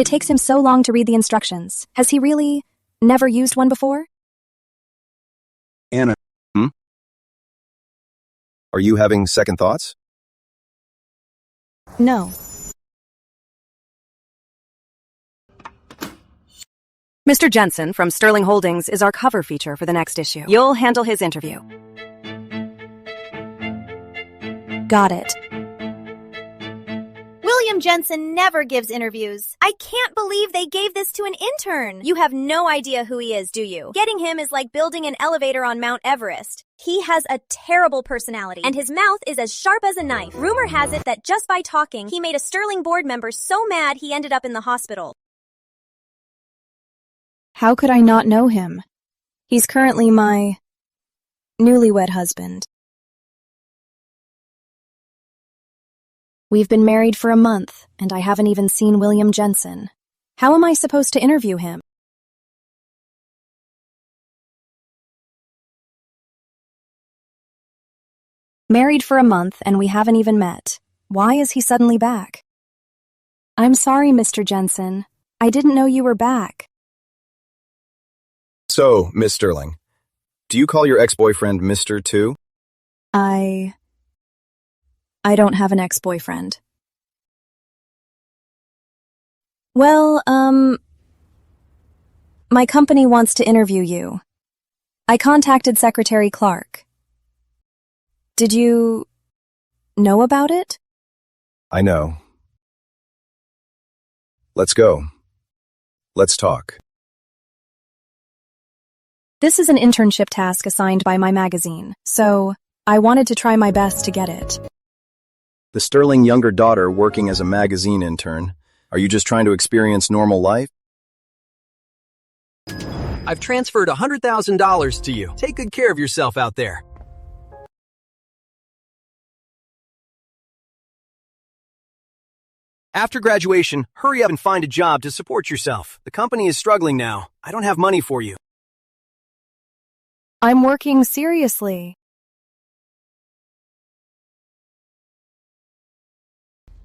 It takes him so long to read the instructions. Has he really never used one before? Anna. Are you having second thoughts? No. Mr. Jensen from Sterling Holdings is our cover feature for the next issue. You'll handle his interview. Got it. William Jensen never gives interviews. I can't believe they gave this to an intern. You have no idea who he is, do you? Getting him is like building an elevator on Mount Everest. He has a terrible personality, and his mouth is as sharp as a knife. Rumor has it that just by talking, he made a Sterling board member so mad he ended up in the hospital. How could I not know him? He's currently my newlywed husband. We've been married for a month, and I haven't even seen William Jensen. How am I supposed to interview him? Married for a month, and we haven't even met. Why is he suddenly back? I'm sorry, Mr. Jensen. I didn't know you were back. So, Miss Sterling, do you call your ex-boyfriend Mr. too? I don't have an ex-boyfriend. Well, my company wants to interview you. I contacted Secretary Clark. Did you know about it? I know. Let's go. Let's talk. This is an internship task assigned by my magazine, so I wanted to try my best to get it. The Sterling younger daughter working as a magazine intern. Are you just trying to experience normal life? I've transferred $100,000 to you. Take good care of yourself out there. After graduation, hurry up and find a job to support yourself. The company is struggling now. I don't have money for you. I'm working seriously.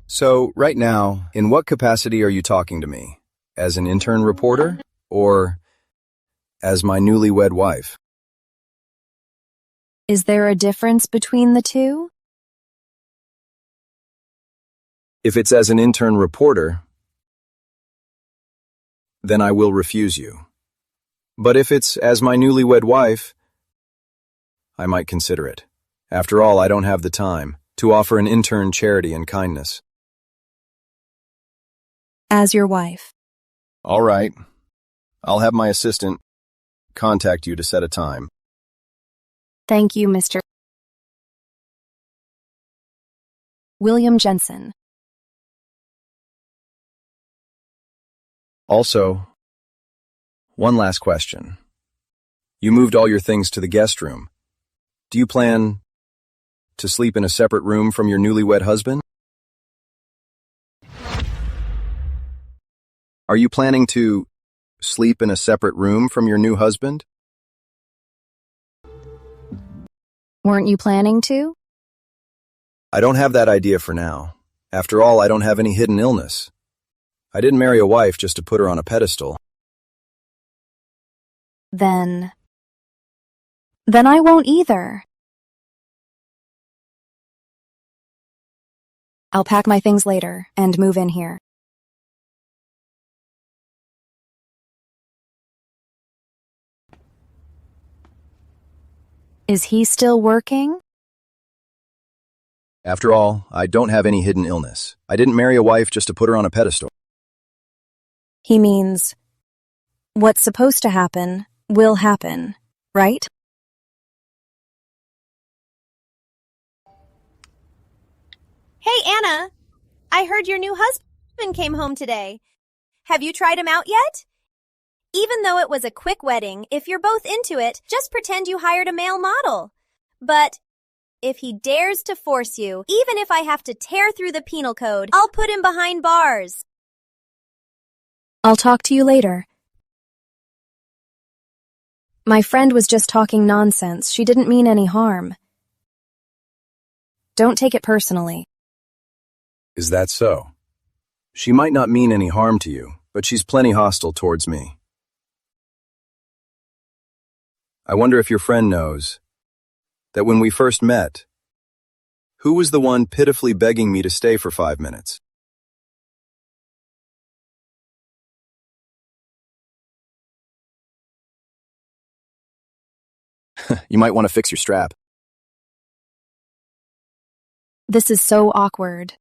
So, right now, in what capacity are you talking to me? As an intern reporter? Or as my newlywed wife? Is there a difference between the two? If it's as an intern reporter, then I will refuse you. But if it's as my newlywed wife, I might consider it. After all, I don't have the time to offer an intern charity and kindness. As your wife. All right. I'll have my assistant contact you to set a time. Thank you, Mr. William Jensen. Also, one last question. You moved all your things to the guest room. Do you plan to sleep in a separate room from your newlywed husband? Are you planning to sleep in a separate room from your new husband? Weren't you planning to? I don't have that idea for now. After all, I don't have any hidden illness. I didn't marry a wife just to put her on a pedestal. Then I won't either. I'll pack my things later and move in here. Is he still working? After all, I don't have any hidden illness. I didn't marry a wife just to put her on a pedestal. He means what's supposed to happen will happen, right? Hey, Anna. I heard your new husband came home today. Have you tried him out yet? Even though it was a quick wedding, if you're both into it, just pretend you hired a male model. But if he dares to force you, even if I have to tear through the penal code, I'll put him behind bars. I'll talk to you later. My friend was just talking nonsense. She didn't mean any harm. Don't take it personally. Is that so? She might not mean any harm to you, but she's plenty hostile towards me. I wonder if your friend knows that when we first met, who was the one pitifully begging me to stay for 5 minutes? You might want to fix your strap. This is so awkward.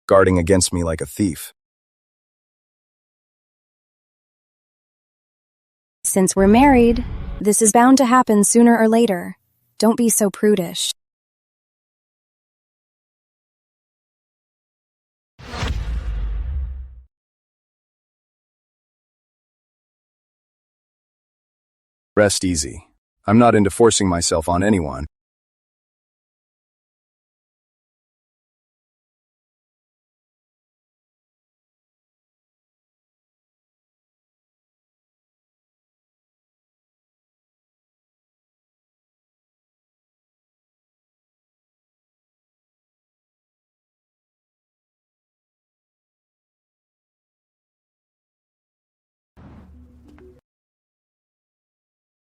Guarding against me like a thief. Since we're married, this is bound to happen sooner or later. Don't be so prudish. Rest easy. I'm not into forcing myself on anyone.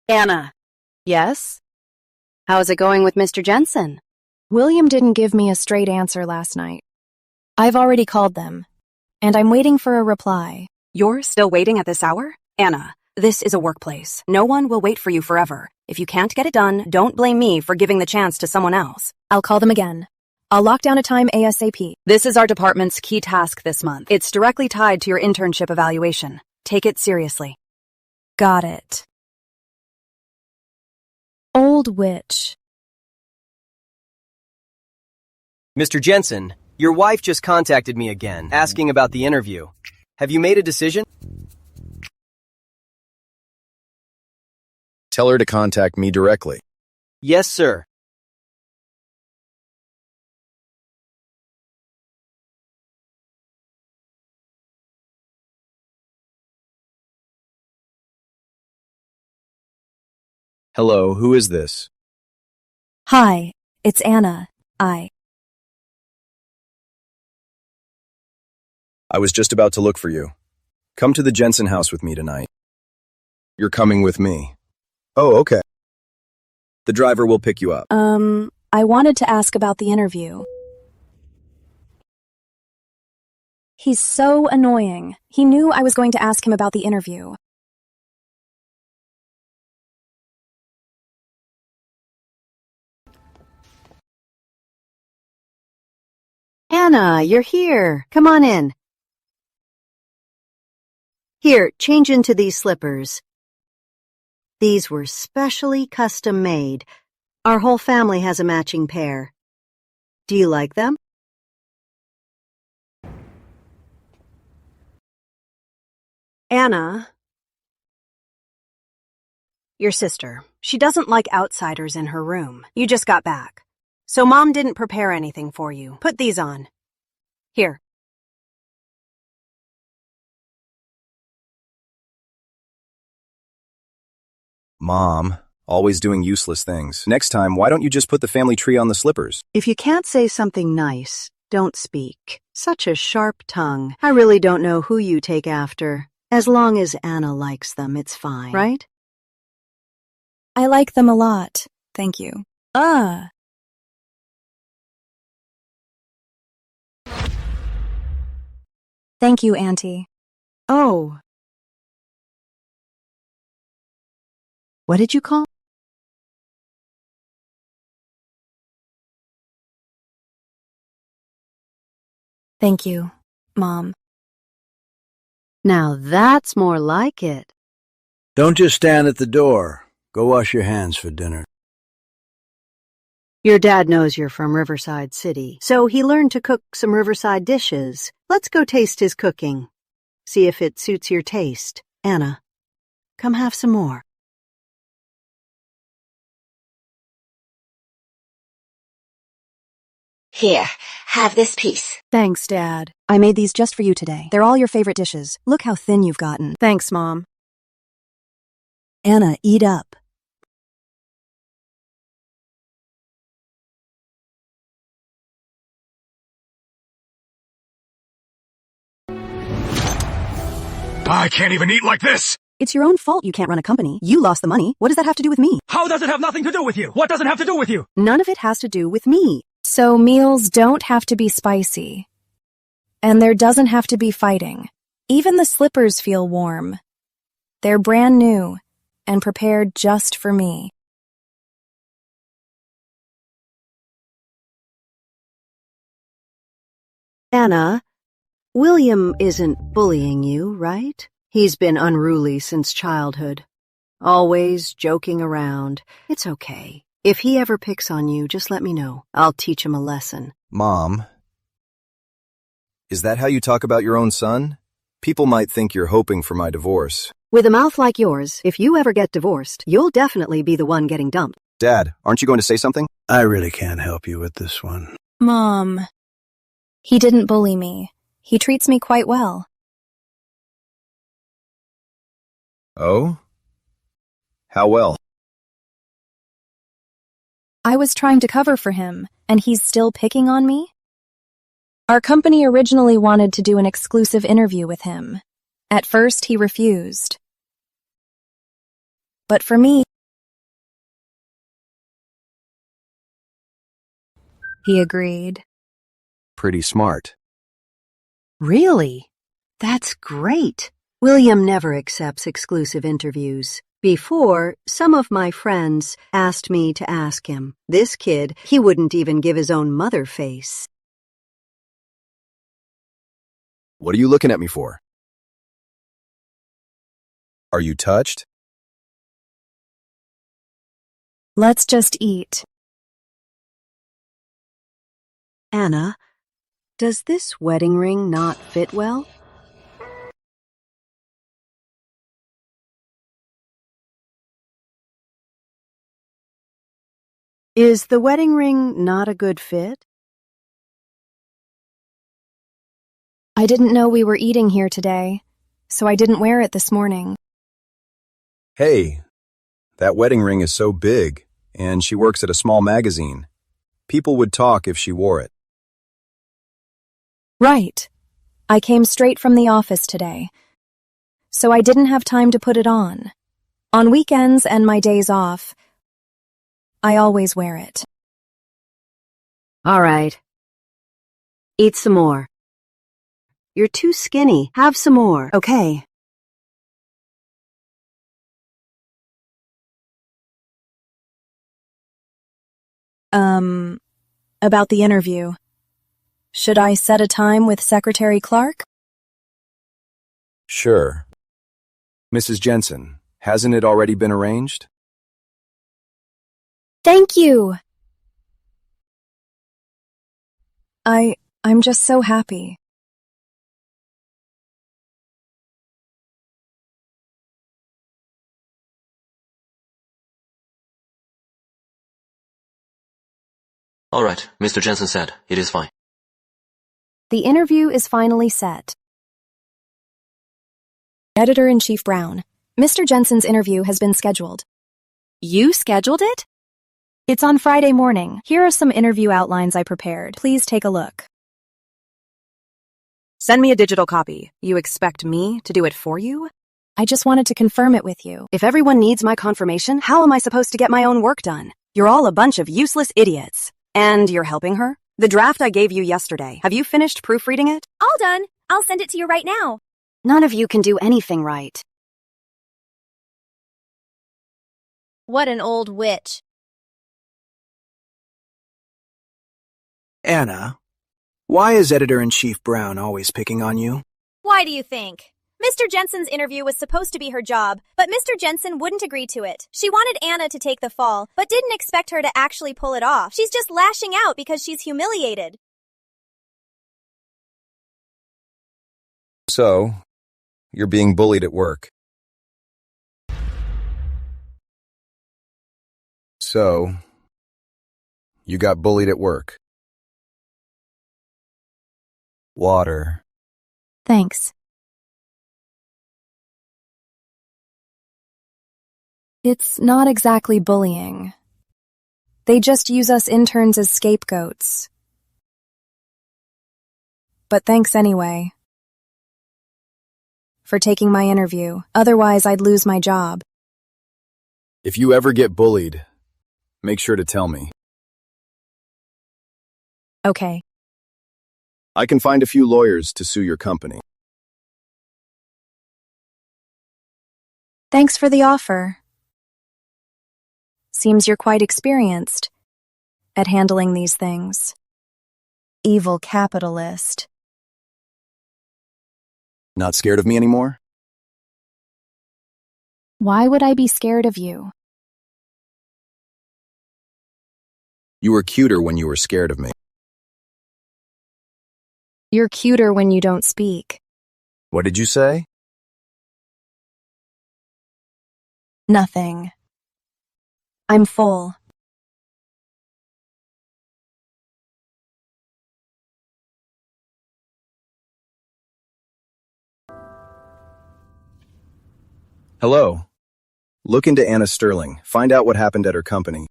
Anna. Yes? How's it going with Mr. Jensen? William didn't give me a straight answer last night. I've already called them, and I'm waiting for a reply. You're still waiting at this hour? Anna, this is a workplace. No one will wait for you forever. If you can't get it done, don't blame me for giving the chance to someone else. I'll call them again. I'll lock down a time ASAP. This is our department's key task this month. It's directly tied to your internship evaluation. Take it seriously. Got it. Old witch. Mr. Jensen, your wife just contacted me again, asking about the interview. Have you made a decision? Tell her to contact me directly. Yes, sir. Hello, who is this? Hi, it's Anna. I was just about to look for you. Come to the Jensen house with me tonight. You're coming with me. Oh, okay. The driver will pick you up. I wanted to ask about the interview. He's so annoying. He knew I was going to ask him about the interview. Anna, you're here. Come on in. Here, change into these slippers. These were specially custom made. Our whole family has a matching pair. Do you like them? Anna. Your sister. She doesn't like outsiders in her room. You just got back. So Mom didn't prepare anything for you. Put these on. Here. Mom, always doing useless things. Next time, why don't you just put the family tree on the slippers? If you can't say something nice, don't speak. Such a sharp tongue. I really don't know who you take after. As long as Anna likes them, it's fine, right? I like them a lot. Thank you. Thank you, Auntie. Oh. What did you call? Thank you, Mom. Now that's more like it. Don't just stand at the door. Go wash your hands for dinner. Your dad knows you're from Riverside City, so he learned to cook some Riverside dishes. Let's go taste his cooking. See if it suits your taste. Anna, come have some more. Here, have this piece. Thanks, Dad. I made these just for you today. They're all your favorite dishes. Look how thin you've gotten. Thanks, Mom. Anna, eat up. I can't even eat like this! It's your own fault you can't run a company. You lost the money. What does that have to do with me? How does it have nothing to do with you? What does it have to do with you? None of it has to do with me. So meals don't have to be spicy. And there doesn't have to be fighting. Even the slippers feel warm. They're brand new and prepared just for me. Anna, William isn't bullying you, right? He's been unruly since childhood. Always joking around. It's okay. If he ever picks on you, just let me know. I'll teach him a lesson. Mom, is that how you talk about your own son? People might think you're hoping for my divorce. With a mouth like yours, if you ever get divorced, you'll definitely be the one getting dumped. Dad, aren't you going to say something? I really can't help you with this one. Mom. He didn't bully me. He treats me quite well. Oh? How well? I was trying to cover for him, and he's still picking on me? Our company originally wanted to do an exclusive interview with him. At first, he refused. But for me, he agreed. Pretty smart. Really? That's great. William never accepts exclusive interviews. Before, some of my friends asked me to ask him. This kid, he wouldn't even give his own mother face. What are you looking at me for? Are you touched? Let's just eat. Anna, does this wedding ring not fit well? Is the wedding ring not a good fit? I didn't know we were eating here today, so I didn't wear it this morning. Hey, that wedding ring is so big, and she works at a small magazine. People would talk if she wore it. Right. I came straight from the office today, so I didn't have time to put it on. On weekends and my days off, I always wear it. All right. Eat some more. You're too skinny. Have some more. Okay. About the interview. Should I set a time with Secretary Clark? Sure. Mrs. Jensen, hasn't it already been arranged? Thank you! I'm just so happy. All right, Mr. Jensen said it is fine. The interview is finally set. Editor-in-Chief Brown, Mr. Jensen's interview has been scheduled. You scheduled it? It's on Friday morning. Here are some interview outlines I prepared. Please take a look. Send me a digital copy. You expect me to do it for you? I just wanted to confirm it with you. If everyone needs my confirmation, how am I supposed to get my own work done? You're all a bunch of useless idiots. And you're helping her? The draft I gave you yesterday, have you finished proofreading it? All done. I'll send it to you right now. None of you can do anything right. What an old witch. Anna, why is Editor-in-Chief Brown always picking on you? Why do you think? Mr. Jensen's interview was supposed to be her job, but Mr. Jensen wouldn't agree to it. She wanted Anna to take the fall, but didn't expect her to actually pull it off. She's just lashing out because she's humiliated. So, you're being bullied at work. So, you got bullied at work. Water. Thanks. It's not exactly bullying. They just use us interns as scapegoats. But thanks anyway. for taking my interview. Otherwise, I'd lose my job. If you ever get bullied, make sure to tell me. Okay. I can find a few lawyers to sue your company. Thanks for the offer. Seems you're quite experienced at handling these things. Evil capitalist. Not scared of me anymore? Why would I be scared of you? You were cuter when you were scared of me. You're cuter when you don't speak. What did you say? Nothing. I'm full. Hello. Look into Anna Sterling. Find out what happened at her company.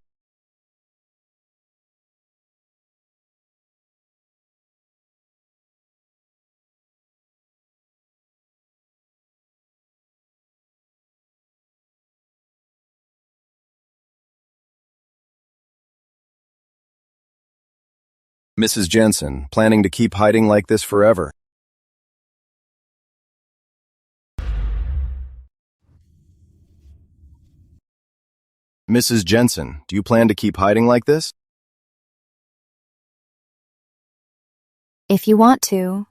Mrs. Jensen, planning to keep hiding like this forever? Mrs. Jensen, do you plan to keep hiding like this? If you want to,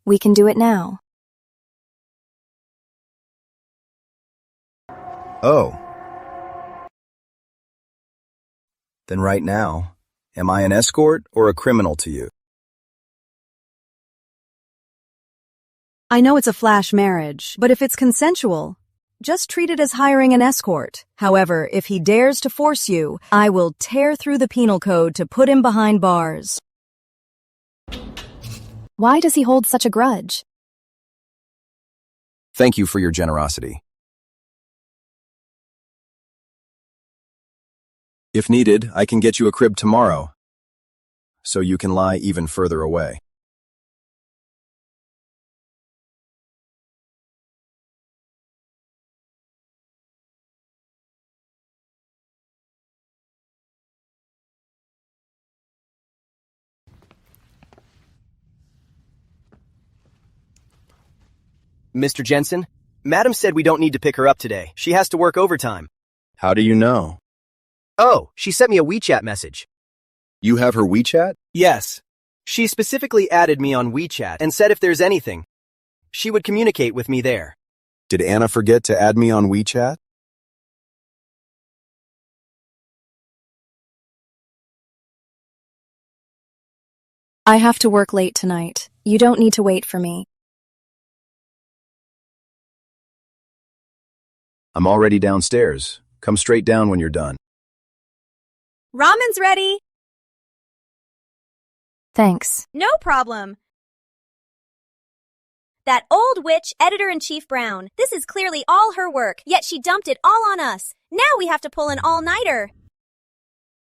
we can do it now. Oh. Then right now, am I an escort or a criminal to you? I know it's a flash marriage, but if it's consensual, just treat it as hiring an escort. However, if he dares to force you, I will tear through the penal code to put him behind bars. Why does he hold such a grudge? Thank you for your generosity. If needed, I can get you a crib tomorrow, so you can lie even further away. Mr. Jensen, Madam said we don't need to pick her up today. She has to work overtime. How do you know? Oh, she sent me a WeChat message. You have her WeChat? Yes. She specifically added me on WeChat and said if there's anything, she would communicate with me there. Did Anna forget to add me on WeChat? I have to work late tonight. You don't need to wait for me. I'm already downstairs. Come straight down when you're done. Ramen's ready. Thanks. No problem. That old witch, editor-in-chief Brown. This is clearly all her work, yet she dumped it all on us. Now we have to pull an all-nighter.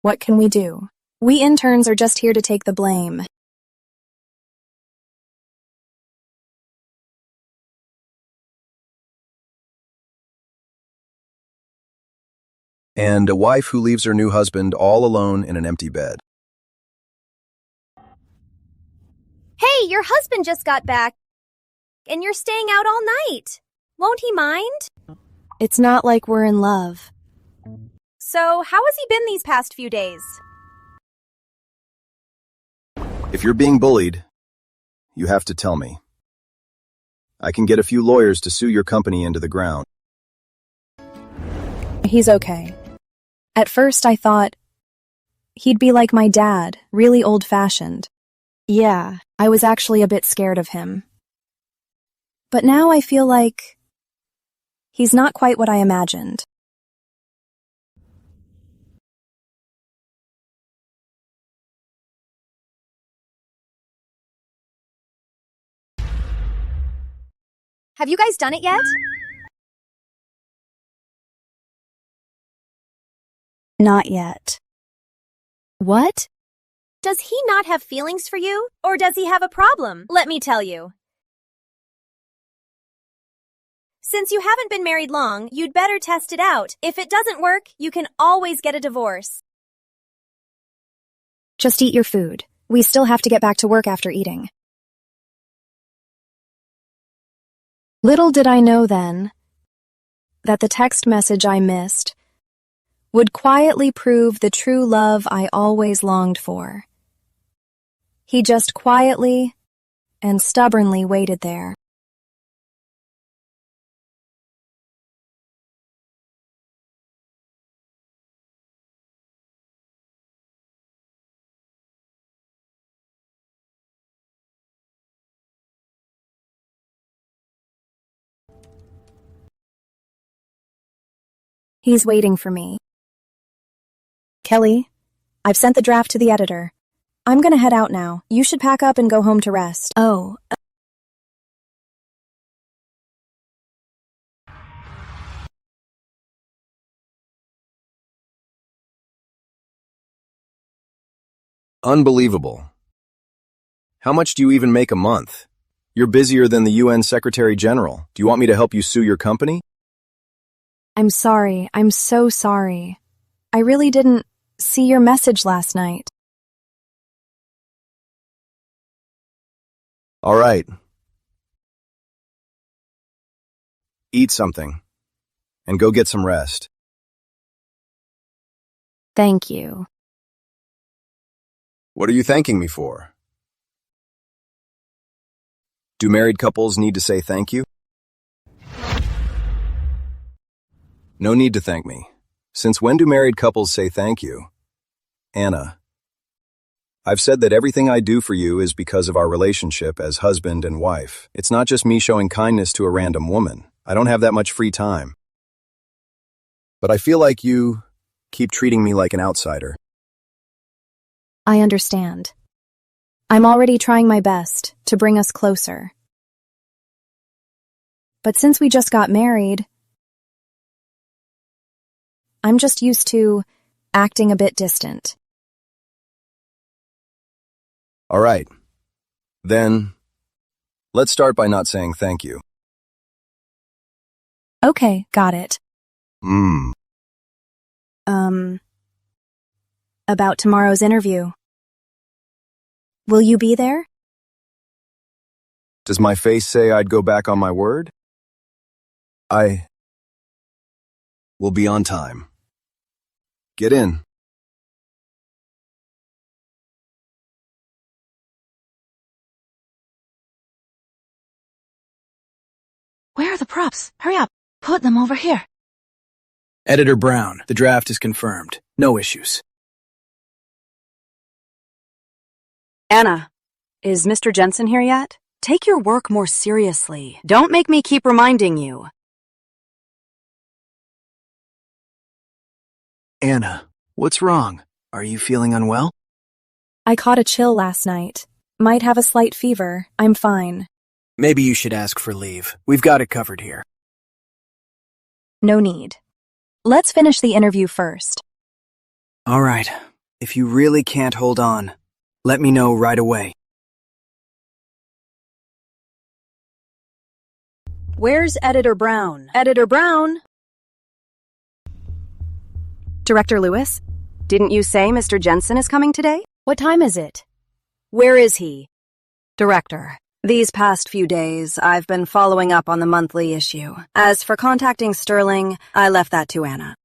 What can we do? We interns are just here to take the blame. And a wife who leaves her new husband all alone in an empty bed. Hey, your husband just got back, and you're staying out all night. Won't he mind? It's not like we're in love. So, how has he been these past few days? If you're being bullied, you have to tell me. I can get a few lawyers to sue your company into the ground. He's okay. At first I thought he'd be like my dad, really old-fashioned. Yeah, I was actually a bit scared of him. But now I feel like he's not quite what I imagined. Have you guys done it yet? Not yet. What? Does he not have feelings for you? Or does he have a problem? Let me tell you. Since you haven't been married long, you'd better test it out. If it doesn't work, you can always get a divorce. Just eat your food. We still have to get back to work after eating. Little did I know then that the text message I missed would quietly prove the true love I always longed for. He just quietly and stubbornly waited there. He's waiting for me. Kelly, I've sent the draft to the editor. I'm gonna head out now. You should pack up and go home to rest. Oh. Unbelievable. How much do you even make a month? You're busier than the UN Secretary General. Do you want me to help you sue your company? I'm sorry. I'm so sorry. I really didn't see your message last night. All right. Eat something and go get some rest. Thank you. What are you thanking me for? Do married couples need to say thank you? No need to thank me. Since when do married couples say thank you? Anna, I've said that everything I do for you is because of our relationship as husband and wife. It's not just me showing kindness to a random woman. I don't have that much free time. But I feel like you keep treating me like an outsider. I understand. I'm already trying my best to bring us closer. But since we just got married, I'm just used to acting a bit distant. All right. Then, let's start by not saying thank you. Okay, got it. About tomorrow's interview. Will you be there? Does my face say I'd go back on my word? I will be on time. Get in. Where are the props? Hurry up. Put them over here. Editor Brown, the draft is confirmed. No issues. Anna, is Mr. Jensen here yet? Take your work more seriously. Don't make me keep reminding you. Anna, what's wrong? Are you feeling unwell? I caught a chill last night. Might have a slight fever. I'm fine. Maybe you should ask for leave. We've got it covered here. No need. Let's finish the interview first. All right. If you really can't hold on, let me know right away. Where's Editor Brown? Editor Brown? Director Lewis, didn't you say Mr. Jensen is coming today? What time is it? Where is he? Director, these past few days, I've been following up on the monthly issue. As for contacting Sterling, I left that to Anna.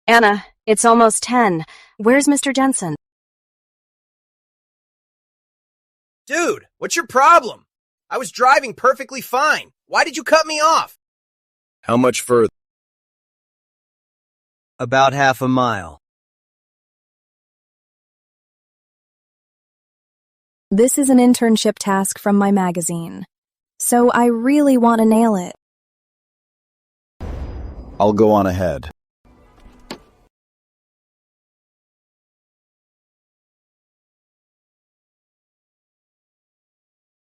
Anna, it's almost 10. Where's Mr. Jensen? Dude, what's your problem? I was driving perfectly fine. Why did you cut me off? How much further? About half a mile. This is an internship task from my magazine, so I really want to nail it. I'll go on ahead.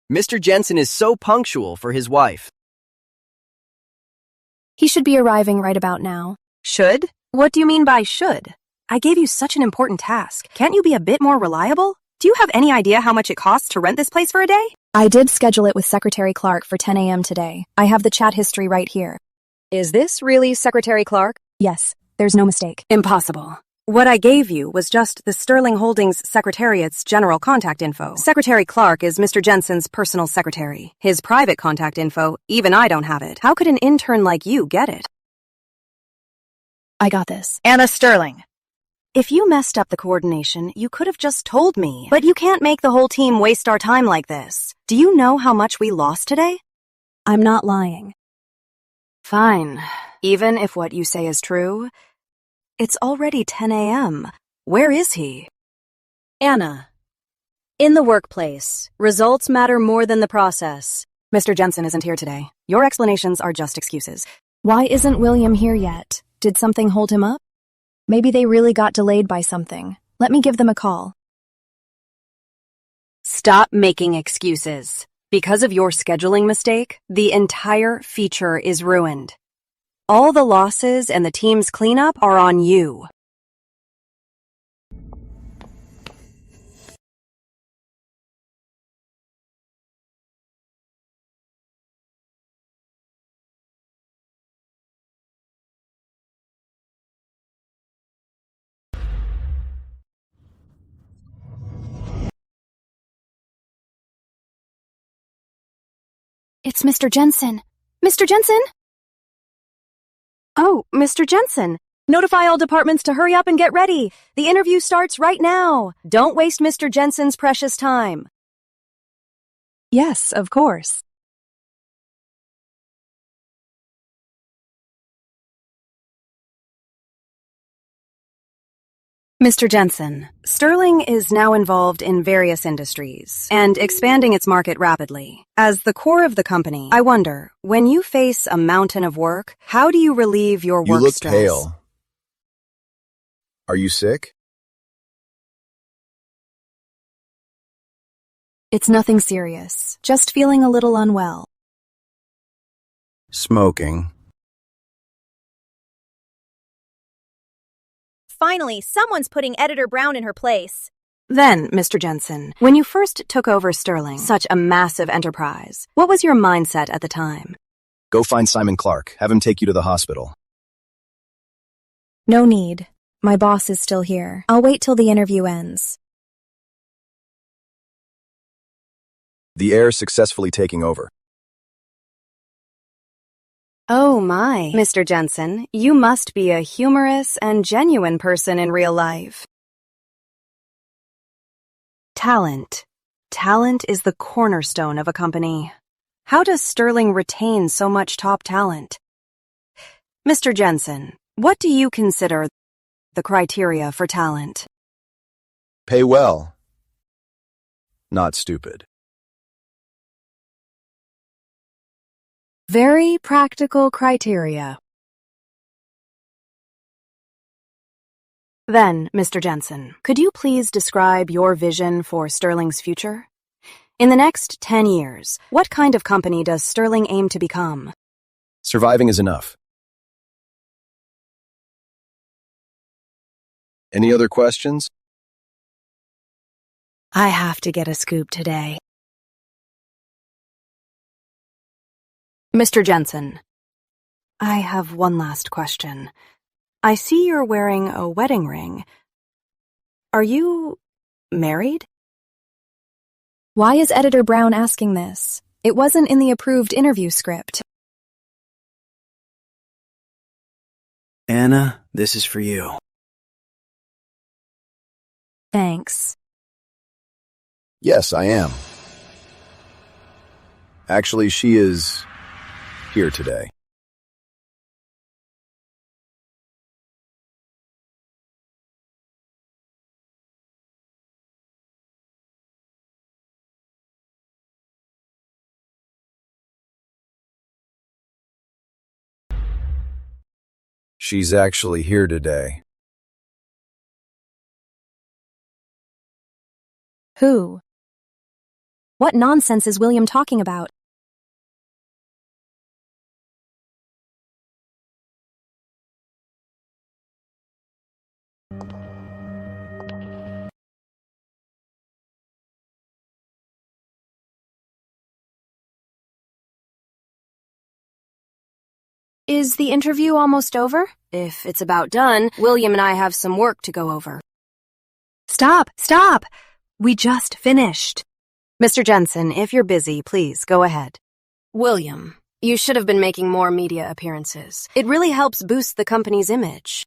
Mr. Jensen is so punctual for his wife. He should be arriving right about now. Should? What do you mean by should? I gave you such an important task. Can't you be a bit more reliable? Do you have any idea how much it costs to rent this place for a day? I did schedule it with Secretary Clark for 10 a.m. today. I have the chat history right here. Is this really Secretary Clark? Yes, there's no mistake. Impossible. What I gave you was just the Sterling Holdings Secretariat's general contact info. Secretary Clark is Mr. Jensen's personal secretary. His private contact info, even I don't have it. How could an intern like you get it? I got this. Anna Sterling. If you messed up the coordination, you could have just told me. But you can't make the whole team waste our time like this. Do you know how much we lost today? I'm not lying. Fine. Even if what you say is true, it's already 10 a.m. Where is he? Anna. In the workplace, results matter more than the process. Mr. Jensen isn't here today. Your explanations are just excuses. Why isn't William here yet? Did something hold him up? Maybe they really got delayed by something. Let me give them a call. Stop making excuses. Because of your scheduling mistake, the entire feature is ruined. All the losses and the team's cleanup are on you. It's Mr. Jensen. Mr. Jensen? Oh, Mr. Jensen. Notify all departments to hurry up and get ready. The interview starts right now. Don't waste Mr. Jensen's precious time. Yes, of course. Mr. Jensen, Sterling is now involved in various industries and expanding its market rapidly. As the core of the company, I wonder, when you face a mountain of work, how do you relieve your You work look stress? pale. Are you sick? It's nothing serious. Just feeling a little unwell. Smoking. Finally, someone's putting Editor Brown in her place. Then, Mr. Jensen, when you first took over Sterling, such a massive enterprise, what was your mindset at the time? Go find Simon Clark. Have him take you to the hospital. No need. My boss is still here. I'll wait till the interview ends. The heir successfully taking over. Oh my, Mr. Jensen, you must be a humorous and genuine person in real life. Talent. Talent is the cornerstone of a company. How does Sterling retain so much top talent? Mr. Jensen, what do you consider the criteria for talent? Pay well. Not stupid. Very practical criteria. Then, Mr. Jensen, could you please describe your vision for Sterling's future? In the next 10 years, what kind of company does Sterling aim to become? Surviving is enough. Any other questions? I have to get a scoop today. Mr. Jensen, I have one last question. I see you're wearing a wedding ring. Are you married? Why is Editor Brown asking this? It wasn't in the approved interview script. Anna, this is for you. Thanks. Yes, I am. Actually, she is here today. She's actually here today. Who? What nonsense is William talking about? Is the interview almost over? If it's about done, William and I have some work to go over. Stop! Stop! We just finished. Mr. Jensen, if you're busy, please go ahead. William, you should have been making more media appearances. It really helps boost the company's image.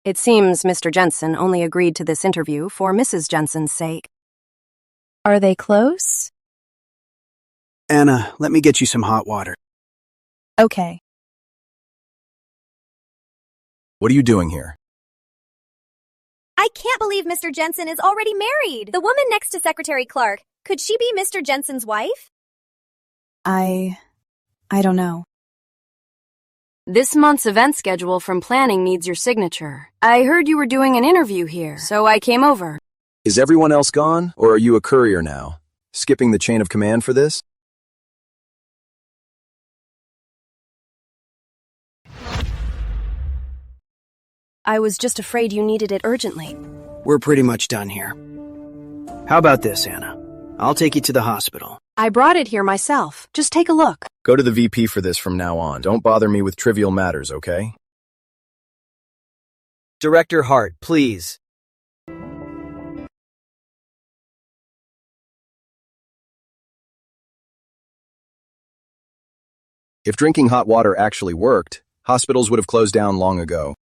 It seems Mr. Jensen only agreed to this interview for Mrs. Jensen's sake. Are they close? Anna, let me get you some hot water. Okay. What are you doing here? I can't believe Mr. Jensen is already married. The woman next to Secretary Clark, could she be Mr. Jensen's wife? I don't know. This month's event schedule from planning needs your signature. I heard you were doing an interview here, so I came over. Is everyone else gone, or are you a courier now? Skipping the chain of command for this? I was just afraid you needed it urgently. We're pretty much done here. How about this, Anna? I'll take you to the hospital. I brought it here myself. Just take a look. Go to the VP for this from now on. Don't bother me with trivial matters, okay? Director Hart, please. If drinking hot water actually worked, hospitals would have closed down long ago.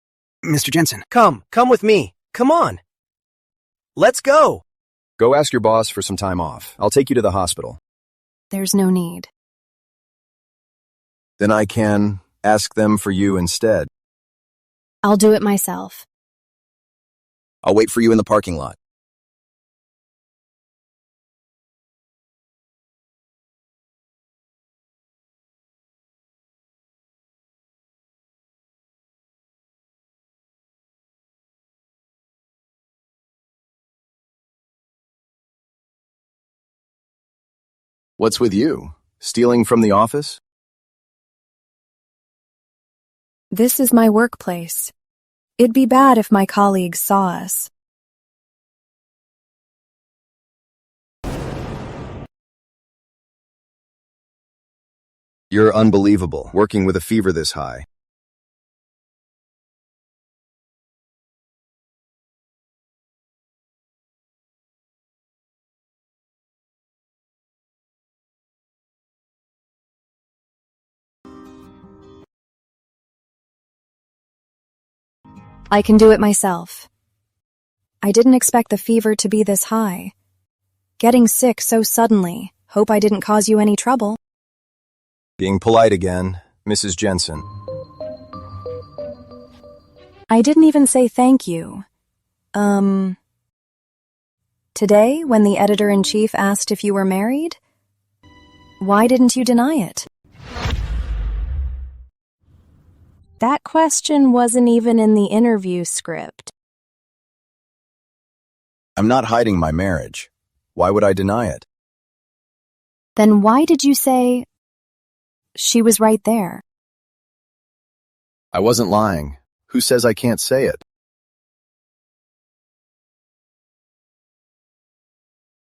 Mr. Jensen. Come with me. Come on. Let's go. Go ask your boss for some time off. I'll take you to the hospital. There's no need. Then I can ask them for you instead. I'll do it myself. I'll wait for you in the parking lot. What's with you? Stealing from the office? This is my workplace. It'd be bad if my colleagues saw us. You're unbelievable, working with a fever this high. I can do it myself. I didn't expect the fever to be this high. Getting sick so suddenly. Hope I didn't cause you any trouble. Being polite again, Mrs. Jensen. I didn't even say thank you. Today, when the editor-in-chief asked if you were married, why didn't you deny it? That question wasn't even in the interview script. I'm not hiding my marriage. Why would I deny it? Then why did you say she was right there? I wasn't lying. Who says I can't say it?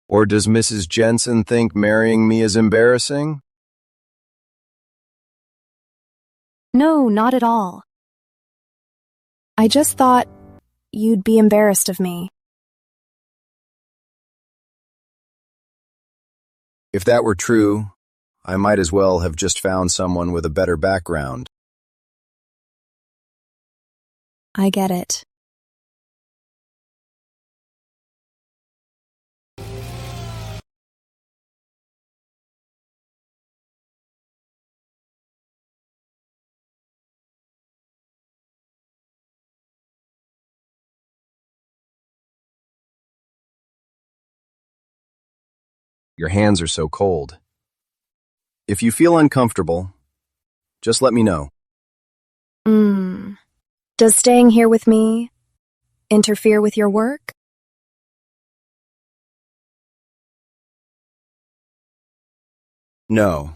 Or does Mrs. Jensen think marrying me is embarrassing? No, not at all. I just thought you'd be embarrassed of me. If that were true, I might as well have just found someone with a better background. I get it. Your hands are so cold. If you feel uncomfortable, just let me know. Does staying here with me interfere with your work? No.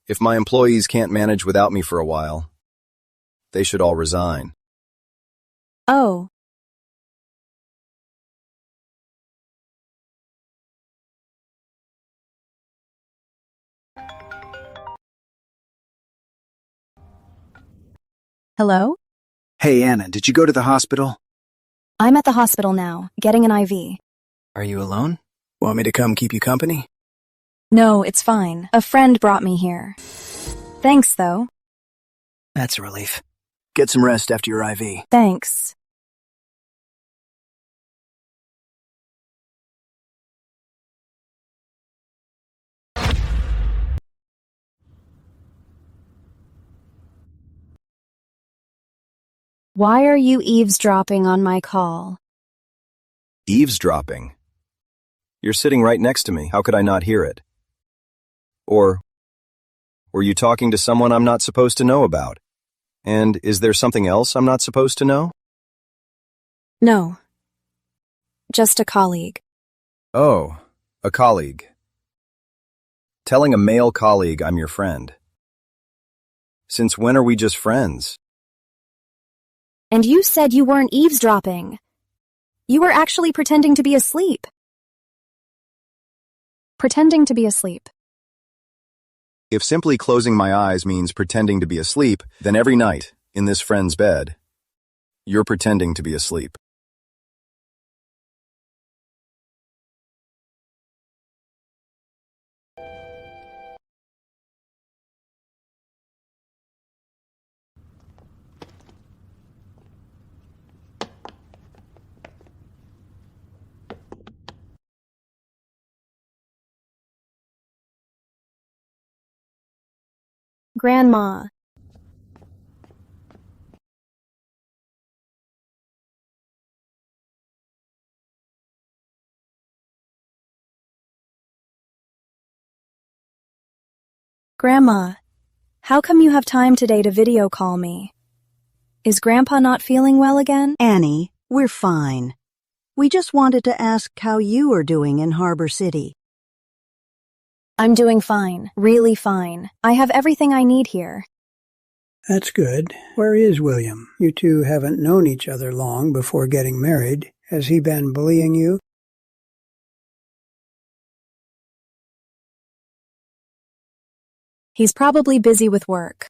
If my employees can't manage without me for a while, they should all resign. Oh. Hello? Hey, Anna, did you go to the hospital? I'm at the hospital now, getting an IV. Are you alone? Want me to come keep you company? No, it's fine. A friend brought me here. Thanks, though. That's a relief. Get some rest after your IV. Thanks. Why are you eavesdropping on my call? Eavesdropping? You're sitting right next to me. How could I not hear it? Or were you talking to someone I'm not supposed to know about? And is there something else I'm not supposed to know? No. Just a colleague. Oh, a colleague. Telling a male colleague I'm your friend. Since when are we just friends? And you said you weren't eavesdropping. You were actually pretending to be asleep. Pretending to be asleep. If simply closing my eyes means pretending to be asleep, then every night, in this friend's bed, you're pretending to be asleep. Grandma. Grandma, how come you have time today to video call me? Is Grandpa not feeling well again? Annie, we're fine. We just wanted to ask how you are doing in Harbor City. I'm doing fine, really fine. I have everything I need here. That's good. Where is William? You two haven't known each other long before getting married. Has he been bullying you? He's probably busy with work.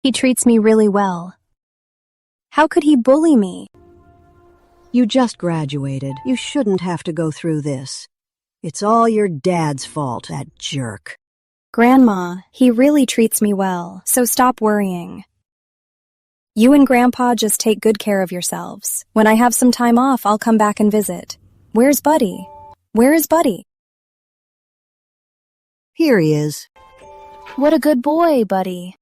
He treats me really well. How could he bully me? You just graduated. You shouldn't have to go through this. It's all your dad's fault, that jerk. Grandma, he really treats me well, so stop worrying. You and Grandpa just take good care of yourselves. When I have some time off, I'll come back and visit. Where's Buddy? Where is Buddy? Here he is. What a good boy, Buddy.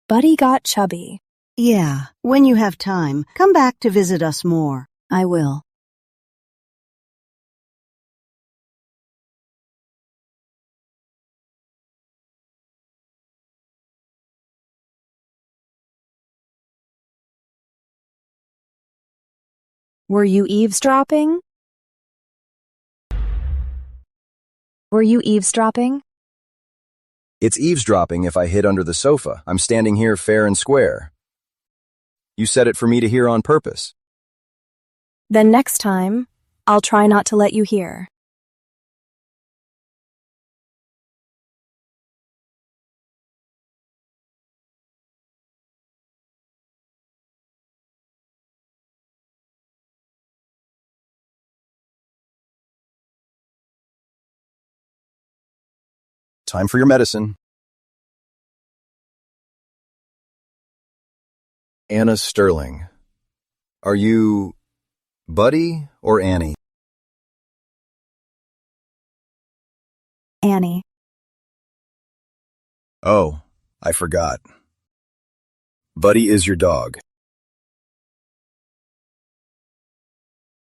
Buddy got chubby. Yeah, when you have time, come back to visit us more. I will. Were you eavesdropping? Were you eavesdropping? It's eavesdropping if I hid under the sofa. I'm standing here fair and square. You said it for me to hear on purpose. Then next time, I'll try not to let you hear. Time for your medicine. Anna Sterling. Are you Buddy or Annie? Annie. Oh, I forgot. Buddy is your dog.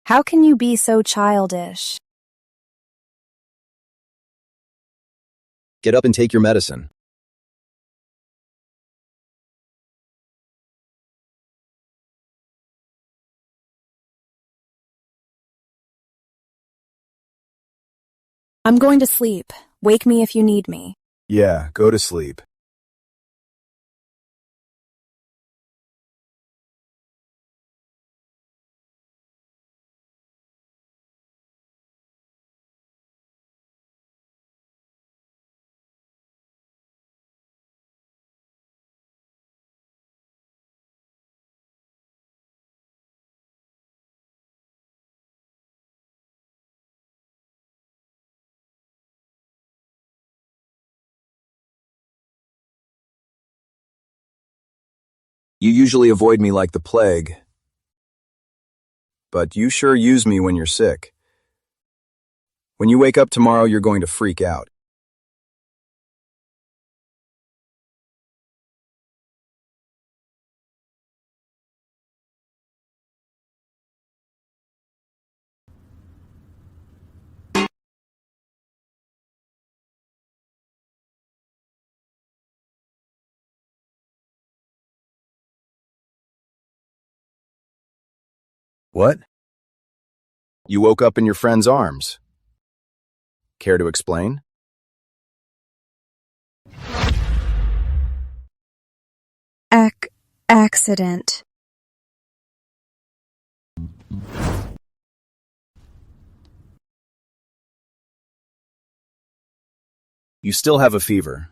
How can you be so childish? Get up and take your medicine. I'm going to sleep. Wake me if you need me. Yeah, go to sleep. You usually avoid me like the plague. But you sure use me when you're sick. When you wake up tomorrow, you're going to freak out. What? You woke up in your friend's arms. Care to explain? Accident. You still have a fever.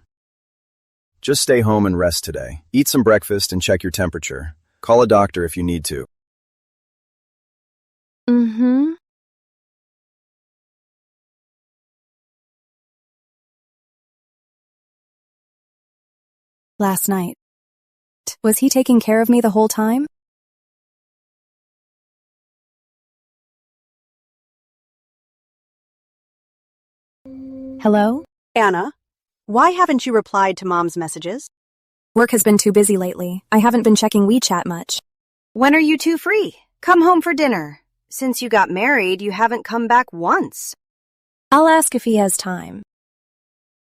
Just stay home and rest today. Eat some breakfast and check your temperature. Call a doctor if you need to. Mm-hmm. Last night. Was he taking care of me the whole time? Hello? Anna, why haven't you replied to Mom's messages? Work has been too busy lately. I haven't been checking WeChat much. When are you two free? Come home for dinner. Since you got married, you haven't come back once. I'll ask if he has time.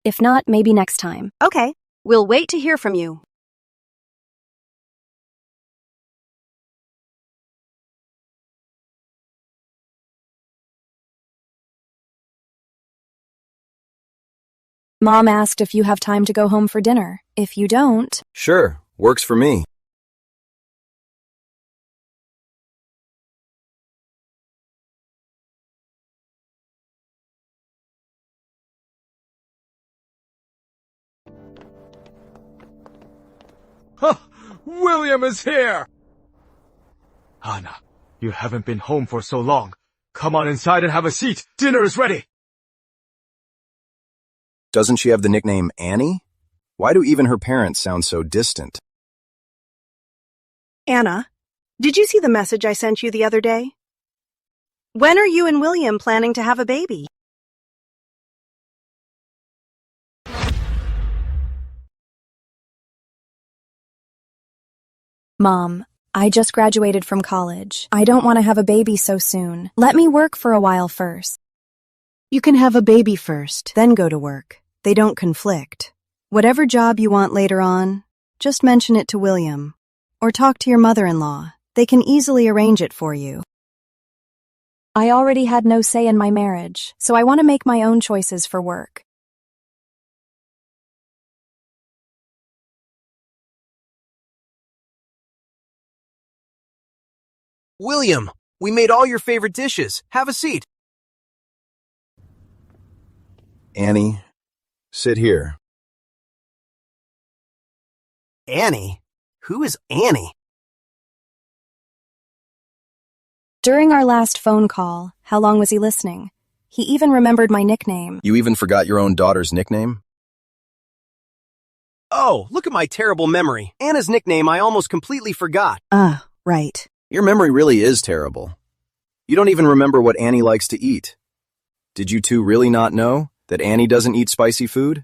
If not, maybe next time. Okay, we'll wait to hear from you. Mom asked if you have time to go home for dinner. If you don't... Sure, works for me. Huh! William is here! Anna, you haven't been home for so long. Come on inside and have a seat. Dinner is ready. Doesn't she have the nickname Annie? Why do even her parents sound so distant? Anna, did you see the message I sent you the other day? When are you and William planning to have a baby? Mom, I just graduated from college. I don't want to have a baby so soon. Let me work for a while first. You can have a baby first, then go to work. They don't conflict. Whatever job you want later on, just mention it to William. Or talk to your mother-in-law. They can easily arrange it for you. I already had no say in my marriage, so I want to make my own choices for work. William, we made all your favorite dishes. Have a seat. Annie, sit here. Annie? Who is Annie? During our last phone call, how long was he listening? He even remembered my nickname. You even forgot your own daughter's nickname? Oh, look at my terrible memory. Anna's nickname I almost completely forgot. Right. Your memory really is terrible. You don't even remember what Annie likes to eat. Did you two really not know that Annie doesn't eat spicy food?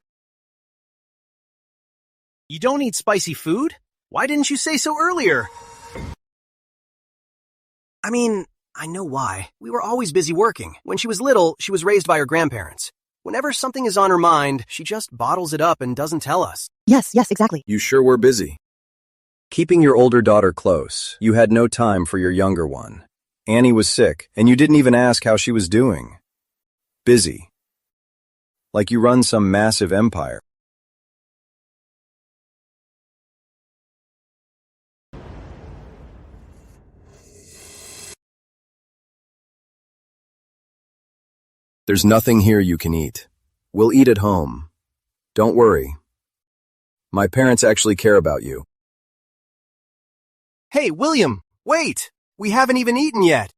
You don't eat spicy food? Why didn't you say so earlier? I mean, I know why. We were always busy working. When she was little, she was raised by her grandparents. Whenever something is on her mind, she just bottles it up and doesn't tell us. Yes, exactly. You sure were busy. Keeping your older daughter close, you had no time for your younger one. Annie was sick, and you didn't even ask how she was doing. Busy. Like you run some massive empire. There's nothing here you can eat. We'll eat at home. Don't worry. My parents actually care about you. Hey, William, wait! We haven't even eaten yet.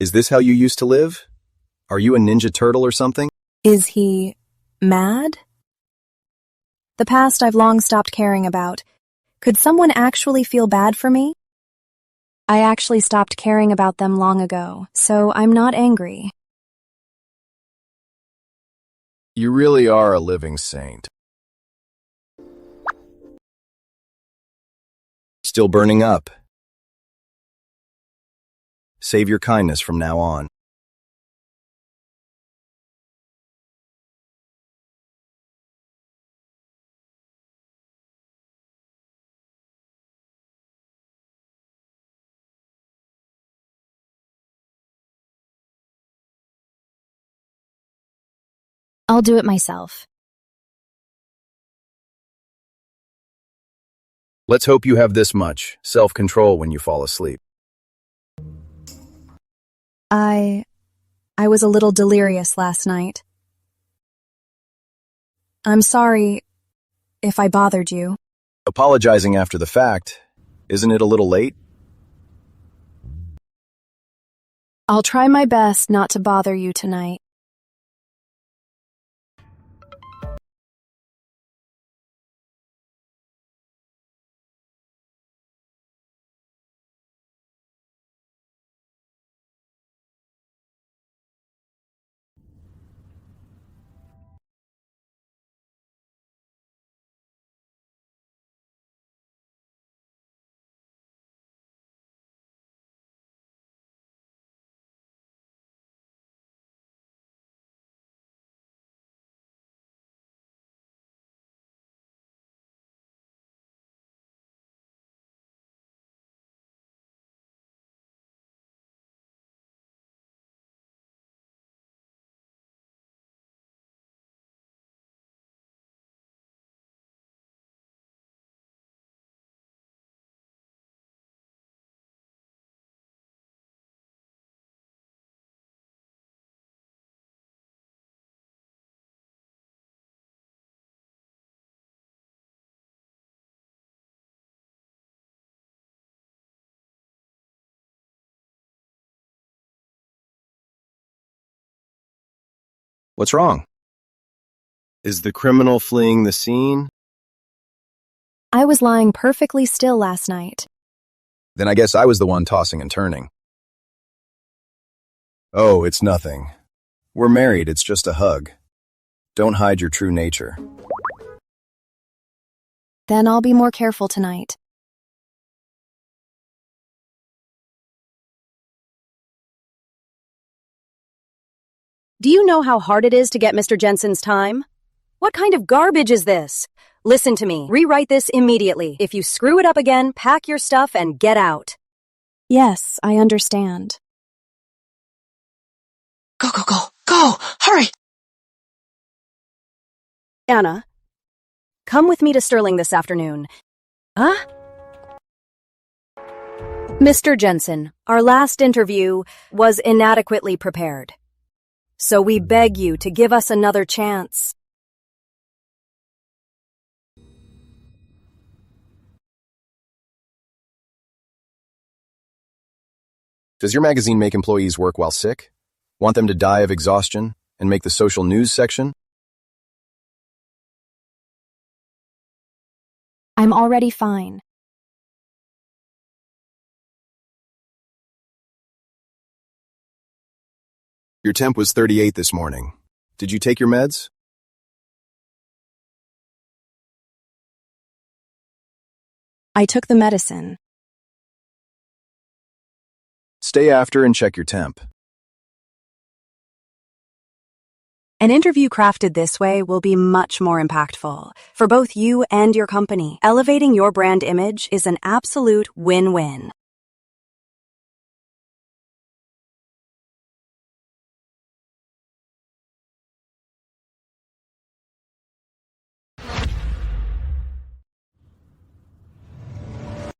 Is this how you used to live? Are you a Ninja Turtle or something? Is he Mad? The past I've long stopped caring about. Could someone actually feel bad for me? I actually stopped caring about them long ago, so I'm not angry. You really are a living saint. Still burning up. Save your kindness from now on. I'll do it myself. Let's hope you have this much self-control when you fall asleep. I was a little delirious last night. I'm sorry if I bothered you. Apologizing after the fact, isn't it a little late? I'll try my best not to bother you tonight. What's wrong? Is the criminal fleeing the scene? I was lying perfectly still last night. Then I guess I was the one tossing and turning. Oh, it's nothing. We're married, it's just a hug. Don't hide your true nature. Then I'll be more careful tonight. Do you know how hard it is to get Mr. Jensen's time? What kind of garbage is this? Listen to me. Rewrite this immediately. If you screw it up again, pack your stuff and get out. Yes, I understand. Go, go, go, go! Hurry! Anna, come with me to Sterling this afternoon. Huh? Mr. Jensen, our last interview was inadequately prepared. So we beg you to give us another chance. Does your magazine make employees work while sick? Want them to die of exhaustion and make the social news section? I'm already fine. Your temp was 38 this morning. Did you take your meds? I took the medicine. Stay after and check your temp. An interview crafted this way will be much more impactful for both you and your company. Elevating your brand image is an absolute win-win.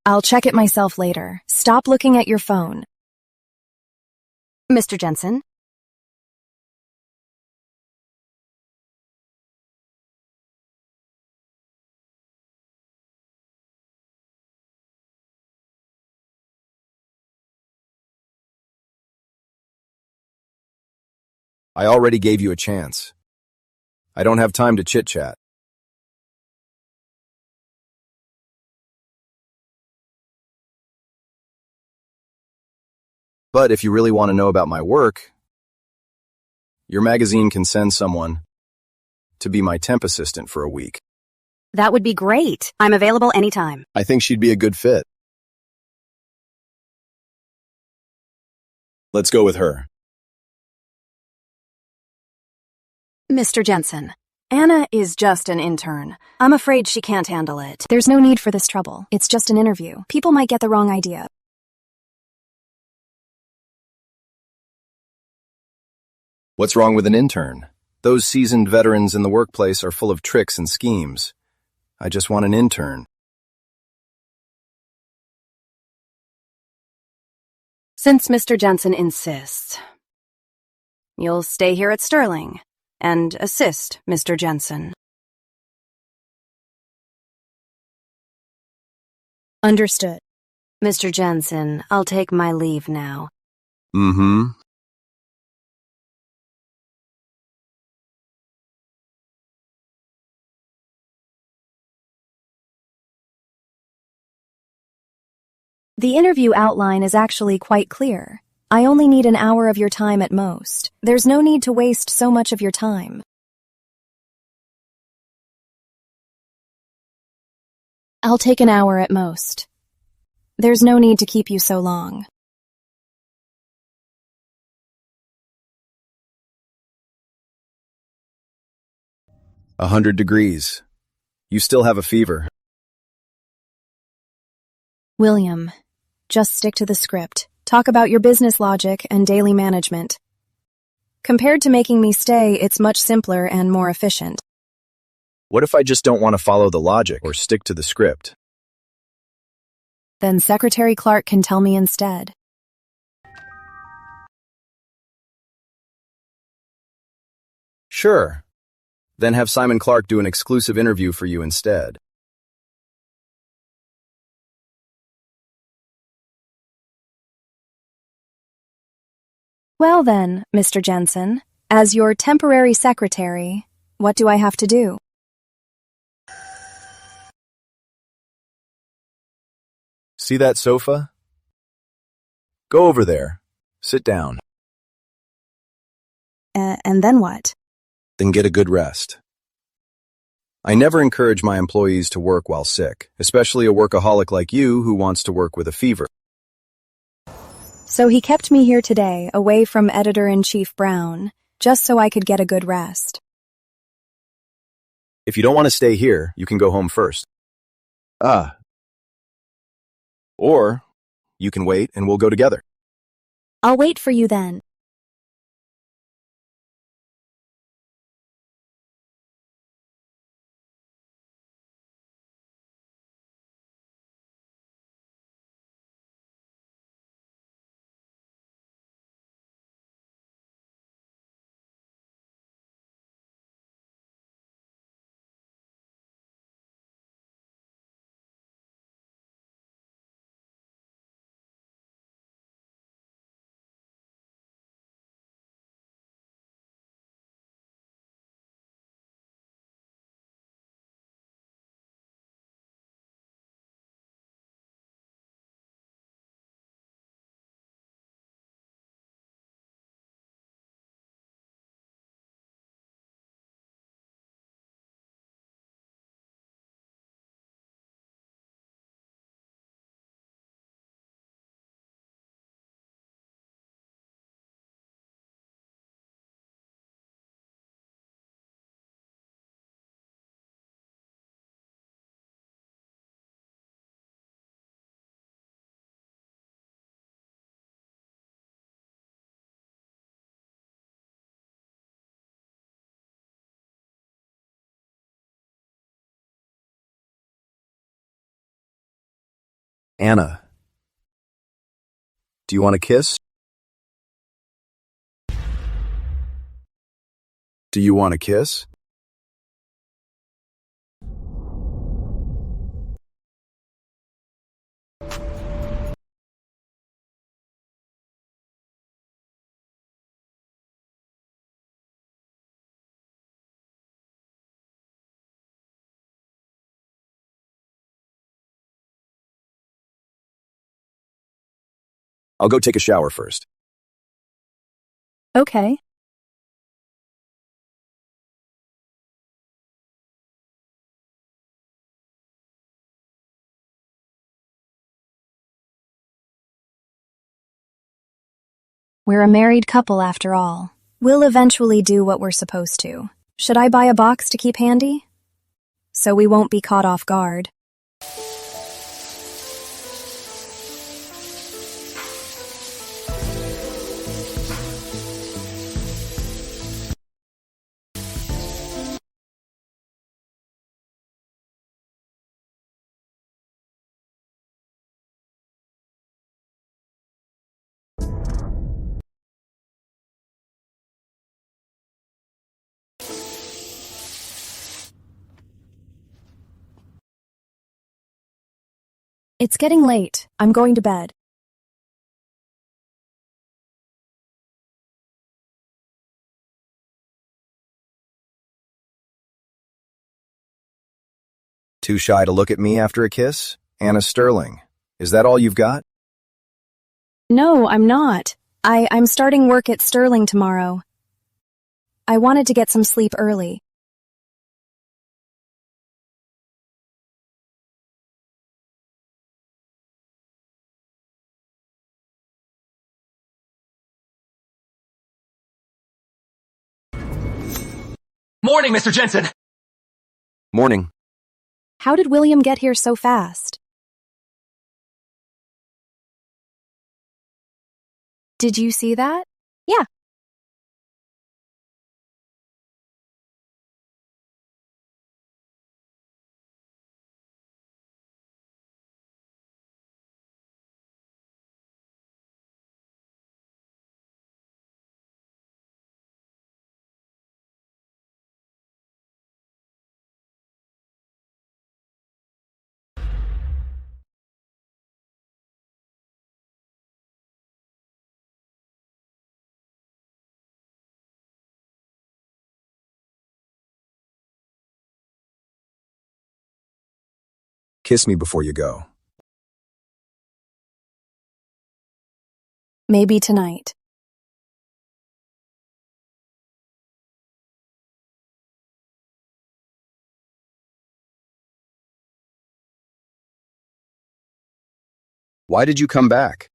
I'll check it myself later. Stop looking at your phone. Mr. Jensen? I already gave you a chance. I don't have time to chit-chat. But if you really want to know about my work, your magazine can send someone to be my temp assistant for a week. That would be great. I'm available anytime. I think she'd be a good fit. Let's go with her. Mr. Jensen, Anna is just an intern. I'm afraid she can't handle it. There's no need for this trouble. It's just an interview. People might get the wrong idea. What's wrong with an intern? Those seasoned veterans in the workplace are full of tricks and schemes. I just want an intern. Since Mr. Jensen insists, you'll stay here at Sterling and assist Mr. Jensen. Understood. Mr. Jensen, I'll take my leave now. Mm-hmm. The interview outline is actually quite clear. I only need an hour of your time at most. There's no need to waste so much of your time. I'll take an hour at most. There's no need to keep you so long. — 100 degrees. You still have a fever. William, just stick to the script. Talk about your business logic and daily management. Compared to making me stay, it's much simpler and more efficient. What if I just don't want to follow the logic or stick to the script? Then Secretary Clark can tell me instead. Sure. Then have Simon Clark do an exclusive interview for you instead. Well then, Mr. Jensen, as your temporary secretary, what do I have to do? See that sofa? Go over there. Sit down. And then what? Then get a good rest. I never encourage my employees to work while sick, especially a workaholic like you who wants to work with a fever. So he kept me here today, away from Editor-in-Chief Brown, just so I could get a good rest. If you don't want to stay here, you can go home first. Or you can wait and we'll go together. I'll wait for you then. Anna, do you want a kiss? Do you want a kiss? I'll go take a shower first. Okay. We're a married couple after all. We'll eventually do what we're supposed to. Should I buy a box to keep handy? So we won't be caught off guard. It's getting late. I'm going to bed. Too shy to look at me after a kiss? Anna Sterling. Is that all you've got? No, I'm not. I'm starting work at Sterling tomorrow. I wanted to get some sleep early. Morning, Mr. Jensen! Morning. How did William get here so fast? Did you see that? Yeah. Kiss me before you go. Maybe tonight. Why did you come back?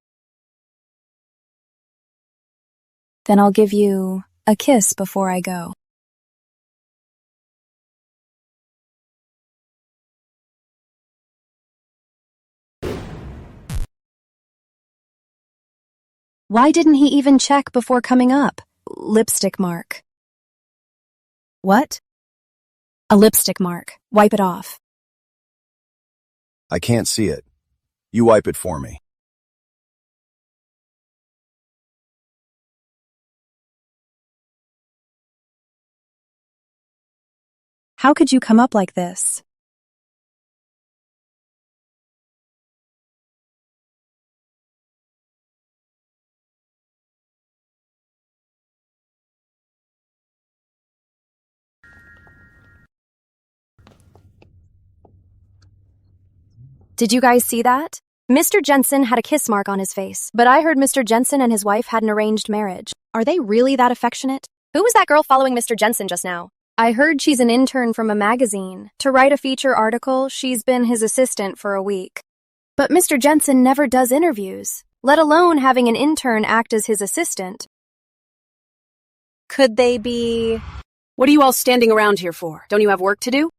Then I'll give you a kiss before I go. Why didn't he even check before coming up? Lipstick mark. What? A lipstick mark. Wipe it off. I can't see it. You wipe it for me. How could you come up like this? Did you guys see that? Mr. Jensen had a kiss mark on his face, but I heard Mr. Jensen and his wife had an arranged marriage. Are they really that affectionate? Who was that girl following Mr. Jensen just now? I heard she's an intern from a magazine. To write a feature article, she's been his assistant for a week. But Mr. Jensen never does interviews, let alone having an intern act as his assistant. Could they be... What are you all standing around here for? Don't you have work to do?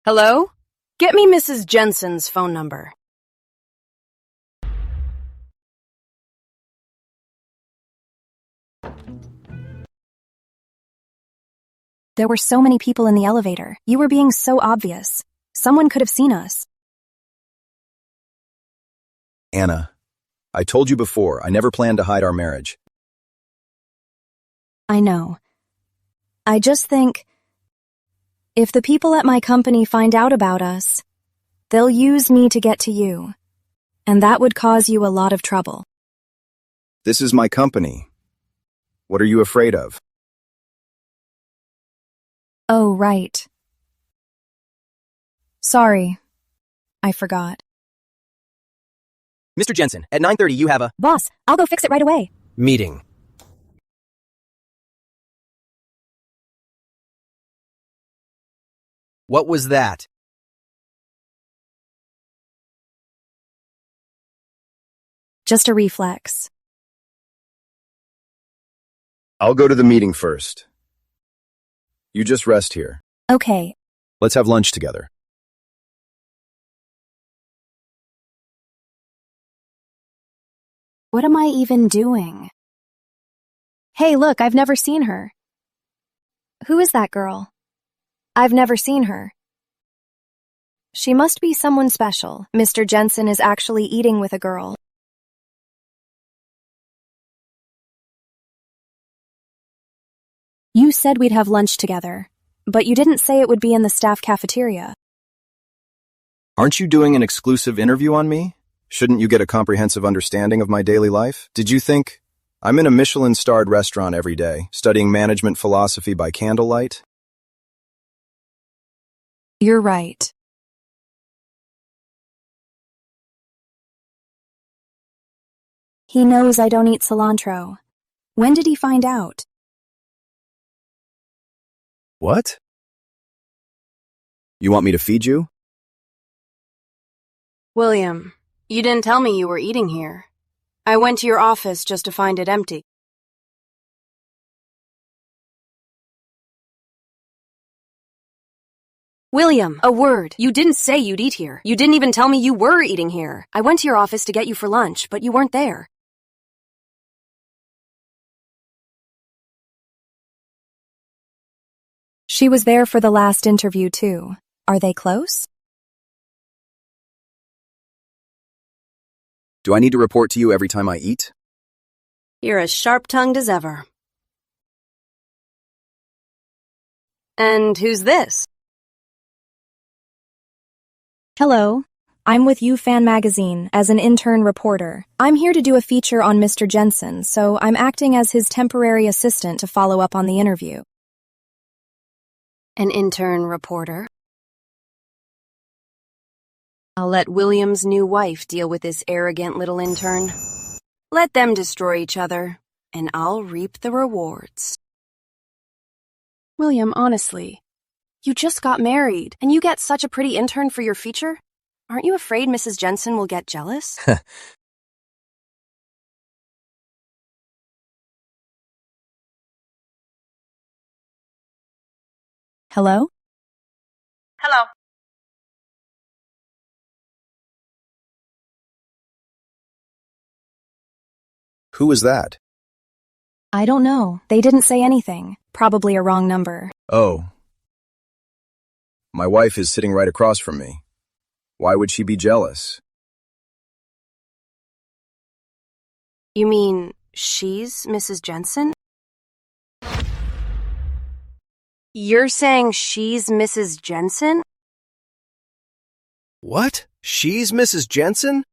Hello? Get me Mrs. Jensen's phone number. There were so many people in the elevator. You were being so obvious. Someone could have seen us. Anna, I told you before, I never planned to hide our marriage. I know. I just think, if the people at my company find out about us, they'll use me to get to you. And that would cause you a lot of trouble. This is my company. What are you afraid of? Oh, right. Sorry. I forgot. Mr. Jensen, at 9:30 you have a Boss, I'll go fix it right away. meeting. What was that? Just a reflex. I'll go to the meeting first. You just rest here. Okay. Let's have lunch together. What am I even doing? Hey, look, I've never seen her. Who is that girl? I've never seen her. She must be someone special. Mr. Jensen is actually eating with a girl. You said we'd have lunch together, but you didn't say it would be in the staff cafeteria. Aren't you doing an exclusive interview on me? Shouldn't you get a comprehensive understanding of my daily life? Did you think I'm in a Michelin-starred restaurant every day, studying management philosophy by candlelight? You're right. He knows I don't eat cilantro. When did he find out? What? You want me to feed you? William, you didn't tell me you were eating here. I went to your office just to find it empty. William, a word. You didn't say you'd eat here. You didn't even tell me you were eating here. I went to your office to get you for lunch, but you weren't there. She was there for the last interview, too. Are they close? Do I need to report to you every time I eat? You're as sharp-tongued as ever. And who's this? Hello. I'm with You Fan Magazine as an intern reporter. I'm here to do a feature on Mr. Jensen, so I'm acting as his temporary assistant to follow up on the interview. An intern reporter? I'll let William's new wife deal with this arrogant little intern. Let them destroy each other, and I'll reap the rewards. William, honestly, you just got married, and you get such a pretty intern for your feature? Aren't you afraid Mrs. Jensen will get jealous? Hello? Hello. Who is that? I don't know. They didn't say anything. Probably a wrong number. Oh. My wife is sitting right across from me. Why would she be jealous? You mean she's Mrs. Jensen? You're saying she's Mrs. Jensen? What? She's Mrs. Jensen?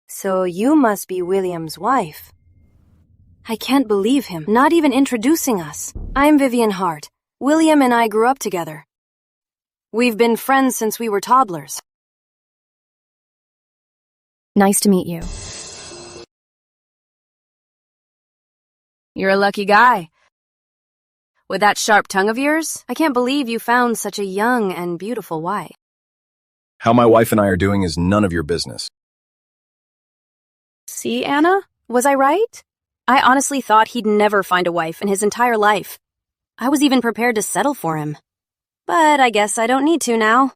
So you must be William's wife. I can't believe him, not even introducing us. I'm Vivian Hart. William and I grew up together. We've been friends since we were toddlers. Nice to meet you. You're a lucky guy. With that sharp tongue of yours, I can't believe you found such a young and beautiful wife. How my wife and I are doing is none of your business. See, Anna? Was I right? I honestly thought he'd never find a wife in his entire life. I was even prepared to settle for him. But I guess I don't need to now.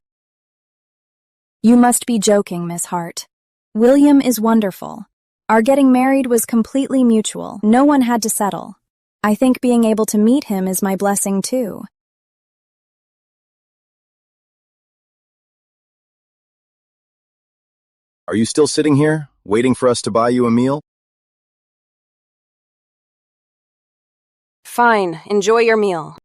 You must be joking, Miss Hart. William is wonderful. Our getting married was completely mutual. No one had to settle. I think being able to meet him is my blessing, too. Are you still sitting here, waiting for us to buy you a meal? Fine, enjoy your meal.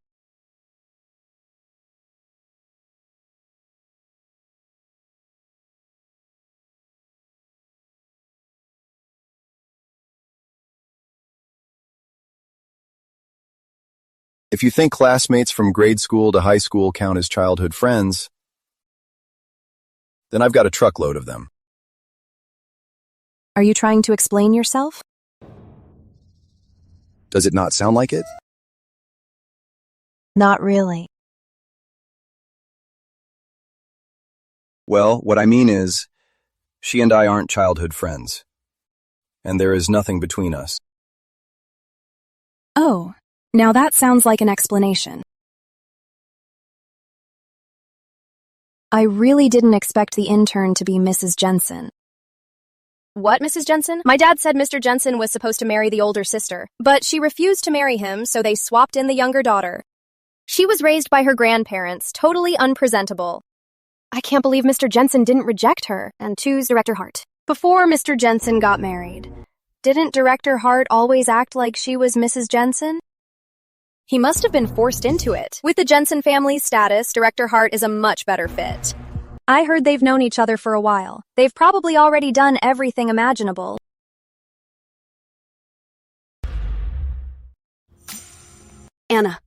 If you think classmates from grade school to high school count as childhood friends, then I've got a truckload of them. Are you trying to explain yourself? Does it not sound like it? Not really. Well, what I mean is, she and I aren't childhood friends, and there is nothing between us. Oh, now that sounds like an explanation. I really didn't expect the intern to be Mrs. Jensen. What, Mrs. Jensen? My dad said Mr. Jensen was supposed to marry the older sister, but she refused to marry him, so they swapped in the younger daughter. She was raised by her grandparents, totally unpresentable. I can't believe Mr. Jensen didn't reject her, and choose Director Hart. Before Mr. Jensen got married, didn't Director Hart always act like she was Mrs. Jensen? He must have been forced into it. With the Jensen family's status, Director Hart is a much better fit. I heard they've known each other for a while. They've probably already done everything imaginable. Anna,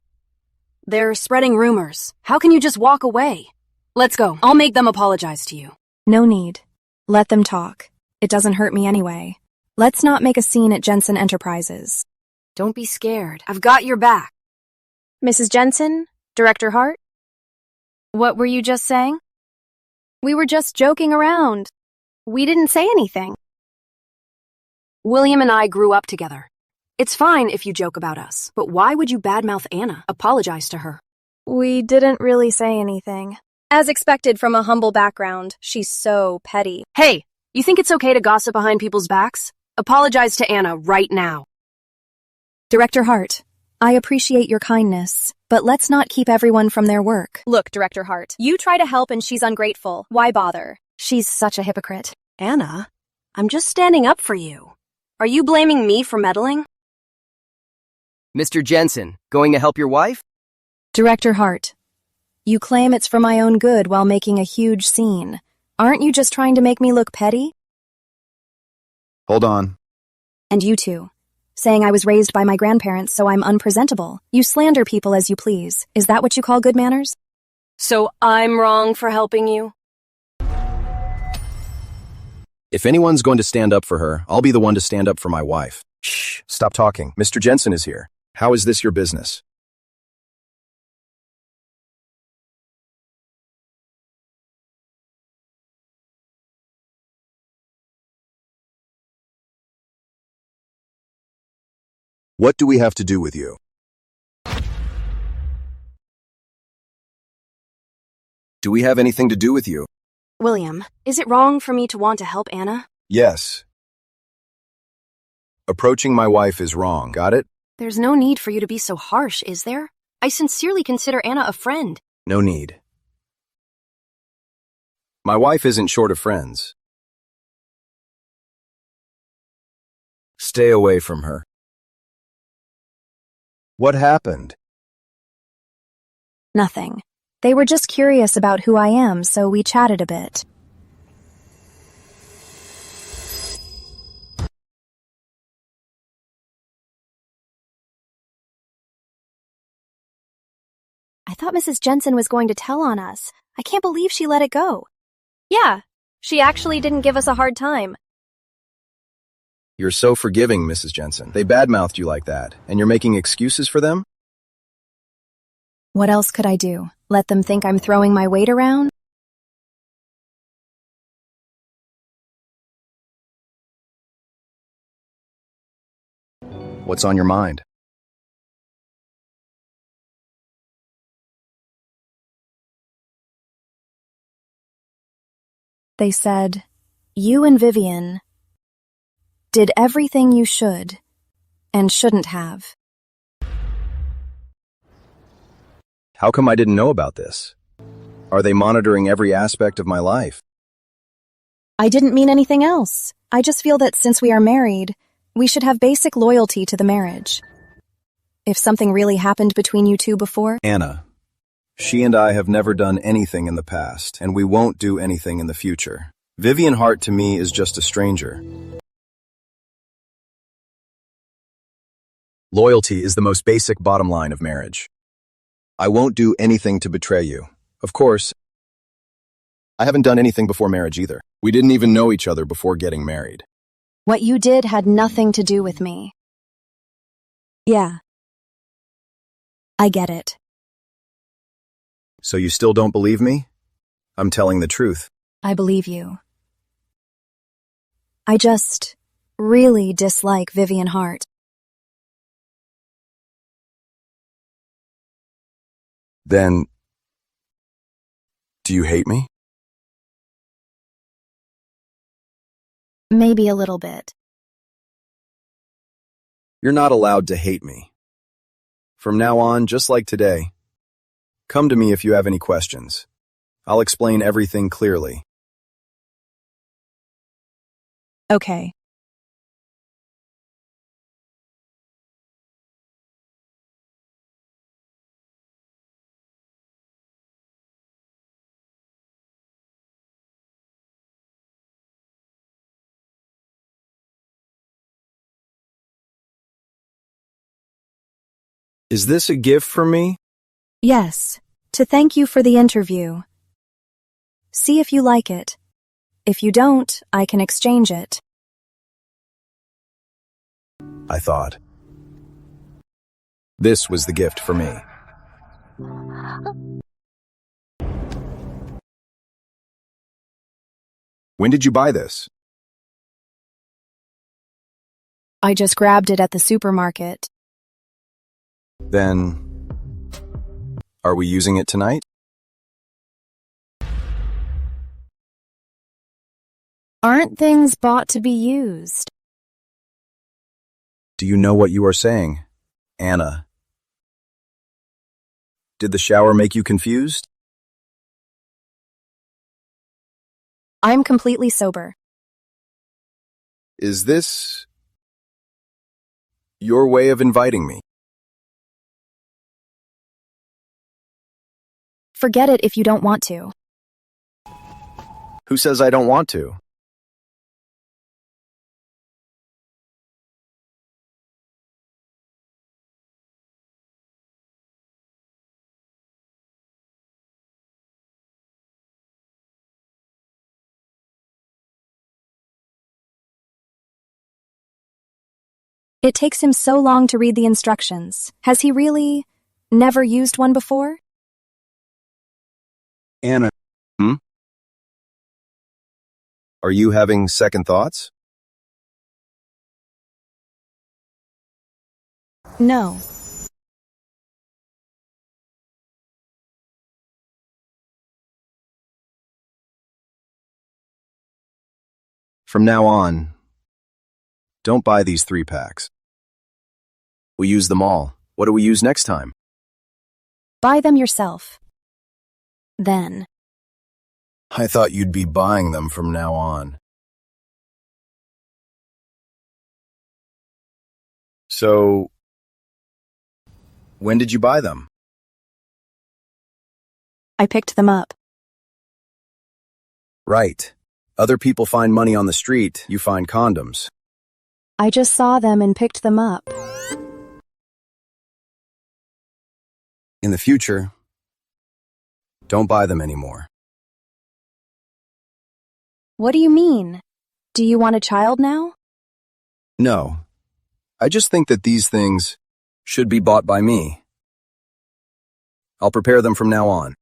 they're spreading rumors. How can you just walk away? Let's go. I'll make them apologize to you. No need. Let them talk. It doesn't hurt me anyway. Let's not make a scene at Jensen Enterprises. Don't be scared. I've got your back. Mrs. Jensen? Director Hart? What were you just saying? We were just joking around. We didn't say anything. William and I grew up together. It's fine if you joke about us, but why would you badmouth Anna? Apologize to her. We didn't really say anything. As expected from a humble background, she's so petty. Hey, you think it's okay to gossip behind people's backs? Apologize to Anna right now. Director Hart, I appreciate your kindness, but let's not keep everyone from their work. Look, Director Hart, you try to help and she's ungrateful. Why bother? She's such a hypocrite. Anna, I'm just standing up for you. Are you blaming me for meddling? Mr. Jensen, going to help your wife? Director Hart, you claim it's for my own good while making a huge scene. Aren't you just trying to make me look petty? Hold on. And you too. Saying I was raised by my grandparents so I'm unpresentable. You slander people as you please. Is that what you call good manners? So I'm wrong for helping you? If anyone's going to stand up for her, I'll be the one to stand up for my wife. Shh, stop talking. Mr. Jensen is here. How is this your business? What do we have to do with you? Do we have anything to do with you? William, is it wrong for me to want to help Anna? Yes. Approaching my wife is wrong, got it? There's no need for you to be so harsh, is there? I sincerely consider Anna a friend. No need. My wife isn't short of friends. Stay away from her. What happened? Nothing. They were just curious about who I am, so we chatted a bit. I thought Mrs. Jensen was going to tell on us. I can't believe she let it go. Yeah, she actually didn't give us a hard time. You're so forgiving, Mrs. Jensen. They badmouthed you like that, and you're making excuses for them? What else could I do? Let them think I'm throwing my weight around? What's on your mind? They said, you and Vivian did everything you should and shouldn't have. How come I didn't know about this? Are they monitoring every aspect of my life? I didn't mean anything else. I just feel that since we are married, we should have basic loyalty to the marriage. If something really happened between you two before... Anna, she and I have never done anything in the past, and we won't do anything in the future. Vivian Hart to me is just a stranger. Loyalty is the most basic bottom line of marriage. I won't do anything to betray you. Of course, I haven't done anything before marriage either. We didn't even know each other before getting married. What you did had nothing to do with me. Yeah. I get it. So you still don't believe me? I'm telling the truth. I believe you. I just really dislike Vivian Hart. Then, do you hate me? Maybe a little bit. You're not allowed to hate me. From now on, just like today, come to me if you have any questions. I'll explain everything clearly. Okay. Is this a gift for me? Yes, to thank you for the interview. See if you like it. If you don't, I can exchange it. I thought. This was the gift for me. When did you buy this? I just grabbed it at the supermarket. Then, are we using it tonight? Aren't things bought to be used? Do you know what you are saying, Anna? Did the shower make you confused? I'm completely sober. Is this your way of inviting me? Forget it if you don't want to. Who says I don't want to? It takes him so long to read the instructions. Has he really never used one before? Anna. Are you having second thoughts? No. From now on, don't buy these 3-packs. We use them all. What do we use next time? Buy them yourself. Then. I thought you'd be buying them from now on. So, when did you buy them? I picked them up. Right. Other people find money on the street, you find condoms. I just saw them and picked them up. In the future, don't buy them anymore. What do you mean? Do you want a child now? No. I just think that these things should be bought by me. I'll prepare them from now on.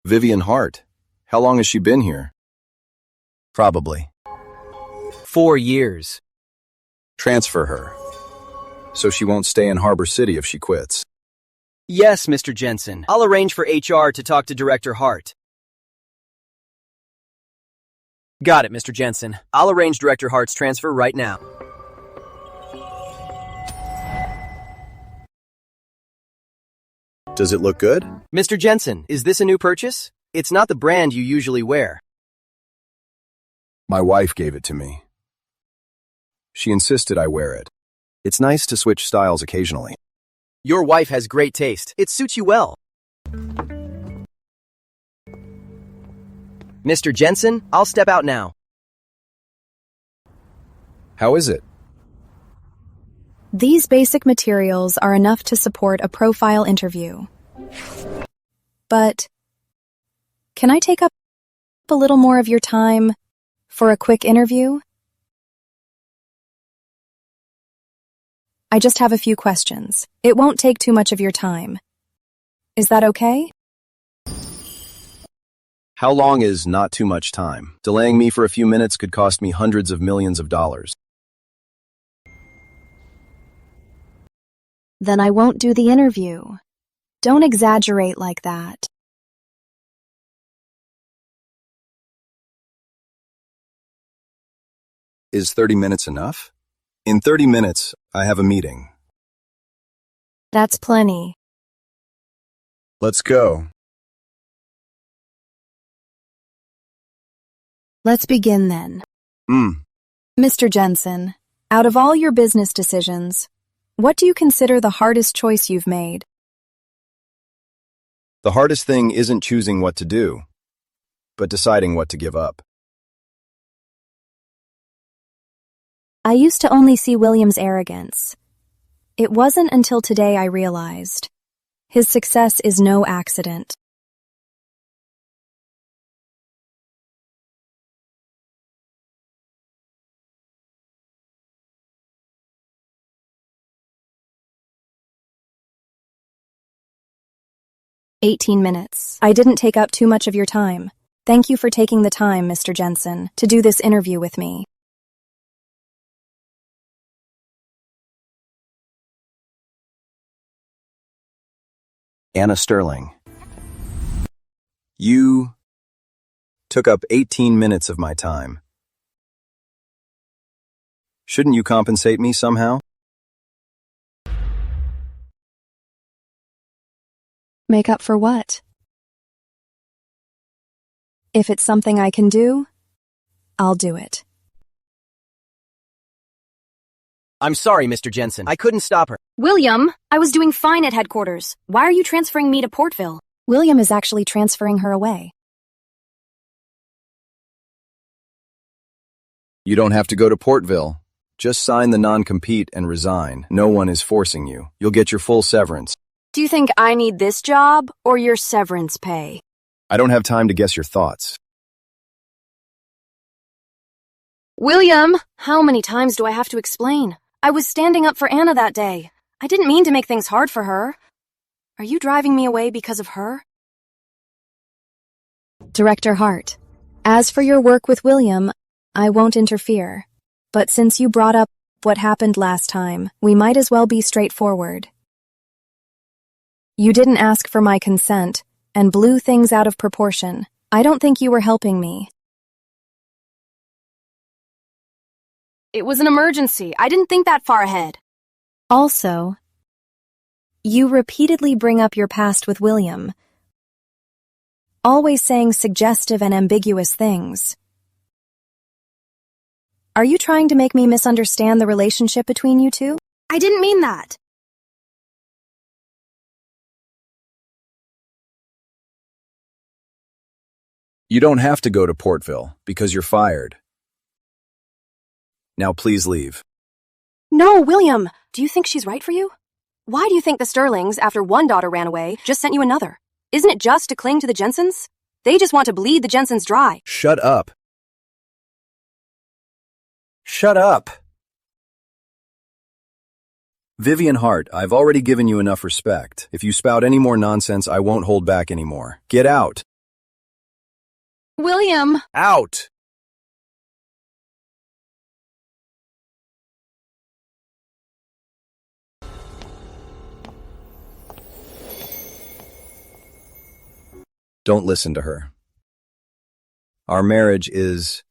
Vivian Hart. How long has she been here? Probably. 4 years. Transfer her, so she won't stay in Harbor City if she quits. Yes, Mr. Jensen. I'll arrange for HR to talk to Director Hart. Got it, Mr. Jensen. I'll arrange Director Hart's transfer right now. Does it look good? Mr. Jensen, is this a new purchase? It's not the brand you usually wear. My wife gave it to me. She insisted I wear it. It's nice to switch styles occasionally. Your wife has great taste. It suits you well. Mr. Jensen, I'll step out now. How is it? These basic materials are enough to support a profile interview. But can I take up a little more of your time for a quick interview? I just have a few questions. It won't take too much of your time. Is that okay? How long is not too much time? Delaying me for a few minutes could cost me hundreds of millions of dollars. Then I won't do the interview. Don't exaggerate like that. Is 30 minutes enough? In 30 minutes, I have a meeting. That's plenty. Let's go. Let's begin then. Mr. Jensen, out of all your business decisions, what do you consider the hardest choice you've made? The hardest thing isn't choosing what to do, but deciding what to give up. I used to only see William's arrogance. It wasn't until today I realized his success is no accident. "18 minutes. I didn't take up too much of your time. Thank you for taking the time, Mr. Jensen, to do this interview with me." Anna Sterling. You took up 18 minutes of my time. Shouldn't you compensate me somehow? Make up for what? If it's something I can do, I'll do it. I'm sorry, Mr. Jensen. I couldn't stop her. William, I was doing fine at headquarters. Why are you transferring me to Portville? William is actually transferring her away. You don't have to go to Portville. Just sign the non-compete and resign. No one is forcing you. You'll get your full severance. Do you think I need this job or your severance pay? I don't have time to guess your thoughts. William, how many times do I have to explain? I was standing up for Anna that day. I didn't mean to make things hard for her. Are you driving me away because of her? Director Hart, as for your work with William, I won't interfere. But since you brought up what happened last time, we might as well be straightforward. You didn't ask for my consent and blew things out of proportion. I don't think you were helping me. It was an emergency. I didn't think that far ahead. Also, you repeatedly bring up your past with William, always saying suggestive and ambiguous things. Are you trying to make me misunderstand the relationship between you two? I didn't mean that. You don't have to go to Portville because you're fired. Now please leave. No, William! Do you think she's right for you? Why do you think the Sterlings, after one daughter ran away, just sent you another? Isn't it just to cling to the Jensens? They just want to bleed the Jensens dry. Shut up. Shut up. Vivian Hart, I've already given you enough respect. If you spout any more nonsense, I won't hold back anymore. Get out. William! Out! Don't listen to her. Our marriage is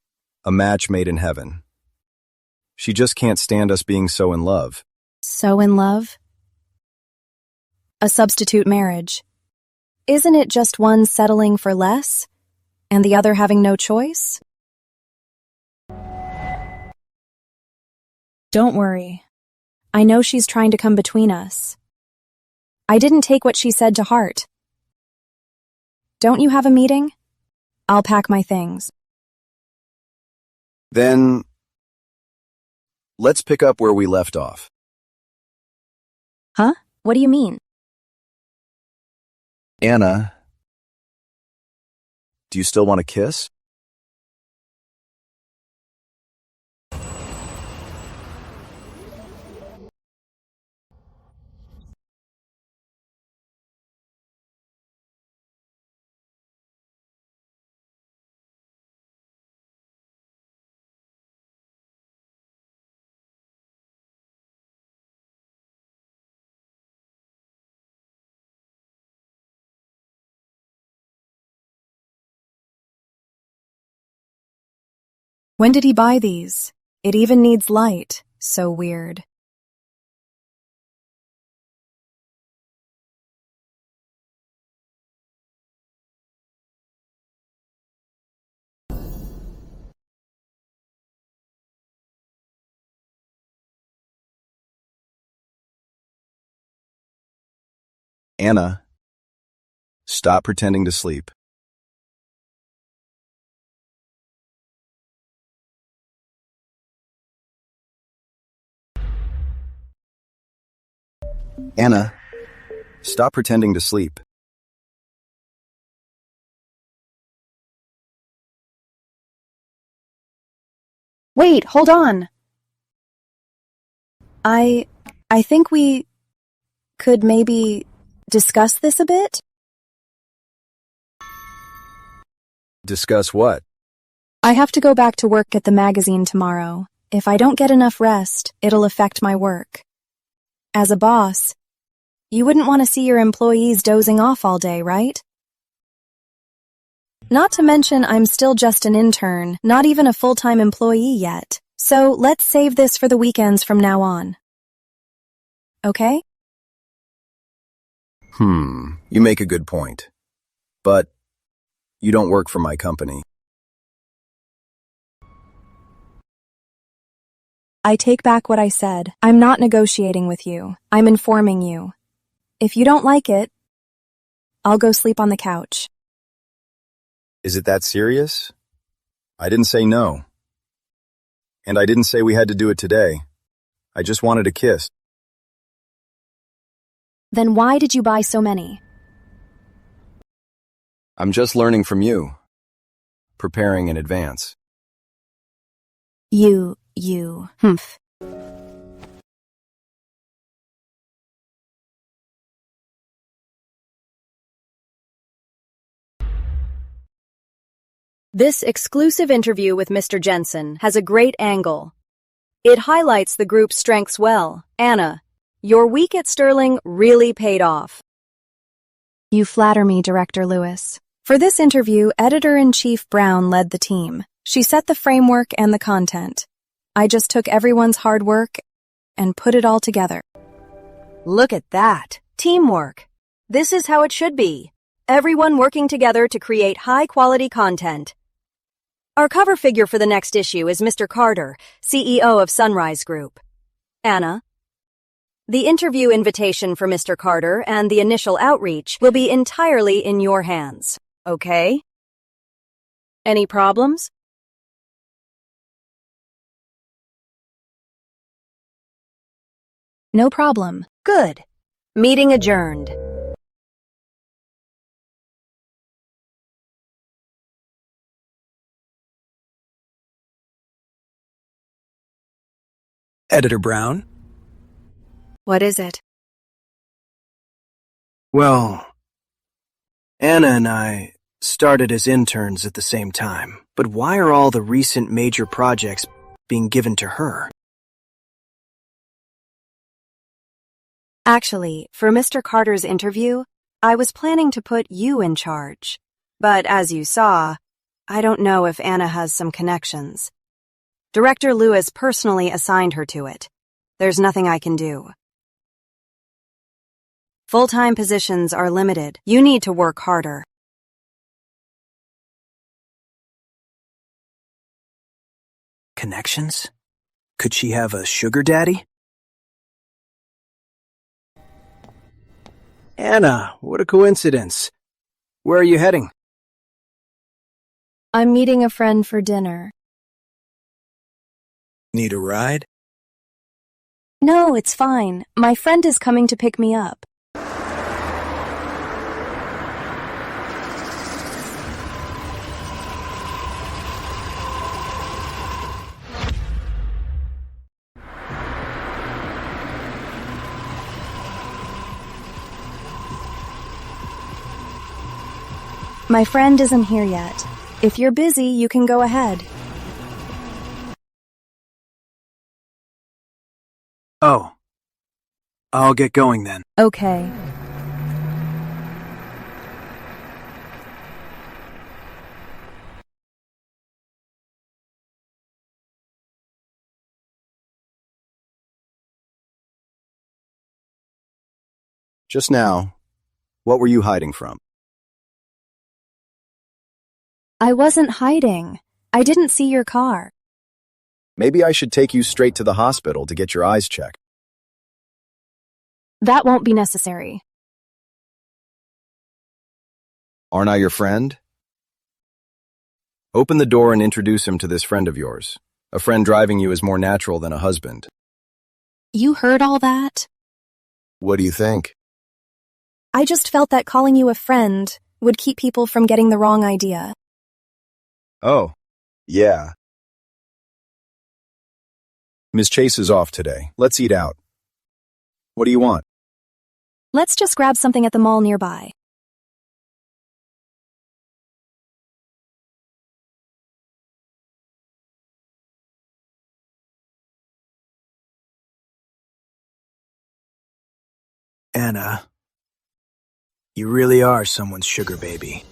a match made in heaven. She just can't stand us being so in love. So in love? A substitute marriage. Isn't it just one settling for less, and the other having no choice? Don't worry. I know she's trying to come between us. I didn't take what she said to heart. Don't you have a meeting? I'll pack my things. Then, let's pick up where we left off. Huh? What do you mean? Anna, do you still want to kiss? When did he buy these? It even needs light. So weird. Anna, stop pretending to sleep. Anna, stop pretending to sleep. Wait, hold on. I think we could maybe discuss this a bit? Discuss what? I have to go back to work at the magazine tomorrow. If I don't get enough rest, it'll affect my work. As a boss, you wouldn't want to see your employees dozing off all day, right? Not to mention I'm still just an intern, not even a full-time employee yet. So let's save this for the weekends from now on. Okay? You make a good point. But you don't work for my company. I take back what I said. I'm not negotiating with you. I'm informing you. If you don't like it, I'll go sleep on the couch. Is it that serious? I didn't say no. And I didn't say we had to do it today. I just wanted a kiss. Then why did you buy so many? I'm just learning from you. Preparing in advance. Humph. This exclusive interview with Mr. Jensen has a great angle. It highlights the group's strengths well. Anna, your week at Sterling really paid off. You flatter me, Director Lewis. For this interview, Editor-in-Chief Brown led the team. She set the framework and the content. I just took everyone's hard work and put it all together. Look at that. Teamwork. This is how it should be. Everyone working together to create high-quality content. Our cover figure for the next issue is Mr. Carter, CEO of Sunrise Group. Anna, the interview invitation for Mr. Carter and the initial outreach will be entirely in your hands, okay? Any problems? No problem. Good. Meeting adjourned. Editor Brown? What is it? Well, Anna and I started as interns at the same time, but why are all the recent major projects being given to her? Actually, for Mr. Carter's interview, I was planning to put you in charge. But as you saw, I don't know if Anna has some connections. Director Lewis personally assigned her to it. There's nothing I can do. Full-time positions are limited. You need to work harder. Connections? Could she have a sugar daddy? Anna, what a coincidence. Where are you heading? I'm meeting a friend for dinner. Need a ride? No, it's fine. My friend is coming to pick me up. My friend isn't here yet. If you're busy, you can go ahead. Oh. I'll get going then. Okay. Just now, what were you hiding from? I wasn't hiding. I didn't see your car. Maybe I should take you straight to the hospital to get your eyes checked. That won't be necessary. Aren't I your friend? Open the door and introduce him to this friend of yours. A friend driving you is more natural than a husband. You heard all that? What do you think? I just felt that calling you a friend would keep people from getting the wrong idea. Oh, yeah. Miss Chase is off today. Let's eat out. What do you want? Let's just grab something at the mall nearby. Anna, you really are someone's sugar baby.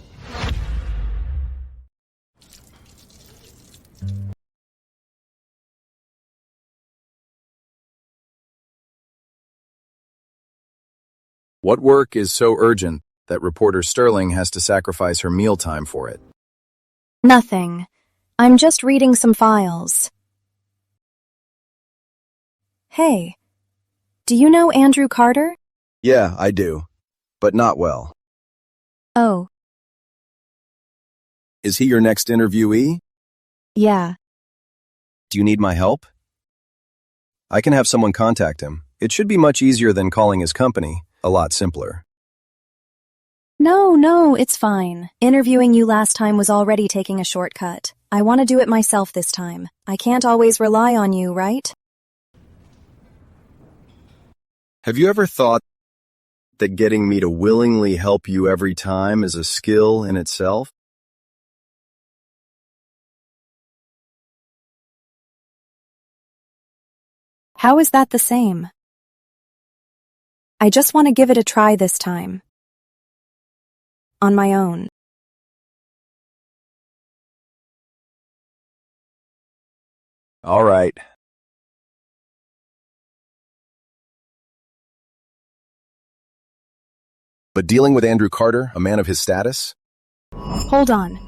What work is so urgent that reporter Sterling has to sacrifice her mealtime for it? Nothing. I'm just reading some files. Hey, do you know Andrew Carter? Yeah, I do, but not well. Oh. Is he your next interviewee? Yeah. Do you need my help? I can have someone contact him. It should be much easier than calling his company. A lot simpler. No, it's fine. Interviewing you last time was already taking a shortcut. I want to do it myself this time. I can't always rely on you, right? Have you ever thought that getting me to willingly help you every time is a skill in itself? How is that the same? I just want to give it a try this time. On my own. All right. But dealing with Andrew Carter, a man of his status? Hold on.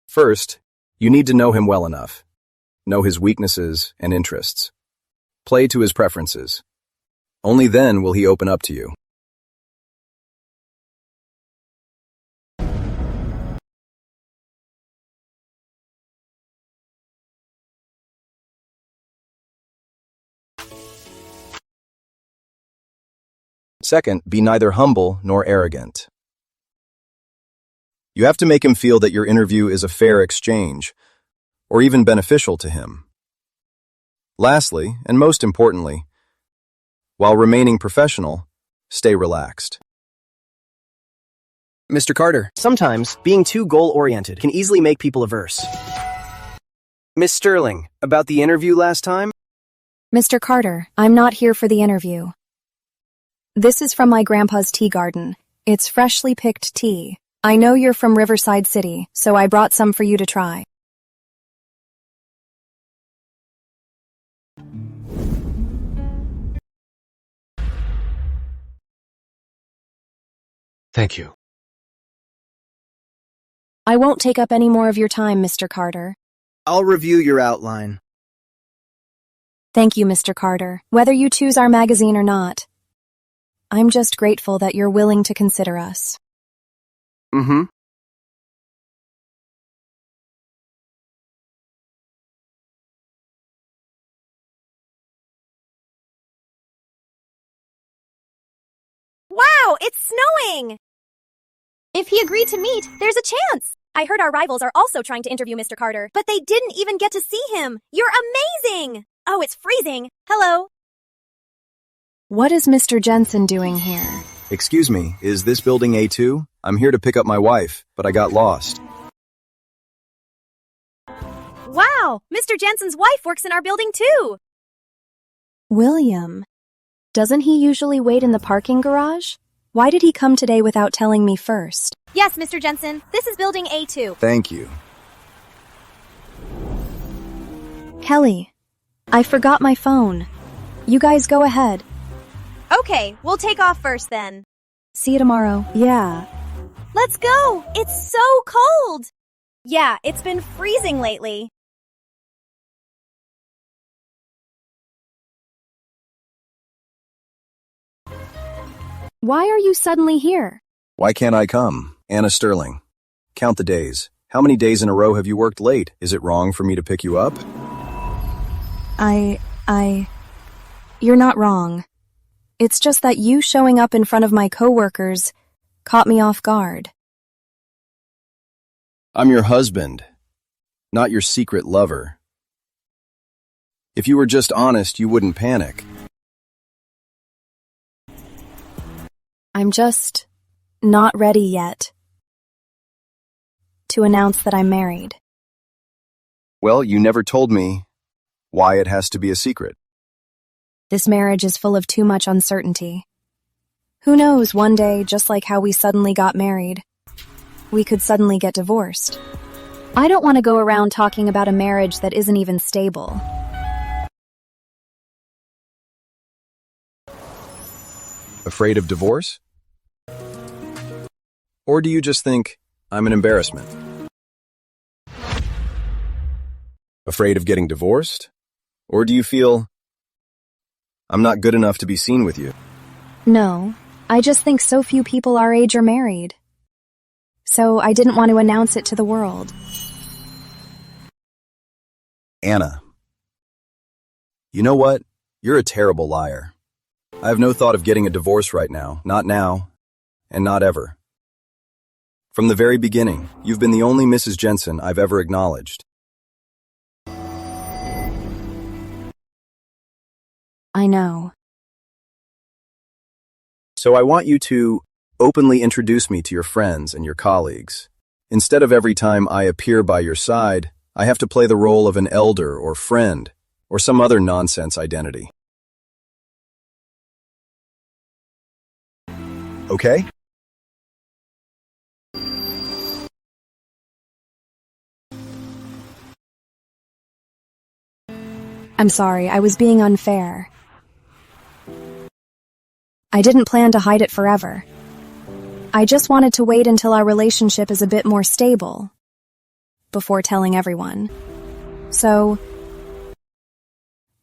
First, you need to know him well enough. Know his weaknesses and interests. Play to his preferences. Only then will he open up to you. Second, be neither humble nor arrogant. You have to make him feel that your interview is a fair exchange, or even beneficial to him. Lastly, and most importantly, while remaining professional, stay relaxed. Mr. Carter, sometimes being too goal-oriented can easily make people averse. Miss Sterling, about the interview last time? Mr. Carter, I'm not here for the interview. This is from my grandpa's tea garden. It's freshly picked tea. I know you're from Riverside City, so I brought some for you to try. Thank you. I won't take up any more of your time, Mr. Carter. I'll review your outline. Thank you, Mr. Carter. Whether you choose our magazine or not, I'm just grateful that you're willing to consider us. Mm-hmm. Wow, it's snowing! If he agreed to meet, there's a chance. I heard our rivals are also trying to interview Mr. Carter, but they didn't even get to see him. You're amazing! Oh, it's freezing. Hello. What is Mr. Jensen doing here? Excuse me, is this building A2? I'm here to pick up my wife, but I got lost. Wow, Mr. Jensen's wife works in our building too. William. Doesn't he usually wait in the parking garage? Why did he come today without telling me first? Yes, Mr. Jensen, this is building A2. Thank you. Kelly, I forgot my phone. You guys go ahead. Okay, we'll take off first then. See you tomorrow. Yeah. Let's go! It's so cold! Yeah, it's been freezing lately. Why are you suddenly here? Why can't I come? Anna Sterling. Count the days. How many days in a row have you worked late? Is it wrong for me to pick you up? You're not wrong. It's just that you showing up in front of my coworkers caught me off guard. I'm your husband, not your secret lover. If you were just honest, you wouldn't panic. I'm just not ready yet to announce that I'm married. Well, you never told me why it has to be a secret. This marriage is full of too much uncertainty. Who knows, one day, just like how we suddenly got married, we could suddenly get divorced. I don't want to go around talking about a marriage that isn't even stable. Afraid of divorce? Or do you just think I'm an embarrassment? Afraid of getting divorced? Or do you feel I'm not good enough to be seen with you? No, I just think so few people our age are married. So I didn't want to announce it to the world. Anna. You know what? You're a terrible liar. I have no thought of getting a divorce right now, and not ever. From the very beginning, you've been the only Mrs. Jensen I've ever acknowledged. I know. So I want you to openly introduce me to your friends and your colleagues. Instead of every time I appear by your side, I have to play the role of an elder or friend or some other nonsense identity. Okay? I'm sorry, I was being unfair. I didn't plan to hide it forever. I just wanted to wait until our relationship is a bit more stable before telling everyone. So,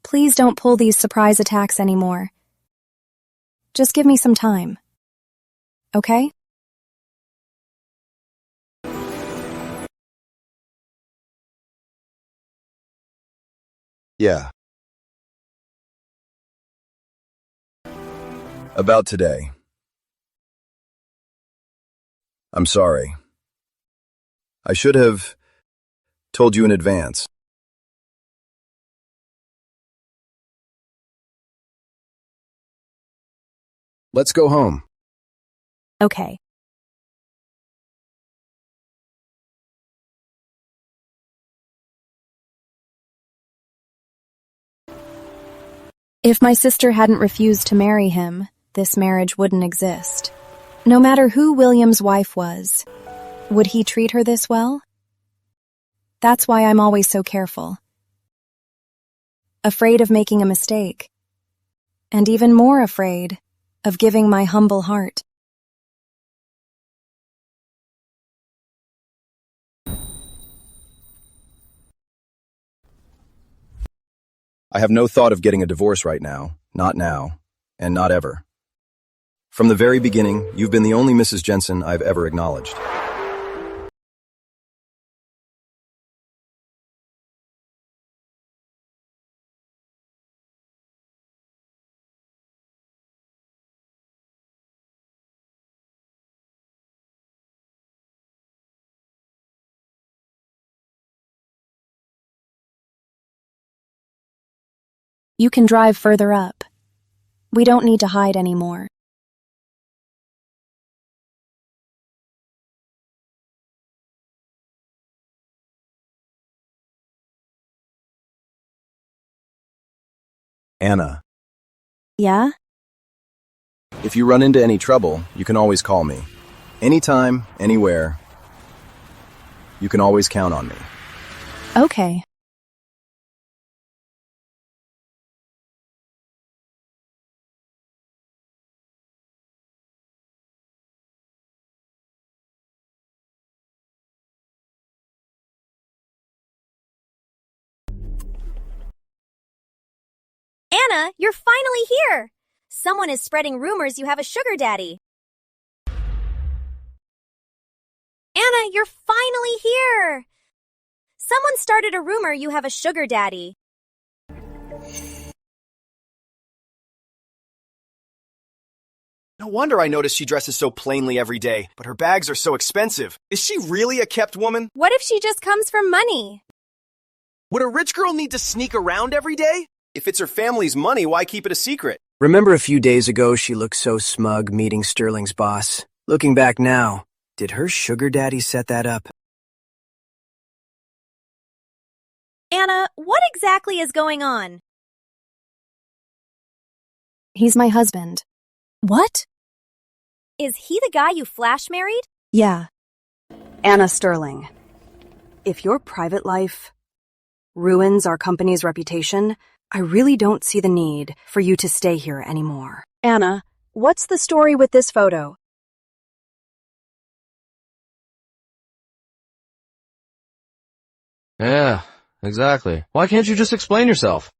please don't pull these surprise attacks anymore. Just give me some time. Okay? Yeah. About today. I'm sorry. I should have told you in advance. Let's go home. Okay. If my sister hadn't refused to marry him, this marriage wouldn't exist. No matter who William's wife was, would he treat her this well? That's why I'm always so careful. Afraid of making a mistake. And even more afraid of giving my humble heart. I have no thought of getting a divorce right now, and not ever. From the very beginning, you've been the only Mrs. Jensen I've ever acknowledged. You can drive further up. We don't need to hide anymore. Anna, Yeah? if you run into any trouble, you can always call me. Anytime, anywhere. You can always count on me. Okay. Anna, you're finally here! Someone is spreading rumors you have a sugar daddy. Anna, you're finally here! Someone started a rumor you have a sugar daddy. No wonder I noticed she dresses so plainly every day, but her bags are so expensive. Is she really a kept woman? What if she just comes from money? Would a rich girl need to sneak around every day? If it's her family's money, why keep it a secret? Remember a few days ago she looked so smug meeting Sterling's boss? Looking back now, did her sugar daddy set that up? Anna, what exactly is going on? He's my husband. What? Is he the guy you flash married? Yeah. Anna Sterling, if your private life ruins our company's reputation, I really don't see the need for you to stay here anymore. Anna, what's the story with this photo? Yeah, exactly. Why can't you just explain yourself?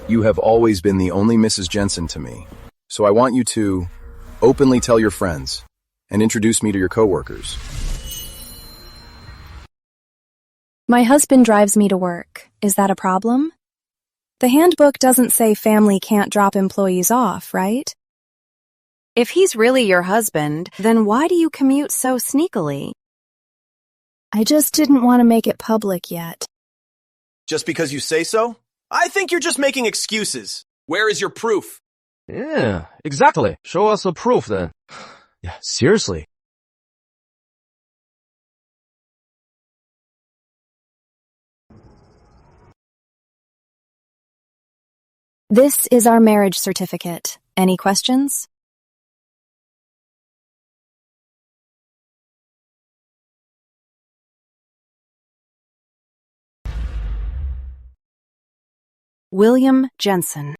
You have always been the only Mrs. Jensen to me, so I want you to openly tell your friends and introduce me to your coworkers. My husband drives me to work. Is that a problem? The handbook doesn't say family can't drop employees off, right? If he's really your husband, then why do you commute so sneakily? I just didn't want to make it public yet. Just because you say so? I think you're just making excuses. Where is your proof? Yeah, exactly. Show us the proof then. Yeah, seriously. This is our marriage certificate. Any questions? William Jensen.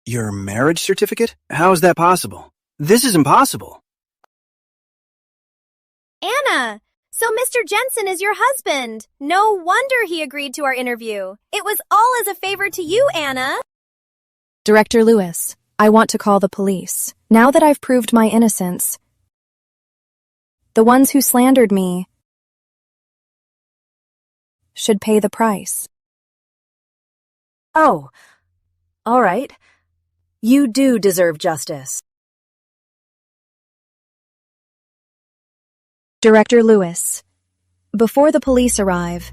Your marriage certificate? How is that possible? This is impossible. Anna! So Mr. Jensen is your husband. No wonder he agreed to our interview. It was all as a favor to you, Anna. Director Lewis, I want to call the police. Now that I've proved my innocence, the ones who slandered me should pay the price. Oh, all right. You do deserve justice. Director Lewis, before the police arrive,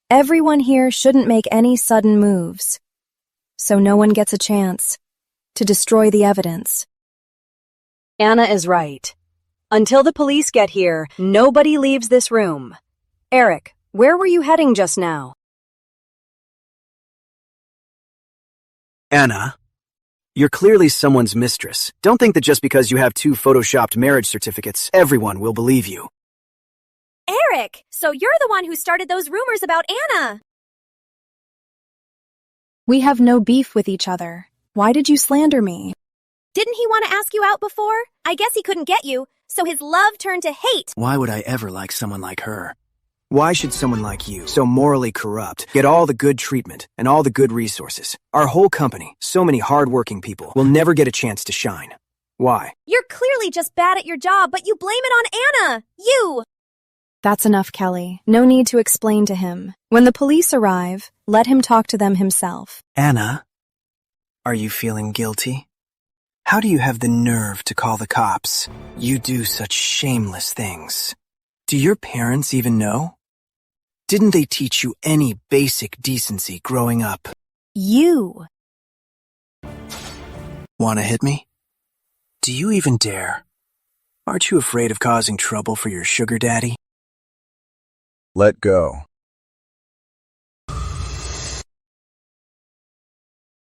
everyone here shouldn't make any sudden moves, so no one gets a chance to destroy the evidence. Anna is right. Until the police get here, nobody leaves this room. Eric, where were you heading just now? Anna, you're clearly someone's mistress. Don't think that just because you have 2 photoshopped marriage certificates, everyone will believe you. Eric, so you're the one who started those rumors about Anna. We have no beef with each other. Why did you slander me? Didn't he want to ask you out before? I guess he couldn't get you, so his love turned to hate. Why would I ever like someone like her? Why should someone like you, so morally corrupt, get all the good treatment and all the good resources? Our whole company, so many hardworking people, will never get a chance to shine. Why? You're clearly just bad at your job, but you blame it on Anna! You! That's enough, Kelly. No need to explain to him. When the police arrive, let him talk to them himself. Anna, are you feeling guilty? How do you have the nerve to call the cops? You do such shameless things. Do your parents even know? Didn't they teach you any basic decency growing up? You! Wanna hit me? Do you even dare? Aren't you afraid of causing trouble for your sugar daddy? Let go.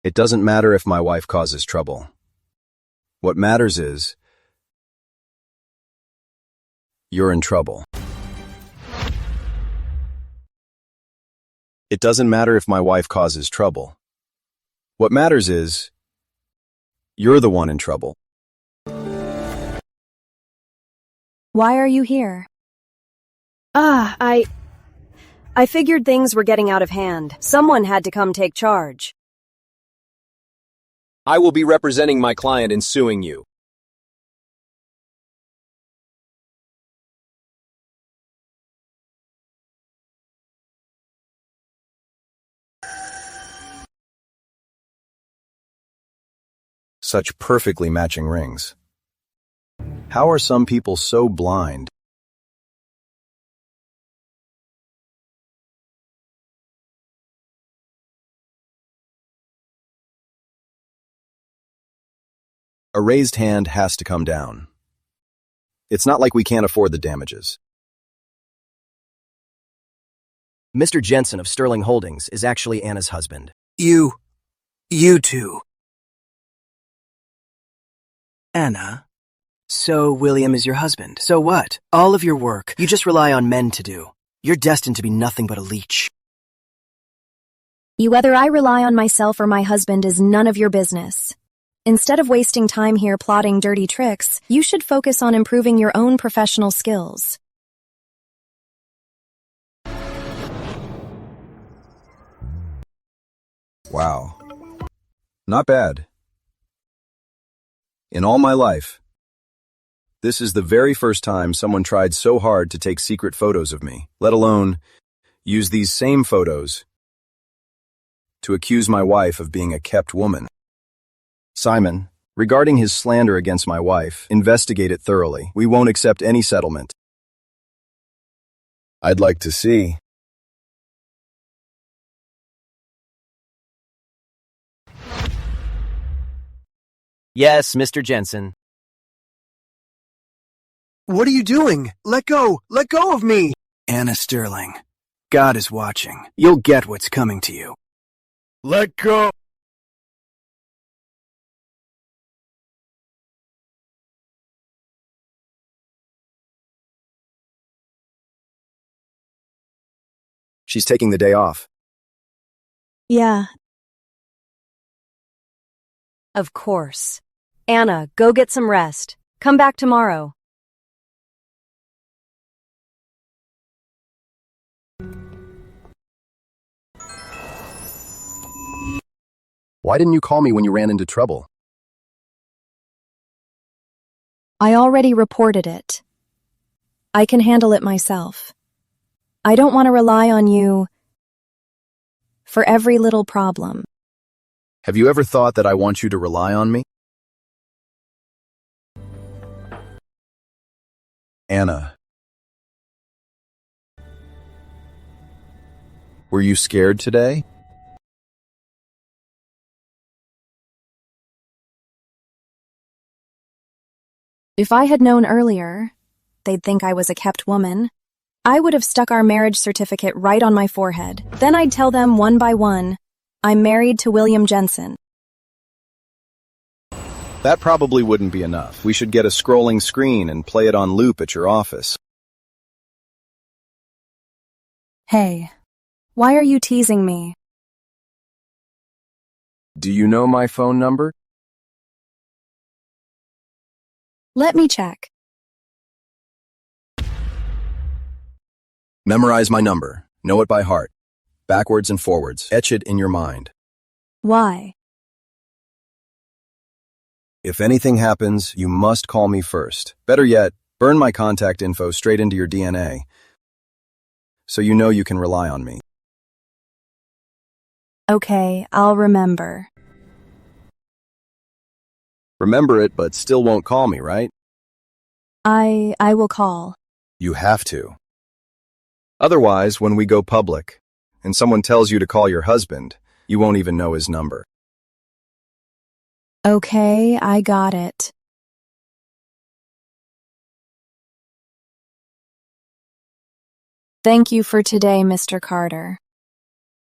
It doesn't matter if my wife causes trouble. What matters is, you're in trouble. It doesn't matter if my wife causes trouble. What matters is, you're the one in trouble. Why are you here? I figured things were getting out of hand. Someone had to come take charge. I will be representing my client in suing you. Such perfectly matching rings. How are some people so blind? A raised hand has to come down. It's not like we can't afford the damages. Mr. Jensen of Sterling Holdings is actually Anna's husband. You two. Anna, so William is your husband. So what? All of your work, you just rely on men to do. You're destined to be nothing but a leech. Whether I rely on myself or my husband is none of your business. Instead of wasting time here plotting dirty tricks, you should focus on improving your own professional skills. Wow. Not bad. In all my life, this is the very first time someone tried so hard to take secret photos of me, let alone use these same photos to accuse my wife of being a kept woman. Simon, regarding his slander against my wife, investigate it thoroughly. We won't accept any settlement. I'd like to see. Yes, Mr. Jensen. What are you doing? Let go! Let go of me! Anna Sterling, God is watching. You'll get what's coming to you. Let go! She's taking the day off. Yeah. Of course. Anna, go get some rest. Come back tomorrow. Why didn't you call me when you ran into trouble? I already reported it. I can handle it myself. I don't want to rely on you for every little problem. Have you ever thought that I want you to rely on me? Anna. Were you scared today? If I had known earlier, they'd think I was a kept woman. I would have stuck our marriage certificate right on my forehead. Then I'd tell them one by one, I'm married to William Jensen. That probably wouldn't be enough. We should get a scrolling screen and play it on loop at your office. Hey, why are you teasing me? Do you know my phone number? Let me check. Memorize my number. Know it by heart. Backwards and forwards. Etch it in your mind. Why? If anything happens, you must call me first. Better yet, burn my contact info straight into your DNA, so you know you can rely on me. Okay, I'll remember. Remember it, but still won't call me, right? I will call. You have to. Otherwise, when we go public, and someone tells you to call your husband, you won't even know his number. Okay, I got it. Thank you for today, Mr. Carter.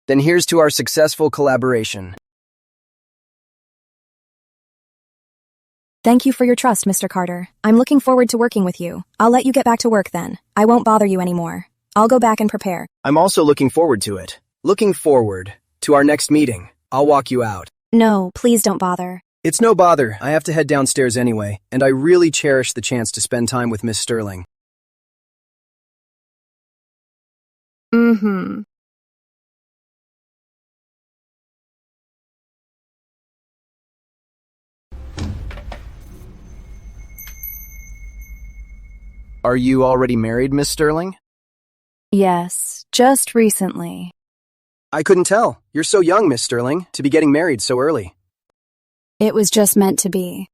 Then here's to our successful collaboration. Thank you for your trust, Mr. Carter. I'm looking forward to working with you. I'll let you get back to work then. I won't bother you anymore. I'll go back and prepare. I'm also looking forward to it. Looking forward to our next meeting. I'll walk you out. No, please don't bother. It's no bother. I have to head downstairs anyway, and I really cherish the chance to spend time with Miss Sterling. Mm-hmm. Are you already married, Miss Sterling? Yes, just recently. I couldn't tell. You're so young, Miss Sterling, to be getting married so early. It was just meant to be.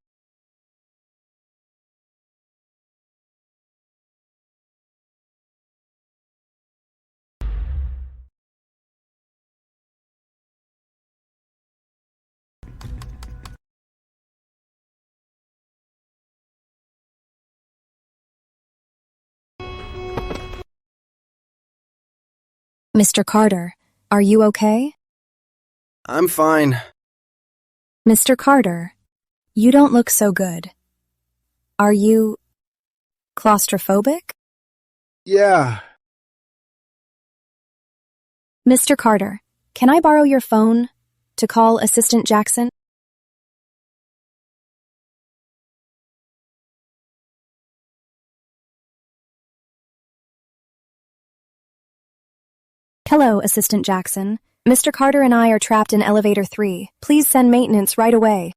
Mr. Carter, are you okay? I'm fine. Mr. Carter, you don't look so good. Are you claustrophobic? Yeah. Mr. Carter, can I borrow your phone to call Assistant Jackson? Hello, Assistant Jackson. Mr. Carter and I are trapped in Elevator 3. Please send maintenance right away.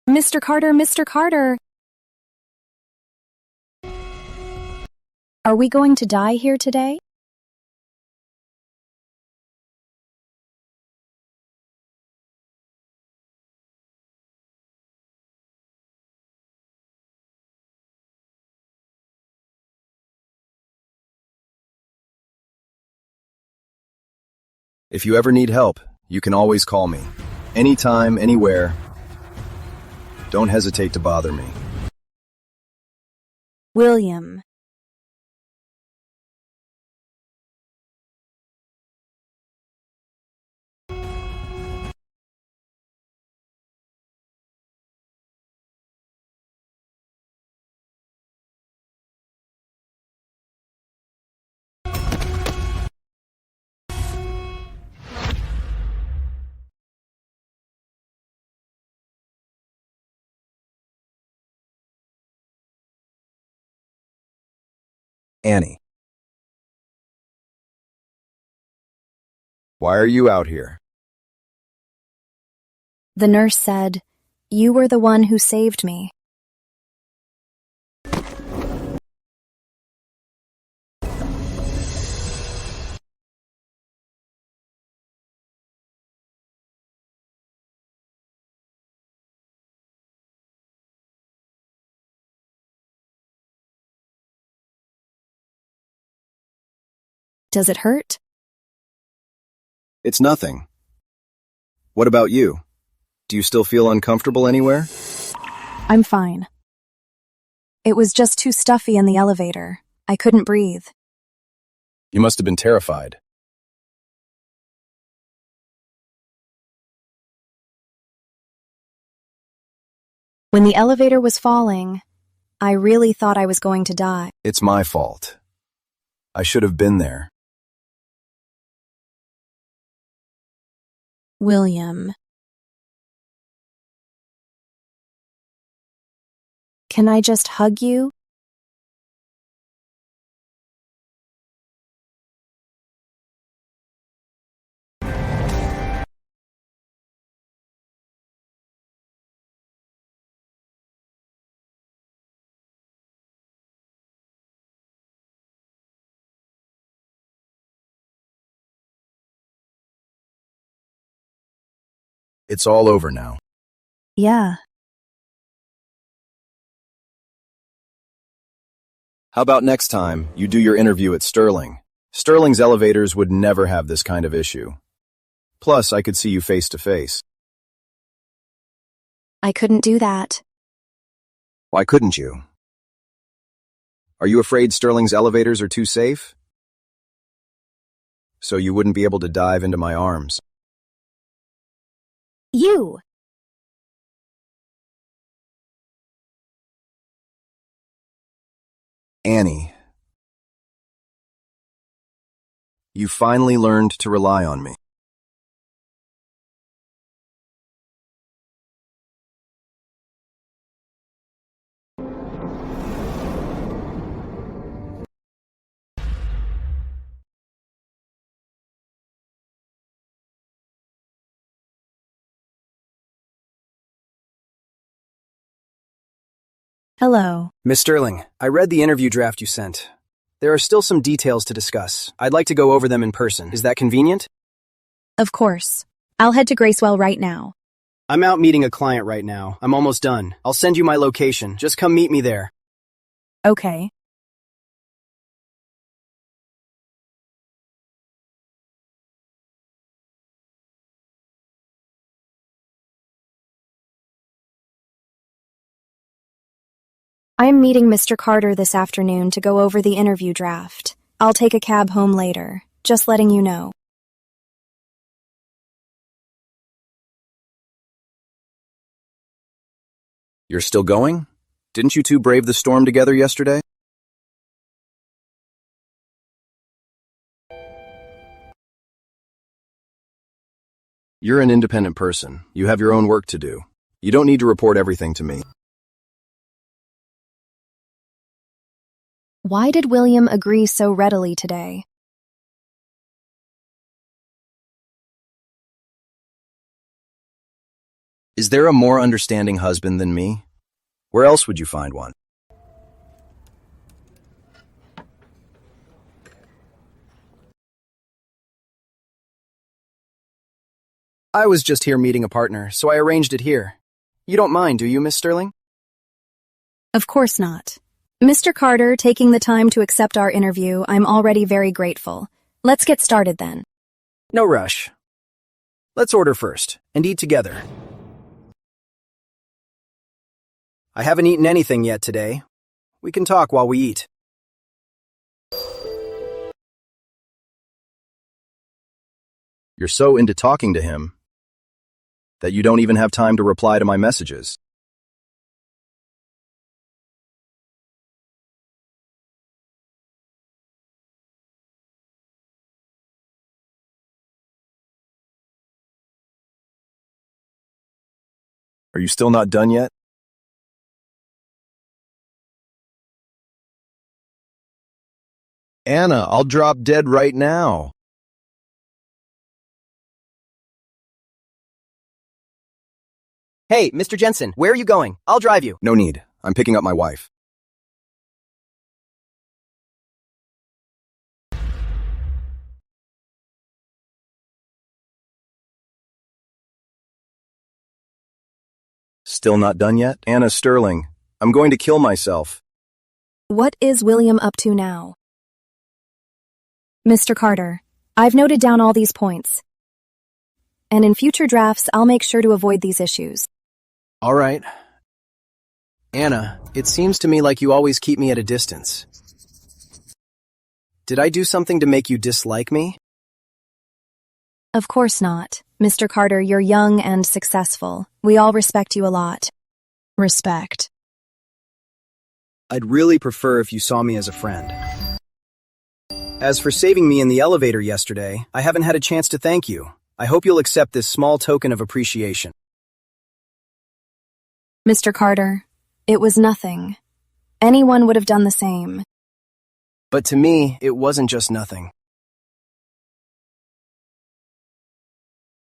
Mr. Carter, Mr. Carter! Are we going to die here today? If you ever need help, you can always call me. Anytime, anywhere. Don't hesitate to bother me. William. Annie. Why are you out here? The nurse said, "You were the one who saved me." Does it hurt? It's nothing. What about you? Do you still feel uncomfortable anywhere? I'm fine. It was just too stuffy in the elevator. I couldn't breathe. You must have been terrified. When the elevator was falling, I really thought I was going to die. It's my fault. I should have been there. William. Can I just hug you? It's all over now. Yeah. How about next time you do your interview at Sterling? Sterling's elevators would never have this kind of issue. Plus, I could see you face to face. I couldn't do that. Why couldn't you? Are you afraid Sterling's elevators are too safe? So you wouldn't be able to dive into my arms. You. Annie. You finally learned to rely on me. Hello. Miss Sterling, I read the interview draft you sent. There are still some details to discuss. I'd like to go over them in person. Is that convenient? Of course. I'll head to Gracewell right now. I'm out meeting a client right now. I'm almost done. I'll send you my location. Just come meet me there. Okay. I'm meeting Mr. Carter this afternoon to go over the interview draft. I'll take a cab home later. Just letting you know. You're still going? Didn't you two brave the storm together yesterday? You're an independent person. You have your own work to do. You don't need to report everything to me. Why did William agree so readily today? Is there a more understanding husband than me? Where else would you find one? I was just here meeting a partner, so I arranged it here. You don't mind, do you, Miss Sterling? Of course not. Mr. Carter taking the time to accept our interview, I'm already very grateful. Let's get started then. No rush. Let's order first, and eat together. I haven't eaten anything yet today. We can talk while we eat. You're so into talking to him that you don't even have time to reply to my messages. Are you still not done yet? Anna, I'll drop dead right now. Hey, Mr. Jensen, where are you going? I'll drive you. No need. I'm picking up my wife. Still not done yet? Anna Sterling, I'm going to kill myself. What is William up to now? Mr. Carter, I've noted down all these points. And in future drafts, I'll make sure to avoid these issues. All right. Anna, it seems to me like you always keep me at a distance. Did I do something to make you dislike me? Of course not. Mr. Carter, you're young and successful. We all respect you a lot. Respect. I'd really prefer if you saw me as a friend. As for saving me in the elevator yesterday, I haven't had a chance to thank you. I hope you'll accept this small token of appreciation. Mr. Carter, It was nothing. Anyone would have done the same. But to me, it wasn't just nothing.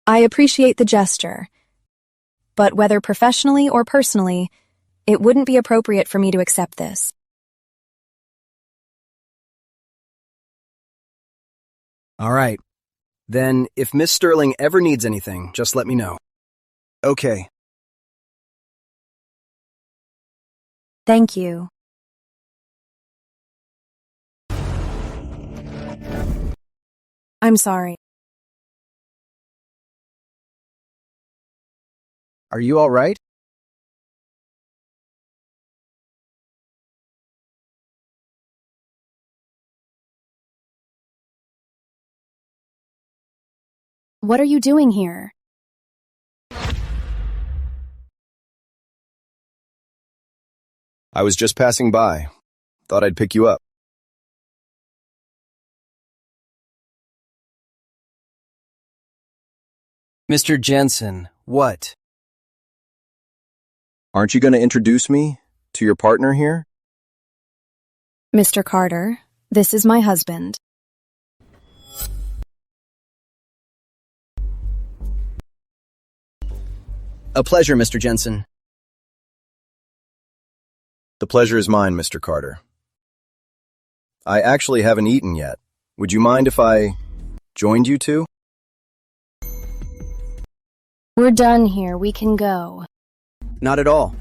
I appreciate the gesture, but whether professionally or personally, it wouldn't be appropriate for me to accept this. All right. Then, if Miss Sterling ever needs anything, just let me know. Okay. Thank you. I'm sorry. Are you all right? What are you doing here? I was just passing by. Thought I'd pick you up. Mr. Jensen, what? Aren't you going to introduce me to your partner here? Mr. Carter, this is my husband. A pleasure, Mr. Jensen. The pleasure is mine, Mr. Carter. I actually haven't eaten yet. Would you mind if I joined you two? We're done here. We can go. Not at all.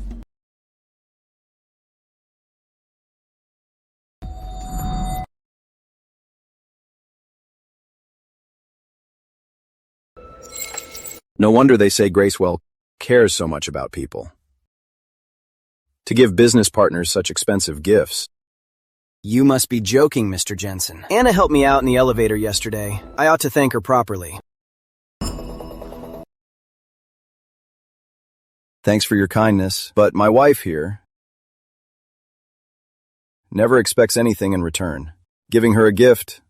No wonder they say Gracewell cares so much about people. To give business partners such expensive gifts. You must be joking, Mr. Jensen. Anna helped me out in the elevator yesterday. I ought to thank her properly. Thanks for your kindness, but my wife here never expects anything in return. Giving her a gift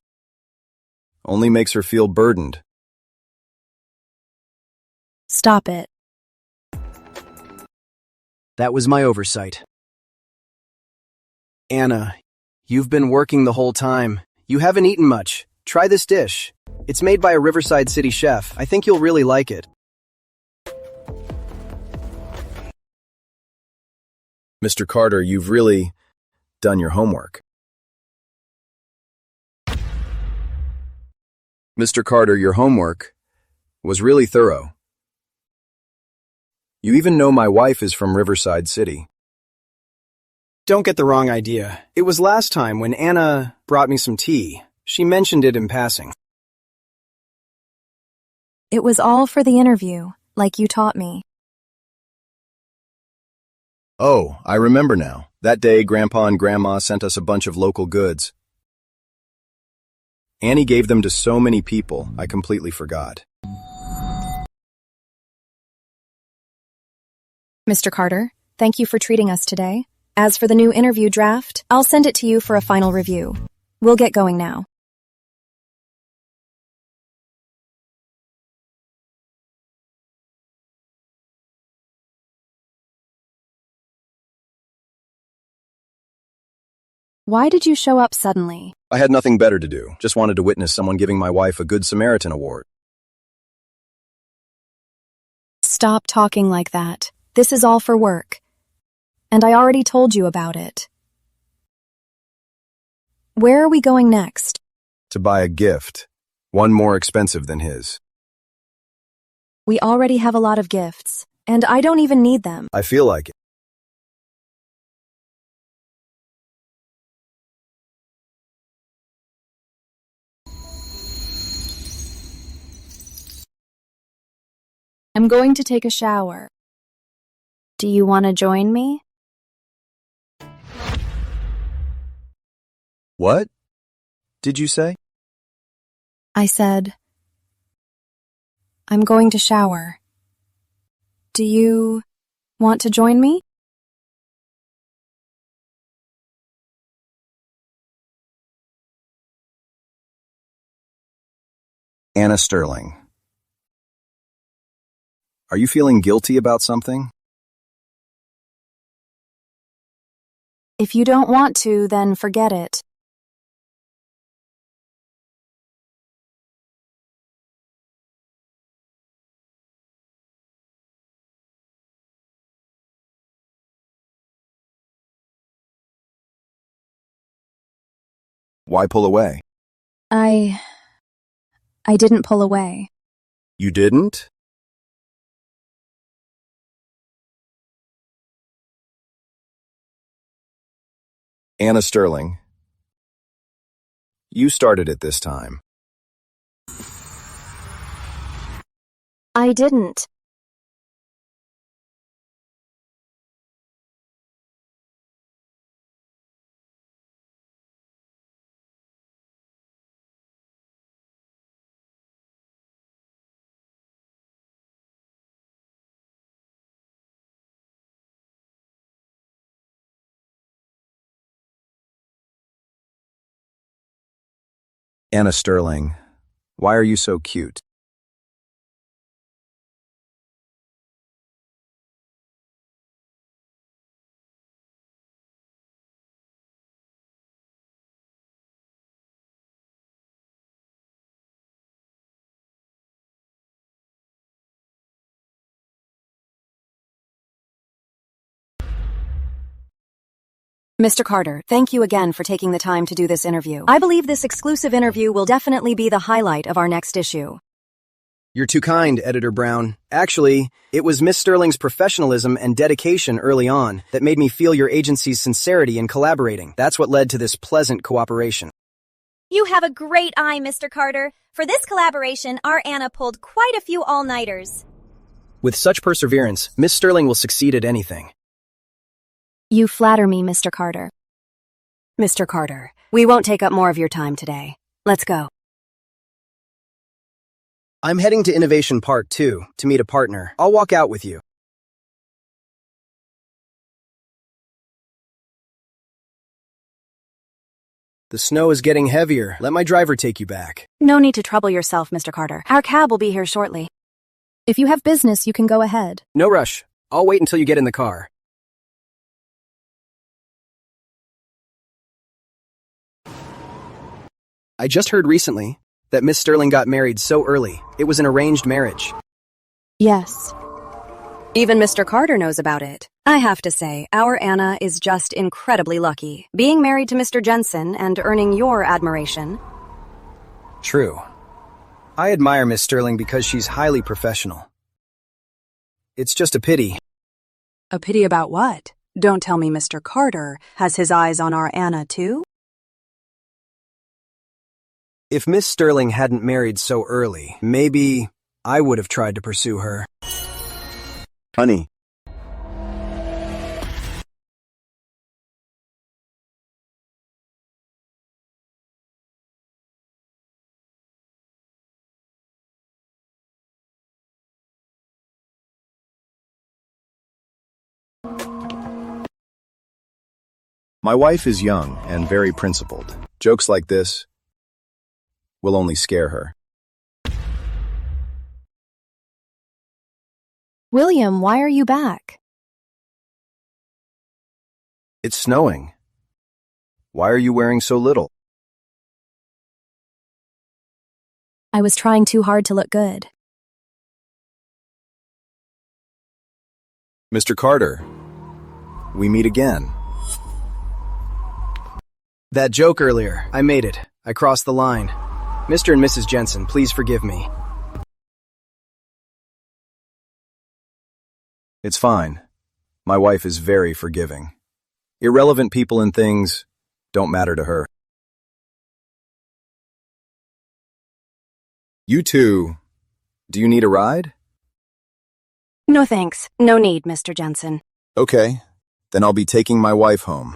only makes her feel burdened. Stop it. That was my oversight. Anna, you've been working the whole time. You haven't eaten much. Try this dish. It's made by a Riverside City chef. I think you'll really like it. Mr. Carter, you've really done your homework. Mr. Carter, your homework was really thorough. You even know my wife is from Riverside City. Don't get the wrong idea. It was last time when Anna brought me some tea. She mentioned it in passing. It was all for the interview, like you taught me. Oh, I remember now. That day, Grandpa and Grandma sent us a bunch of local goods. Annie gave them to so many people, I completely forgot. Mr. Carter, thank you for treating us today. As for the new interview draft, I'll send it to you for a final review. We'll get going now. Why did you show up suddenly? I had nothing better to do. Just wanted to witness someone giving my wife a Good Samaritan award. Stop talking like that. This is all for work. And I already told you about it. Where are we going next? To buy a gift. One more expensive than his. We already have a lot of gifts, and I don't even need them. I feel like it. I'm going to take a shower. Do you want to join me? What did you say? I said, I'm going to shower. Do you want to join me? Anna Sterling. Are you feeling guilty about something? If you don't want to, then forget it. Why pull away? I didn't pull away. You didn't? Anna Sterling, you started it this time. I didn't. Anna Sterling, why are you so cute? Mr. Carter, thank you again for taking the time to do this interview. I believe this exclusive interview will definitely be the highlight of our next issue. You're too kind, Editor Brown. Actually, it was Miss Sterling's professionalism and dedication early on that made me feel your agency's sincerity in collaborating. That's what led to this pleasant cooperation. You have a great eye, Mr. Carter. For this collaboration, our Anna pulled quite a few all-nighters. With such perseverance, Miss Sterling will succeed at anything. You flatter me, Mr. Carter. Mr. Carter, we won't take up more of your time today. Let's go. I'm heading to Innovation Part 2 to meet a partner. I'll walk out with you. The snow is getting heavier. Let my driver take you back. No need to trouble yourself, Mr. Carter. Our cab will be here shortly. If you have business, you can go ahead. No rush. I'll wait until you get in the car. I just heard recently that Miss Sterling got married so early. It was an arranged marriage. Yes. Even Mr. Carter knows about it. I have to say, our Anna is just incredibly lucky. Being married to Mr. Jensen and earning your admiration. True. I admire Miss Sterling because she's highly professional. It's just a pity. A pity about what? Don't tell me Mr. Carter has his eyes on our Anna, too? If Miss Sterling hadn't married so early, maybe I would have tried to pursue her. Honey. My wife is young and very principled. Jokes like this will only scare her. William, why are you back? It's snowing. Why are you wearing so little? I was trying too hard to look good. Mr. Carter, we meet again. That joke earlier, I made it. I crossed the line. Mr. and Mrs. Jensen, please forgive me. It's fine. My wife is very forgiving. Irrelevant people and things don't matter to her. You two, do you need a ride? No thanks. No need, Mr. Jensen. Okay, then I'll be taking my wife home.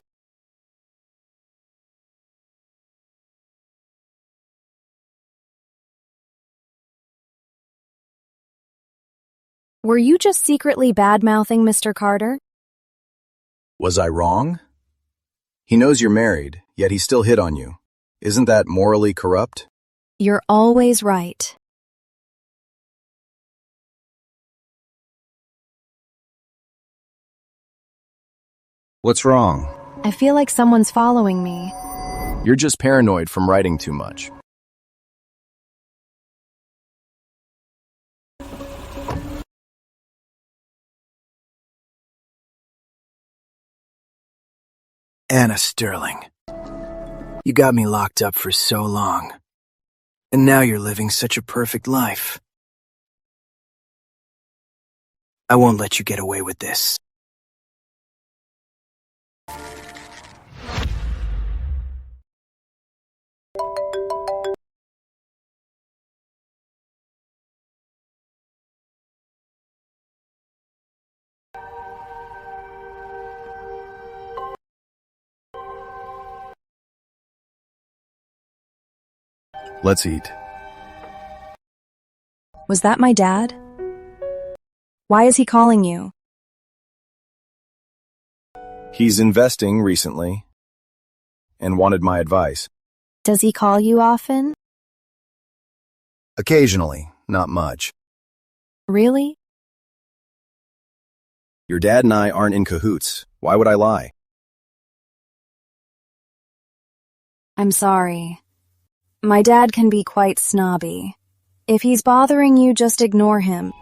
Were you just secretly bad-mouthing Mr. Carter? Was I wrong? He knows you're married, yet he still hit on you. Isn't that morally corrupt? You're always right. What's wrong? I feel like someone's following me. You're just paranoid from writing too much. Anna Sterling, you got me locked up for so long. And now you're living such a perfect life. I won't let you get away with this. Let's eat. Was that my dad? Why is he calling you? He's investing recently and wanted my advice. Does he call you often? Occasionally, not much. Really? Your dad and I aren't in cahoots. Why would I lie? I'm sorry. My dad can be quite snobby. If he's bothering you, just ignore him.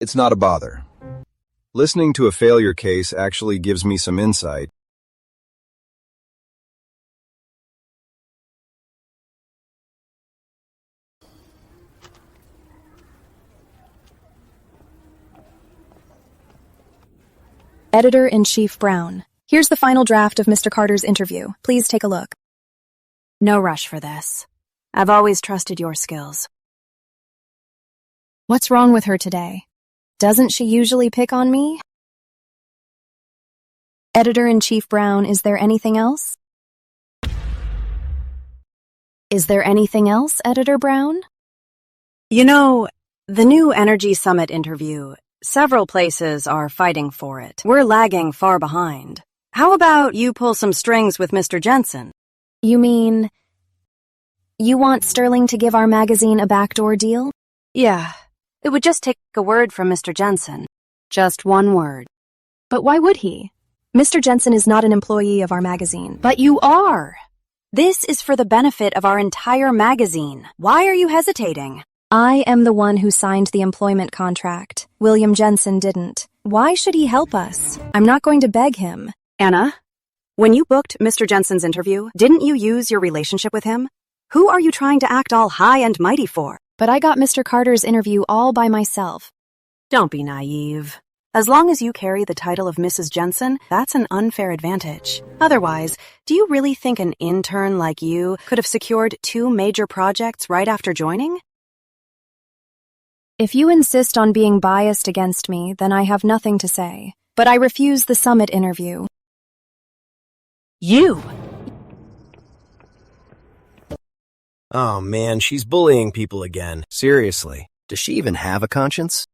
It's not a bother. Listening to a failure case actually gives me some insight. Editor-in-Chief Brown. Here's the final draft of Mr. Carter's interview. Please take a look. No rush for this. I've always trusted your skills. What's wrong with her today? Doesn't she usually pick on me? Editor-in-Chief Brown, is there anything else? Is there anything else, Editor Brown? You know, the new Energy Summit interview, several places are fighting for it. We're lagging far behind. How about you pull some strings with Mr. Jensen? You mean, you want Sterling to give our magazine a backdoor deal? Yeah, it would just take a word from Mr. Jensen. Just one word. But why would he? Mr. Jensen is not an employee of our magazine. But you are. This is for the benefit of our entire magazine. Why are you hesitating? I am the one who signed the employment contract. William Jensen didn't. Why should he help us? I'm not going to beg him. Anna, when you booked Mr. Jensen's interview, didn't you use your relationship with him? Who are you trying to act all high and mighty for? But I got Mr. Carter's interview all by myself. Don't be naive. As long as you carry the title of Mrs. Jensen, that's an unfair advantage. Otherwise, do you really think an intern like you could have secured 2 major projects right after joining? If you insist on being biased against me, then I have nothing to say. But I refuse the summit interview. You! Oh man, she's bullying people again. Seriously, does she even have a conscience?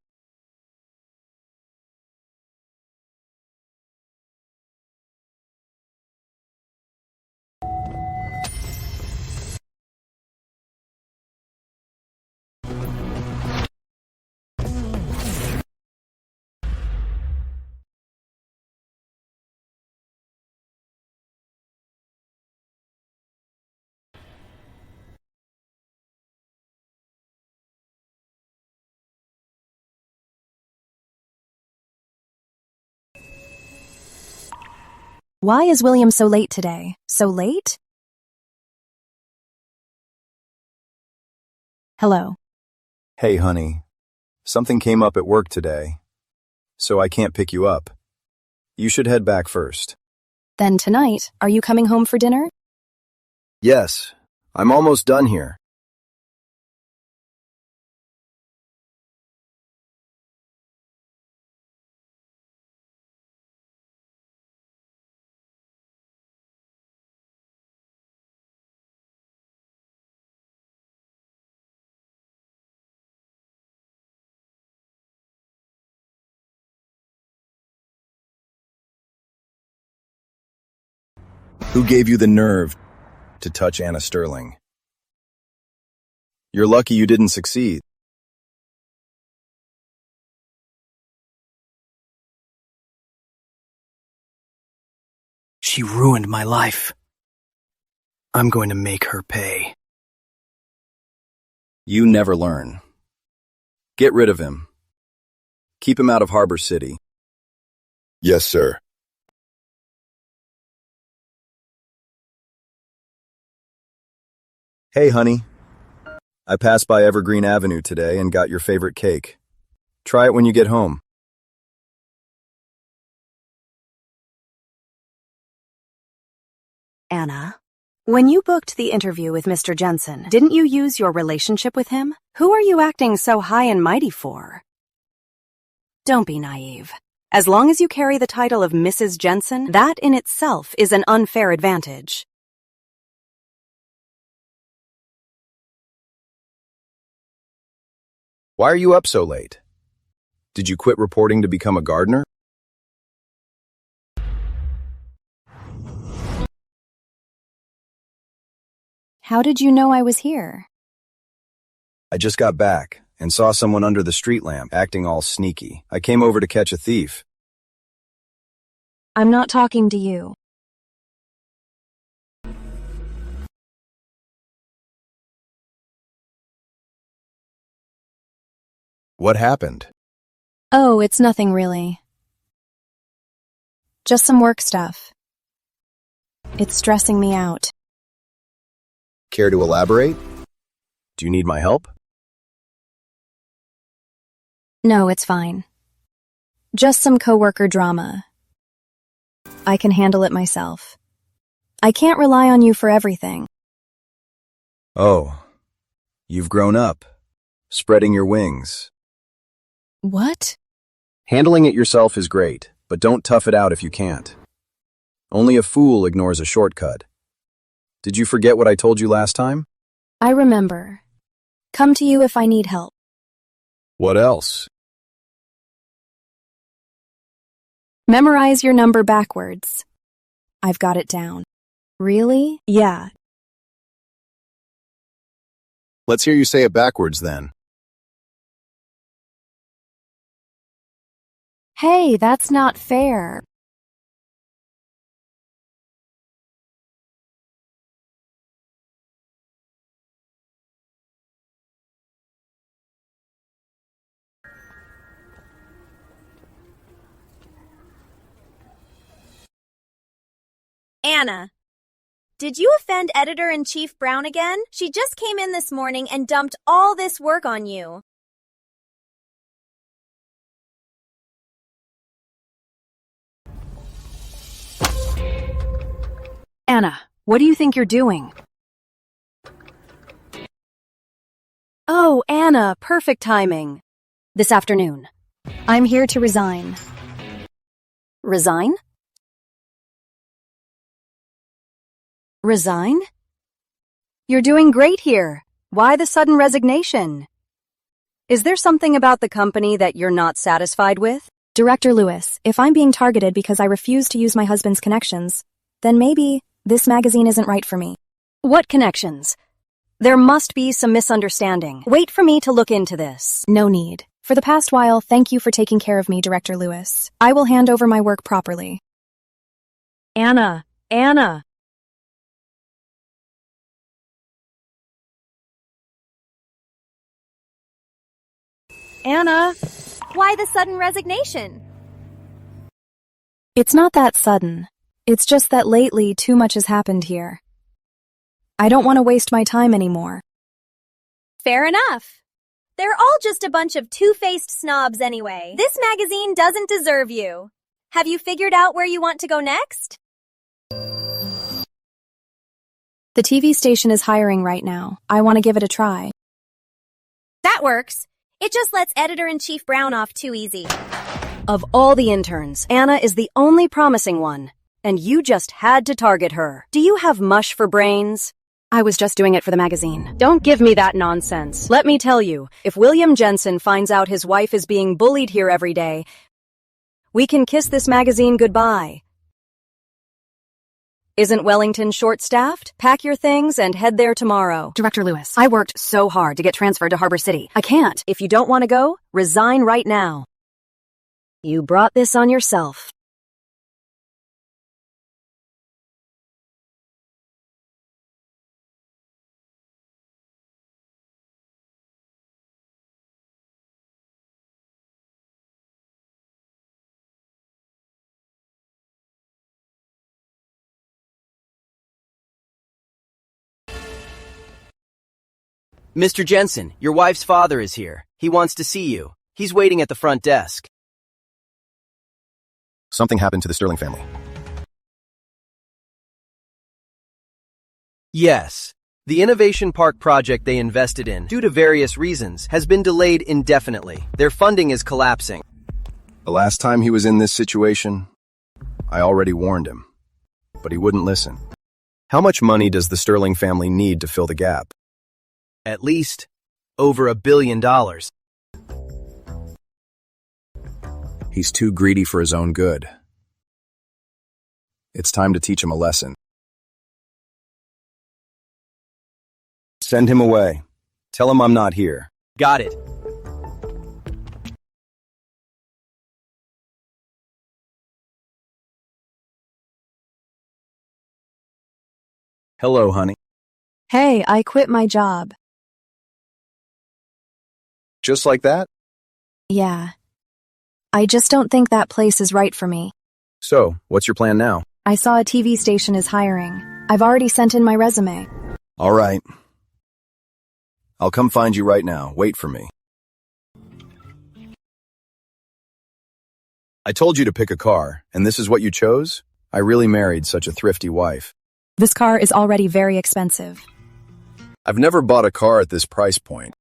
Why is William so late today? So late? Hello. Hey, honey. Something came up at work today, so I can't pick you up. You should head back first. Then tonight, are you coming home for dinner? Yes, I'm almost done here. Who gave you the nerve to touch Anna Sterling? You're lucky you didn't succeed. She ruined my life. I'm going to make her pay. You never learn. Get rid of him. Keep him out of Harbor City. Yes, sir. Hey, honey. I passed by Evergreen Avenue today and got your favorite cake. Try it when you get home. Anna, when you booked the interview with Mr. Jensen, didn't you use your relationship with him? Who are you acting so high and mighty for? Don't be naive. As long as you carry the title of Mrs. Jensen, that in itself is an unfair advantage. Why are you up so late? Did you quit reporting to become a gardener? How did you know I was here? I just got back and saw someone under the street lamp acting all sneaky. I came over to catch a thief. I'm not talking to you. What happened? Oh, it's nothing really. Just some work stuff. It's stressing me out. Care to elaborate? Do you need my help? No, it's fine. Just some coworker drama. I can handle it myself. I can't rely on you for everything. Oh, you've grown up, spreading your wings. What? Handling it yourself is great, but don't tough it out if you can't. Only a fool ignores a shortcut. Did you forget what I told you last time? I remember. Come to you if I need help. What else? Memorize your number backwards. I've got it down. Really? Yeah. Let's hear you say it backwards then. Hey, that's not fair. Anna, did you offend Editor-in-Chief Brown again? She just came in this morning and dumped all this work on you. Anna, what do you think you're doing? Oh, Anna, perfect timing. This afternoon. I'm here to resign. Resign? Resign? You're doing great here. Why the sudden resignation? Is there something about the company that you're not satisfied with? Director Lewis, if I'm being targeted because I refuse to use my husband's connections, then maybe this magazine isn't right for me. What connections? There must be some misunderstanding. Wait for me to look into this. No need. For the past while, thank you for taking care of me, Director Lewis. I will hand over my work properly. Anna. Anna. Anna. Why the sudden resignation? It's not that sudden. It's just that lately too much has happened here. I don't want to waste my time anymore. Fair enough. They're all just a bunch of two-faced snobs anyway. This magazine doesn't deserve you. Have you figured out where you want to go next? The TV station is hiring right now. I want to give it a try. That works. It just lets Editor-in-Chief Brown off too easy. Of all the interns, Anna is the only promising one, and you just had to target her. Do you have mush for brains? I was just doing it for the magazine. Don't give me that nonsense. Let me tell you, if William Jensen finds out his wife is being bullied here every day, we can kiss this magazine goodbye. Isn't Wellington short-staffed? Pack your things and head there tomorrow. Director Lewis, I worked so hard to get transferred to Harbor City. I can't. If you don't want to go, resign right now. You brought this on yourself. Mr. Jensen, your wife's father is here. He wants to see you. He's waiting at the front desk. Something happened to the Sterling family. Yes. The Innovation Park project they invested in, due to various reasons, has been delayed indefinitely. Their funding is collapsing. The last time he was in this situation, I already warned him, but he wouldn't listen. How much money does the Sterling family need to fill the gap? At least over $1 billion. He's too greedy for his own good. It's time to teach him a lesson. Send him away. Tell him I'm not here. Got it. Hello, honey. Hey, I quit my job. Just like that? Yeah. I just don't think that place is right for me. So, what's your plan now? I saw a TV station is hiring. I've already sent in my resume. All right. I'll come find you right now. Wait for me. I told you to pick a car, and this is what you chose? I really married such a thrifty wife. This car is already very expensive. I've never bought a car at this price point.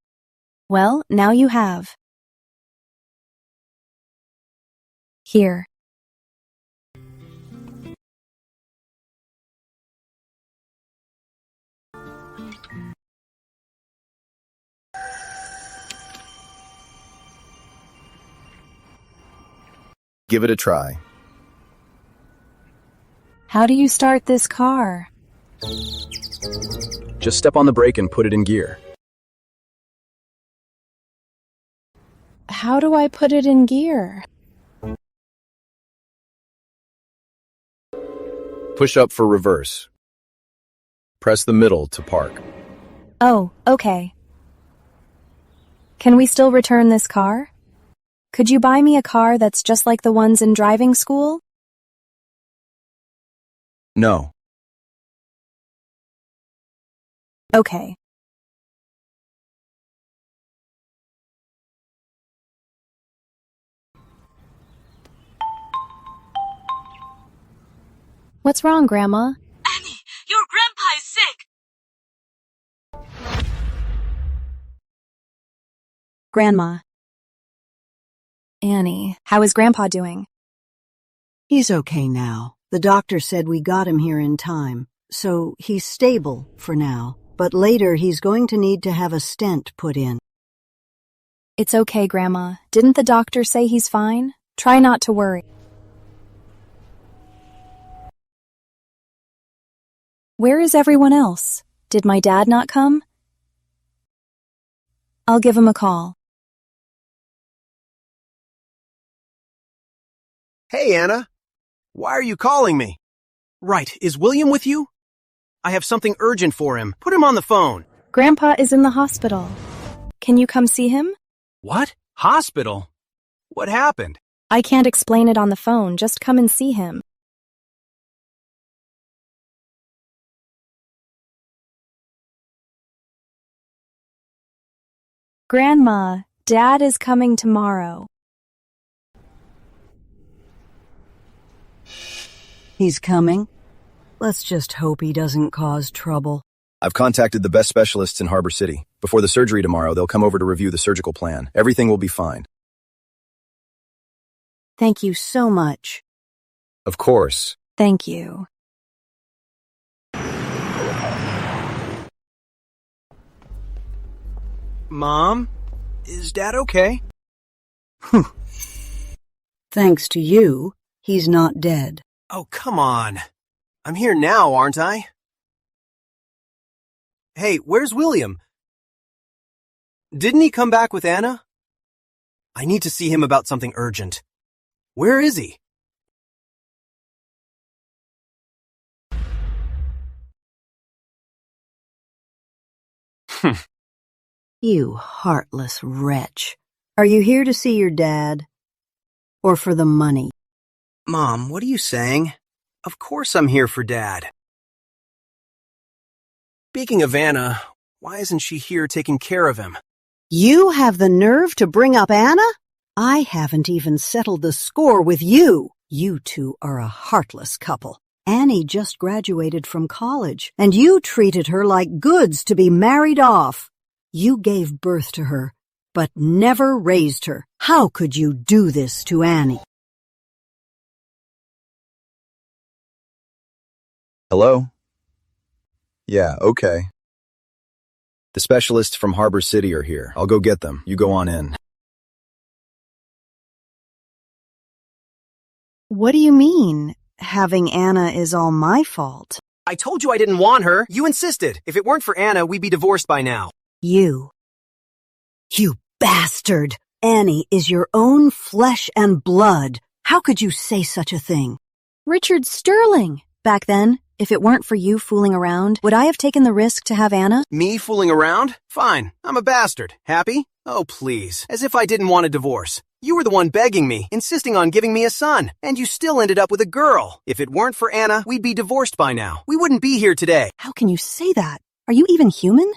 Well, now you have. Here. Give it a try. How do you start this car? Just step on the brake and put it in gear. How do I put it in gear? Push up for reverse. Press the middle to park. Oh, okay. Can we still return this car? Could you buy me a car that's just like the ones in driving school? No. Okay. What's wrong, Grandma? Annie, your grandpa is sick. Grandma. Annie, how is Grandpa doing? He's okay now. The doctor said we got him here in time, so he's stable for now. But later he's going to need to have a stent put in. It's okay, Grandma. Didn't the doctor say he's fine? Try not to worry. Where is everyone else? Did my dad not come? I'll give him a call. Hey, Anna. Why are you calling me? Right, is William with you? I have something urgent for him. Put him on the phone. Grandpa is in the hospital. Can you come see him? What? Hospital? What happened? I can't explain it on the phone. Just come and see him. Grandma, Dad is coming tomorrow. He's coming? Let's just hope he doesn't cause trouble. I've contacted the best specialists in Harbor City. Before the surgery tomorrow, they'll come over to review the surgical plan. Everything will be fine. Thank you so much. Of course. Thank you. Mom, is Dad okay? Thanks to you, he's not dead. Oh, come on. I'm here now, aren't I? Hey, where's William? Didn't he come back with Anna? I need to see him about something urgent. Where is he? You heartless wretch. Are you here to see your dad? Or for the money? Mom, what are you saying? Of course I'm here for Dad. Speaking of Anna, Why isn't she here taking care of him? You have the nerve to bring up Anna? I haven't even settled the score with you. You two are a heartless couple. Annie just graduated from college, and you treated her like goods to be married off. You gave birth to her, but never raised her. How could you do this to Annie? Hello? Yeah, okay. The specialists from Harbor City are here. I'll go get them. You go on in. What do you mean? Having Anna is all my fault. I told you I didn't want her. You insisted. If it weren't for Anna, we'd be divorced by now. You bastard! Annie is your own flesh and blood. How could you say such a thing? Richard Sterling! Back then, if it weren't for you fooling around, would I have taken the risk to have Anna? Me fooling around? Fine. I'm a bastard. Happy? Oh, please. As if I didn't want a divorce. You were the one begging me, insisting on giving me a son, and you still ended up with a girl. If it weren't for Anna, we'd be divorced by now. We wouldn't be here today. How can you say that? Are you even human?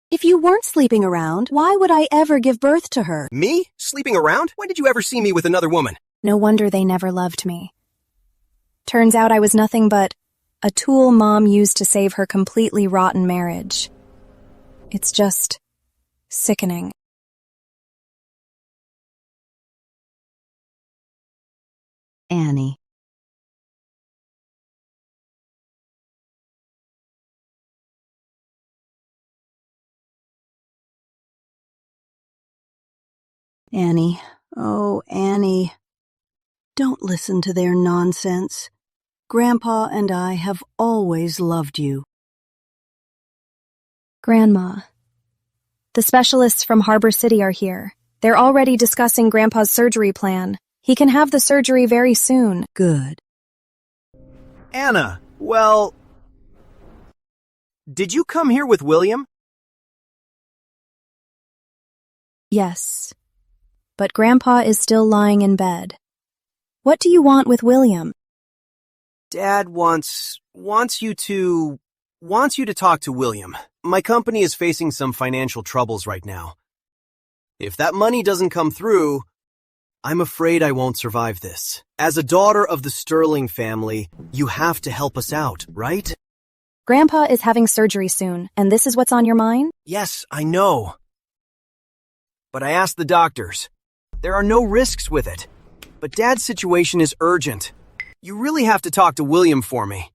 If you weren't sleeping around, why would I ever give birth to her? Me? Sleeping around? When did you ever see me with another woman? No wonder they never loved me. Turns out I was nothing but a tool Mom used to save her completely rotten marriage. It's just sickening. Annie. Annie, oh, Annie. Don't listen to their nonsense. Grandpa and I have always loved you. Grandma, the specialists from Harbor City are here. They're already discussing Grandpa's surgery plan. He can have the surgery very soon. Good. Anna, well... Did you come here with William? Yes. But Grandpa is still lying in bed. What do you want with William? Dad wants you to talk to William. My company is facing some financial troubles right now. If that money doesn't come through, I'm afraid I won't survive this. As a daughter of the Sterling family, you have to help us out, right? Grandpa is having surgery soon, and this is what's on your mind? Yes, I know. But I asked the doctors. There are no risks with it. But Dad's situation is urgent. You really have to talk to William for me.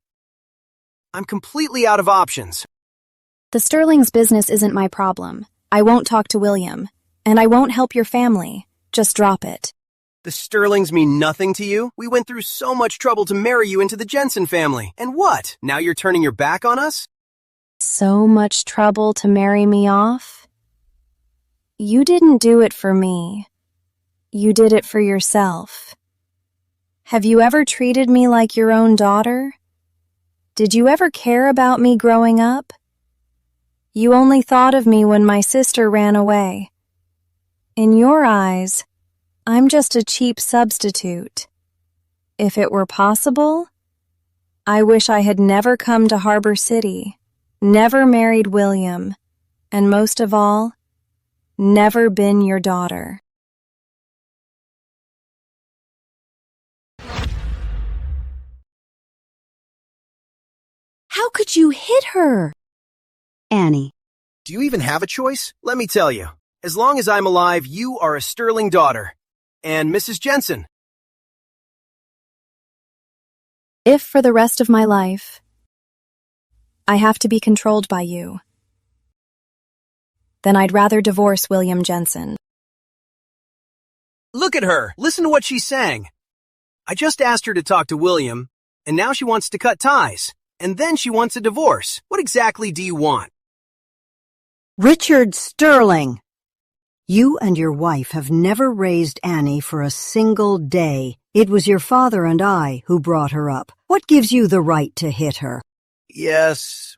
I'm completely out of options. The Sterling's business isn't my problem. I won't talk to William. And I won't help your family. Just drop it. The Sterlings mean nothing to you? We went through so much trouble to marry you into the Jensen family. And what? Now you're turning your back on us? So much trouble to marry me off? You didn't do it for me. You did it for yourself. Have you ever treated me like your own daughter? Did you ever care about me growing up? You only thought of me when my sister ran away. In your eyes, I'm just a cheap substitute. If it were possible, I wish I had never come to Harbor City, never married William, and most of all, never been your daughter. How could you hit her? Annie. Do you even have a choice? Let me tell you. As long as I'm alive, you are a Sterling daughter. And Mrs. Jensen. If for the rest of my life, I have to be controlled by you, then I'd rather divorce William Jensen. Look at her. Listen to what she's saying. I just asked her to talk to William, and now she wants to cut ties. And then she wants a divorce. What exactly do you want? Richard Sterling! You and your wife have never raised Annie for a single day. It was your father and I who brought her up. What gives you the right to hit her? Yes,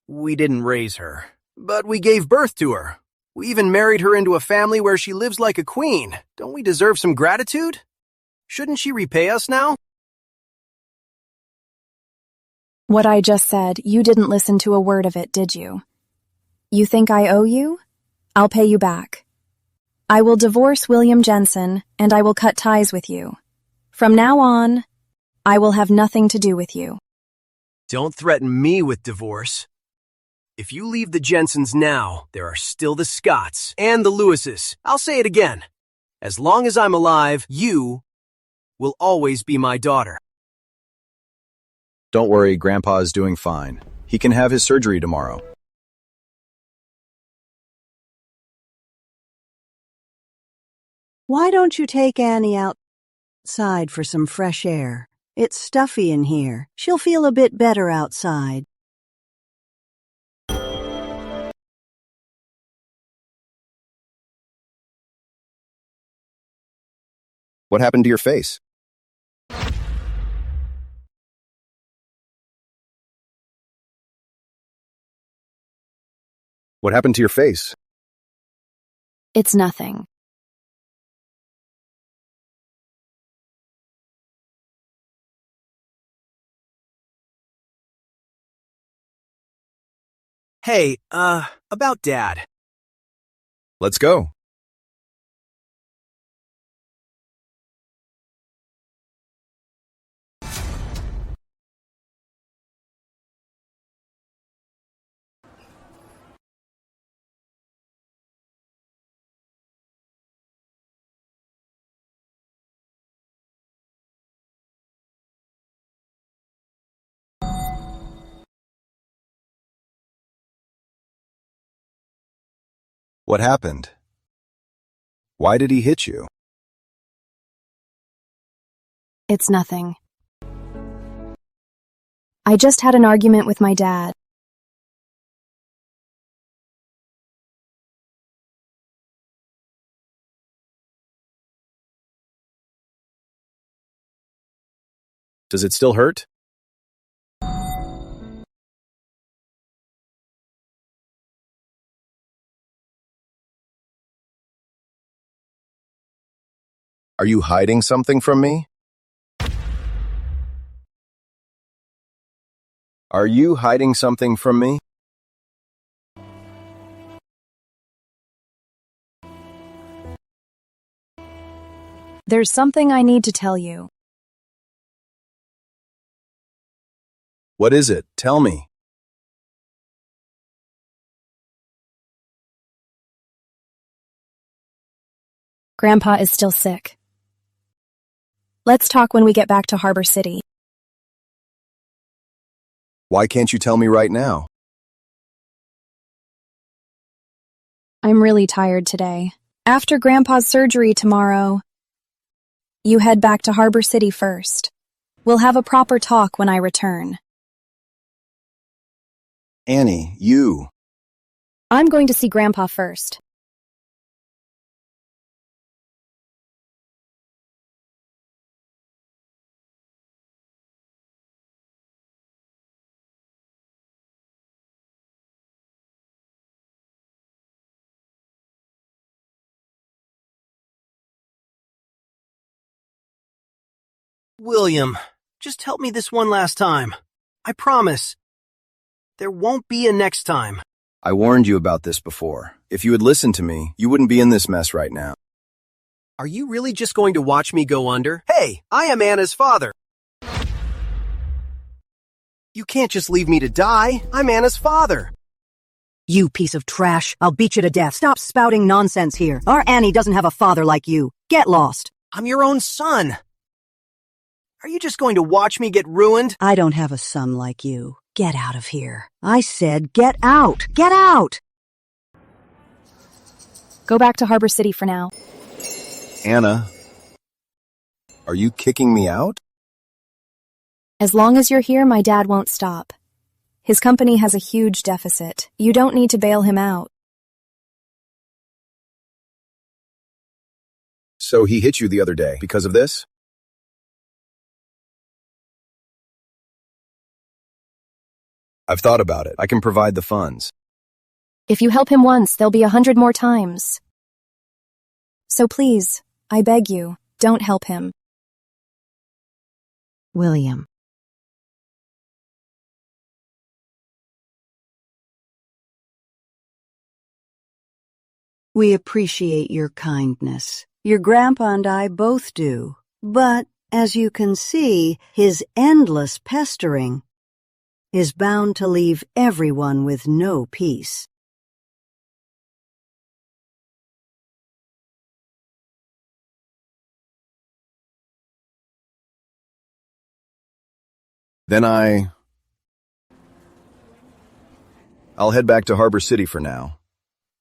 we didn't raise her, but we gave birth to her. We even married her into a family where she lives like a queen. Don't we deserve some gratitude? Shouldn't she repay us now? What I just said, you didn't listen to a word of it, did you? You think I owe you? I'll pay you back. I will divorce William Jensen, and I will cut ties with you. From now on, I will have nothing to do with you. Don't threaten me with divorce. If you leave the Jensens now, there are still the Scotts and the Lewises. I'll say it again. As long as I'm alive, you will always be my daughter. Don't worry, Grandpa is doing fine. He can have his surgery tomorrow. Why don't you take Annie outside for some fresh air? It's stuffy in here. She'll feel a bit better outside. What happened to your face? What happened to your face? It's nothing. Hey, about Dad. Let's go. What happened? Why did he hit you? It's nothing. I just had an argument with my dad. Does it still hurt? Are you hiding something from me? Are you hiding something from me? There's something I need to tell you. What is it? Tell me. Grandpa is still sick. Let's talk when we get back to Harbor City. Why can't you tell me right now? I'm really tired today. After Grandpa's surgery tomorrow, you head back to Harbor City first. We'll have a proper talk when I return. Annie, you. I'm going to see Grandpa first. William, just help me this one last time. I promise. There won't be a next time. I warned you about this before. If you had listened to me, you wouldn't be in this mess right now. Are you really just going to watch me go under? Hey, I am Anna's father. You can't just leave me to die. I'm Anna's father. You piece of trash. I'll beat you to death. Stop spouting nonsense here. Our Annie doesn't have a father like you. Get lost. I'm your own son. Are you just going to watch me get ruined? I don't have a son like you. Get out of here. I said get out. Get out! Go back to Harbor City for now. Anna, are you kicking me out? As long as you're here, my dad won't stop. His company has a huge deficit. You don't need to bail him out. So he hit you the other day because of this? I've thought about it. I can provide the funds. If you help him once, there'll be 100 more times. So please, I beg you, don't help him. William. We appreciate your kindness. Your grandpa and I both do. But, as you can see, his endless pestering is bound to leave everyone with no peace. Then I'll head back to Harbor City for now.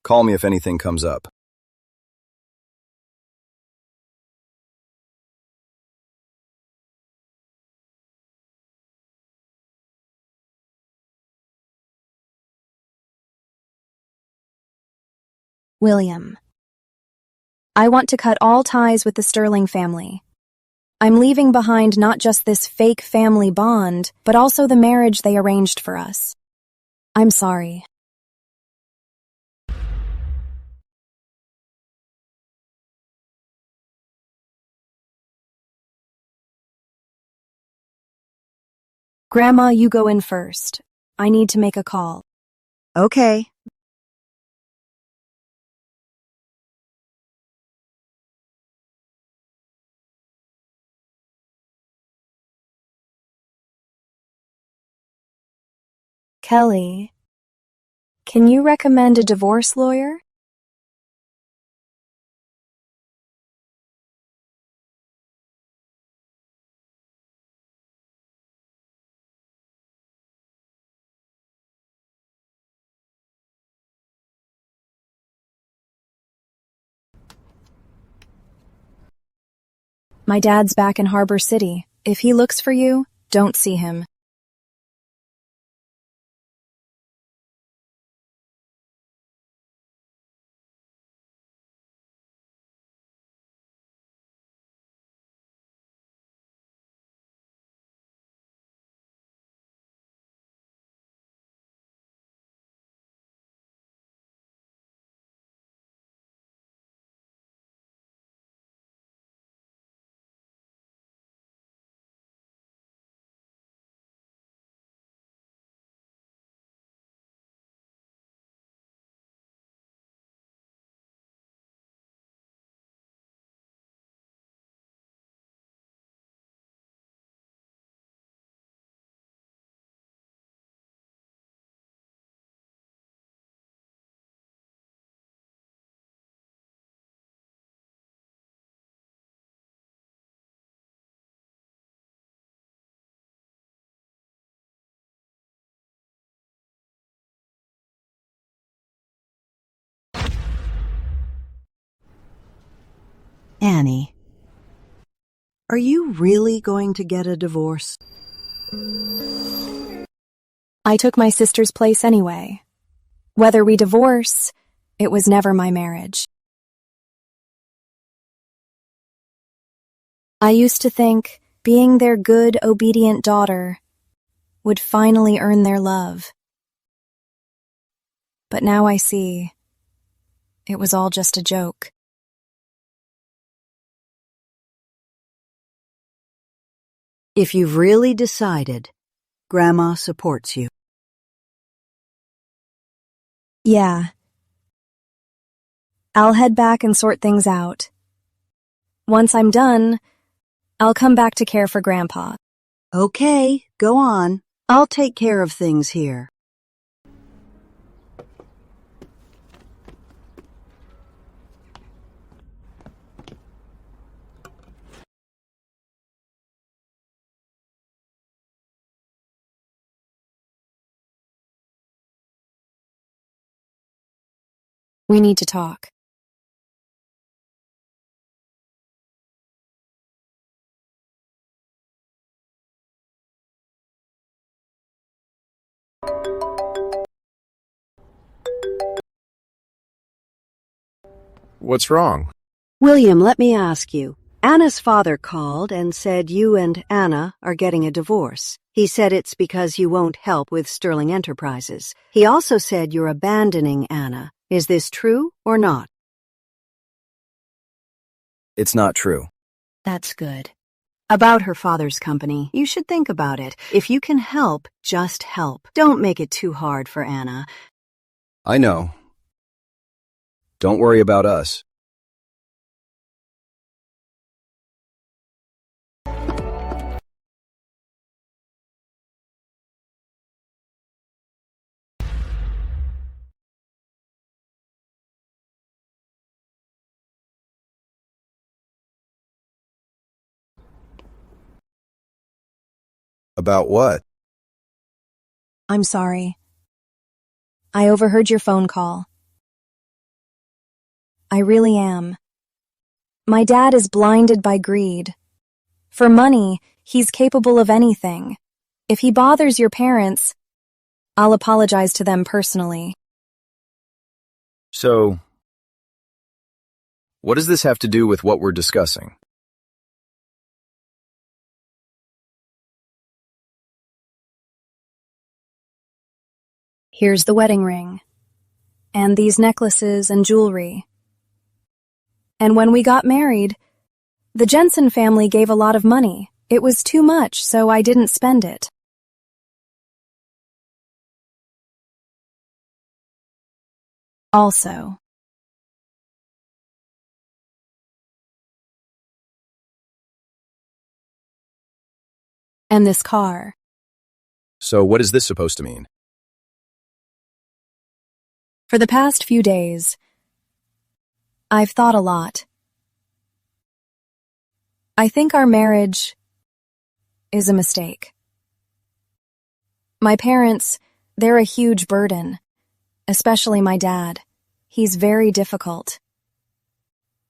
Call me if anything comes up. William. I want to cut all ties with the Sterling family. I'm leaving behind not just this fake family bond, but also the marriage they arranged for us. I'm sorry. Grandma, you go in first. I need to make a call. Okay. Kelly, can you recommend a divorce lawyer? My dad's back in Harbor City. If he looks for you, don't see him. Annie, are you really going to get a divorce? I took my sister's place anyway. Whether we divorce, it was never my marriage. I used to think being their good, obedient daughter would finally earn their love. But now I see it was all just a joke. If you've really decided, Grandma supports you. Yeah. I'll head back and sort things out. Once I'm done, I'll come back to care for Grandpa. Okay, go on. I'll take care of things here. We need to talk. What's wrong? William, let me ask you. Anna's father called and said you and Anna are getting a divorce. He said it's because you won't help with Sterling Enterprises. He also said you're abandoning Anna. Is this true or not? It's not true. That's good. About her father's company, you should think about it. If you can help, just help. Don't make it too hard for Anna. I know. Don't worry about us. About what? I'm sorry. I overheard your phone call. I really am. My dad is blinded by greed. For money, he's capable of anything. If he bothers your parents, I'll apologize to them personally. So, what does this have to do with what we're discussing? Here's the wedding ring, and these necklaces and jewelry. And when we got married, the Jensen family gave a lot of money. It was too much, so I didn't spend it. Also, and this car. So what is this supposed to mean? For the past few days, I've thought a lot. I think our marriage is a mistake. My parents, they're a huge burden, especially my dad. He's very difficult.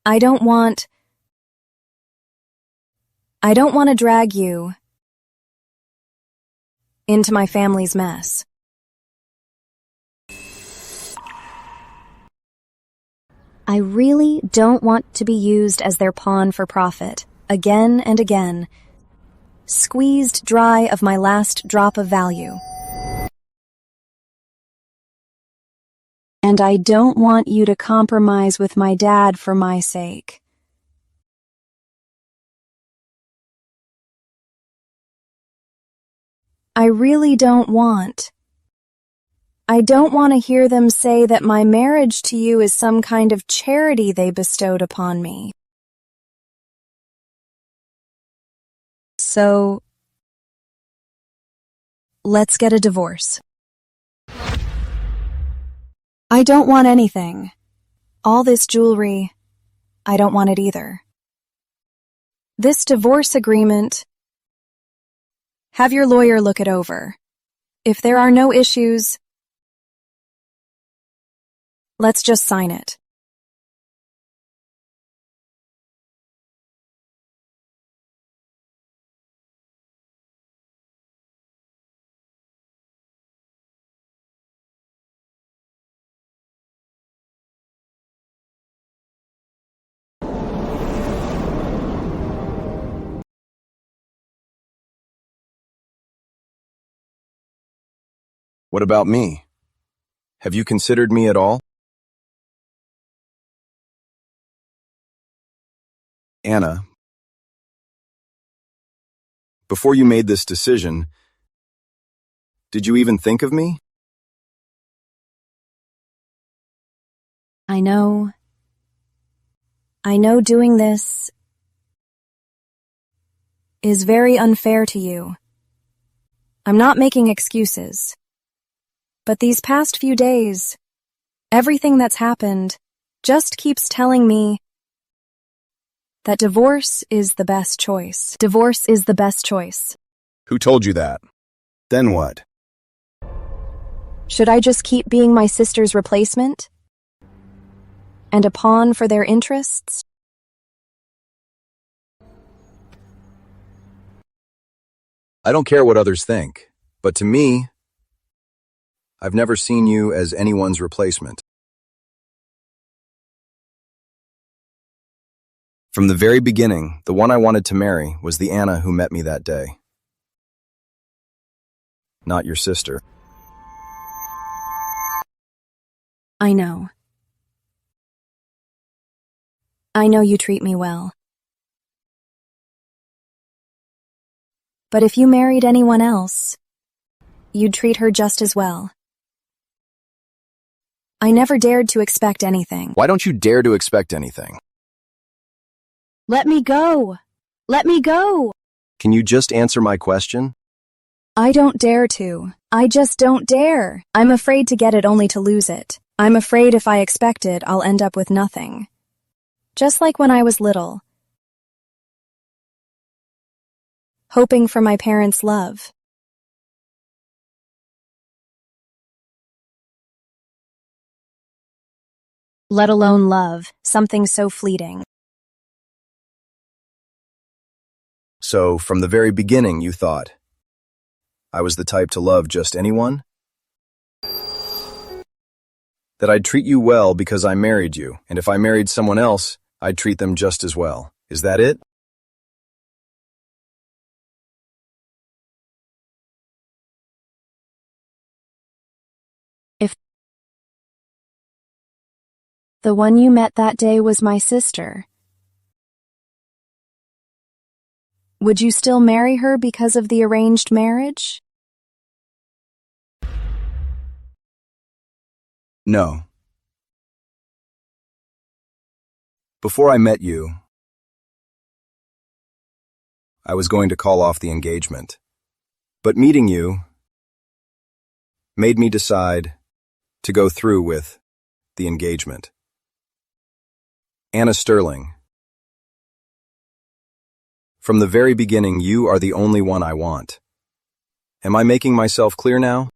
I don't want to drag you into my family's mess. I really don't want to be used as their pawn for profit, again and again, squeezed dry of my last drop of value. And I don't want you to compromise with my dad for my sake. I really don't want. I don't want to hear them say that my marriage to you is some kind of charity they bestowed upon me. So, let's get a divorce. I don't want anything. All this jewelry, I don't want it either. This divorce agreement, have your lawyer look it over. If there are no issues, let's just sign it. What about me? Have you considered me at all? Anna, before you made this decision, did you even think of me? I know doing this is very unfair to you. I'm not making excuses. But these past few days, everything that's happened just keeps telling me that divorce is the best choice. Divorce is the best choice. Who told you that? Then what? Should I just keep being my sister's replacement? And a pawn for their interests? I don't care what others think, but to me, I've never seen you as anyone's replacement. From the very beginning, the one I wanted to marry was the Anna who met me that day. Not your sister. I know. I know you treat me well. But if you married anyone else, you'd treat her just as well. I never dared to expect anything. Why don't you dare to expect anything? Let me go! Let me go! Can you just answer my question? I don't dare to. I just don't dare. I'm afraid to get it only to lose it. I'm afraid if I expect it, I'll end up with nothing. Just like when I was little. Hoping for my parents' love. Let alone love, something so fleeting. So, from the very beginning, you thought I was the type to love just anyone? That I'd treat you well because I married you, and if I married someone else, I'd treat them just as well. Is that it? If the one you met that day was my sister, would you still marry her because of the arranged marriage? No. Before I met you, I was going to call off the engagement. But meeting you made me decide to go through with the engagement. Anna Sterling, from the very beginning, you are the only one I want. Am I making myself clear now?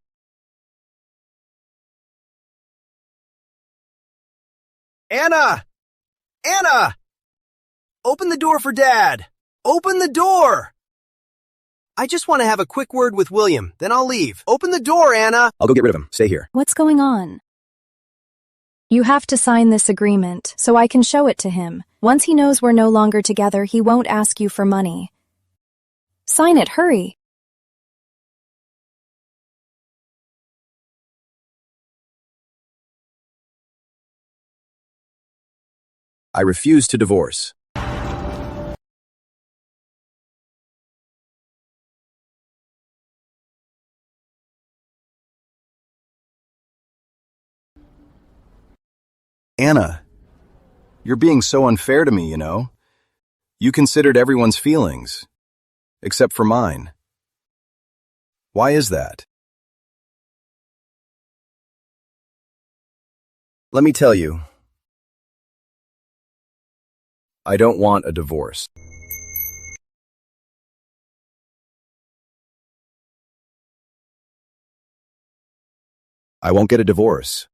Anna! Anna! Open the door for Dad! Open the door! I just want to have a quick word with William, then I'll leave. Open the door, Anna! I'll go get rid of him. Stay here. What's going on? You have to sign this agreement so I can show it to him. Once he knows we're no longer together, he won't ask you for money. Sign it, hurry. I refuse to divorce. Anna, you're being so unfair to me, you know. You considered everyone's feelings, except for mine. Why is that? Let me tell you, I don't want a divorce. I won't get a divorce.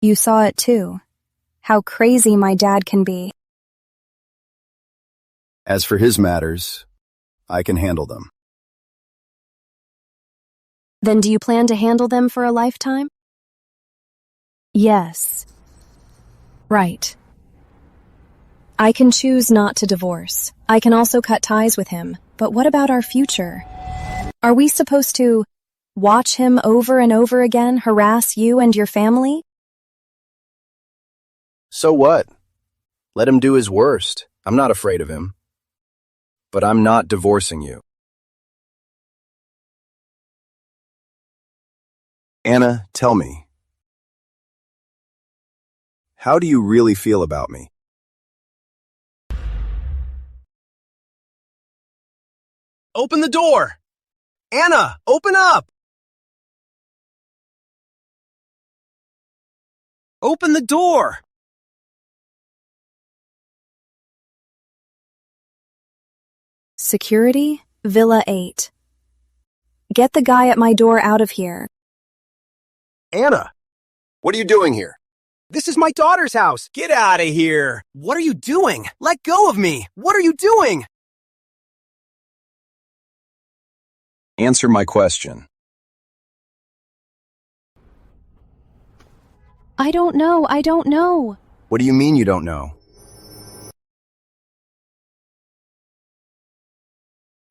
You saw it too. How crazy my dad can be. As for his matters, I can handle them. Then do you plan to handle them for a lifetime? Yes. Right. I can choose not to divorce. I can also cut ties with him. But what about our future? Are we supposed to watch him over and over again harass you and your family? So what? Let him do his worst. I'm not afraid of him. But I'm not divorcing you. Anna, tell me. How do you really feel about me? Open the door! Anna, open up! Open the door! Security, Villa 8. Get the guy at my door out of here. Anna! What are you doing here? This is my daughter's house! Get out of here! What are you doing? Let go of me! What are you doing? Answer my question. I don't know. What do you mean you don't know?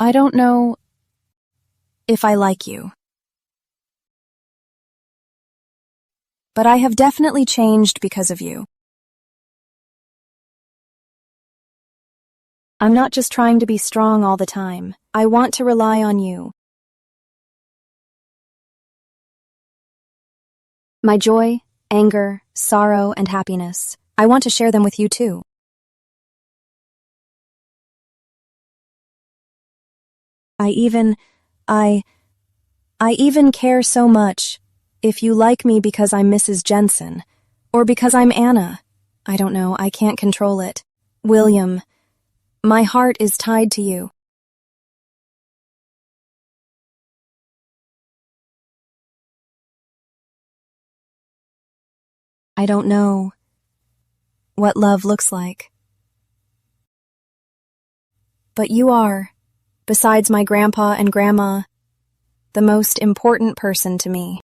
I don't know if I like you. But I have definitely changed because of you. I'm not just trying to be strong all the time. I want to rely on you. My joy, anger, sorrow, and happiness. I want to share them with you too. I even care so much if you like me because I'm Mrs. Jensen, or because I'm Anna. I don't know, I can't control it. William, my heart is tied to you. I don't know what love looks like. But you are, besides my grandpa and grandma, the most important person to me.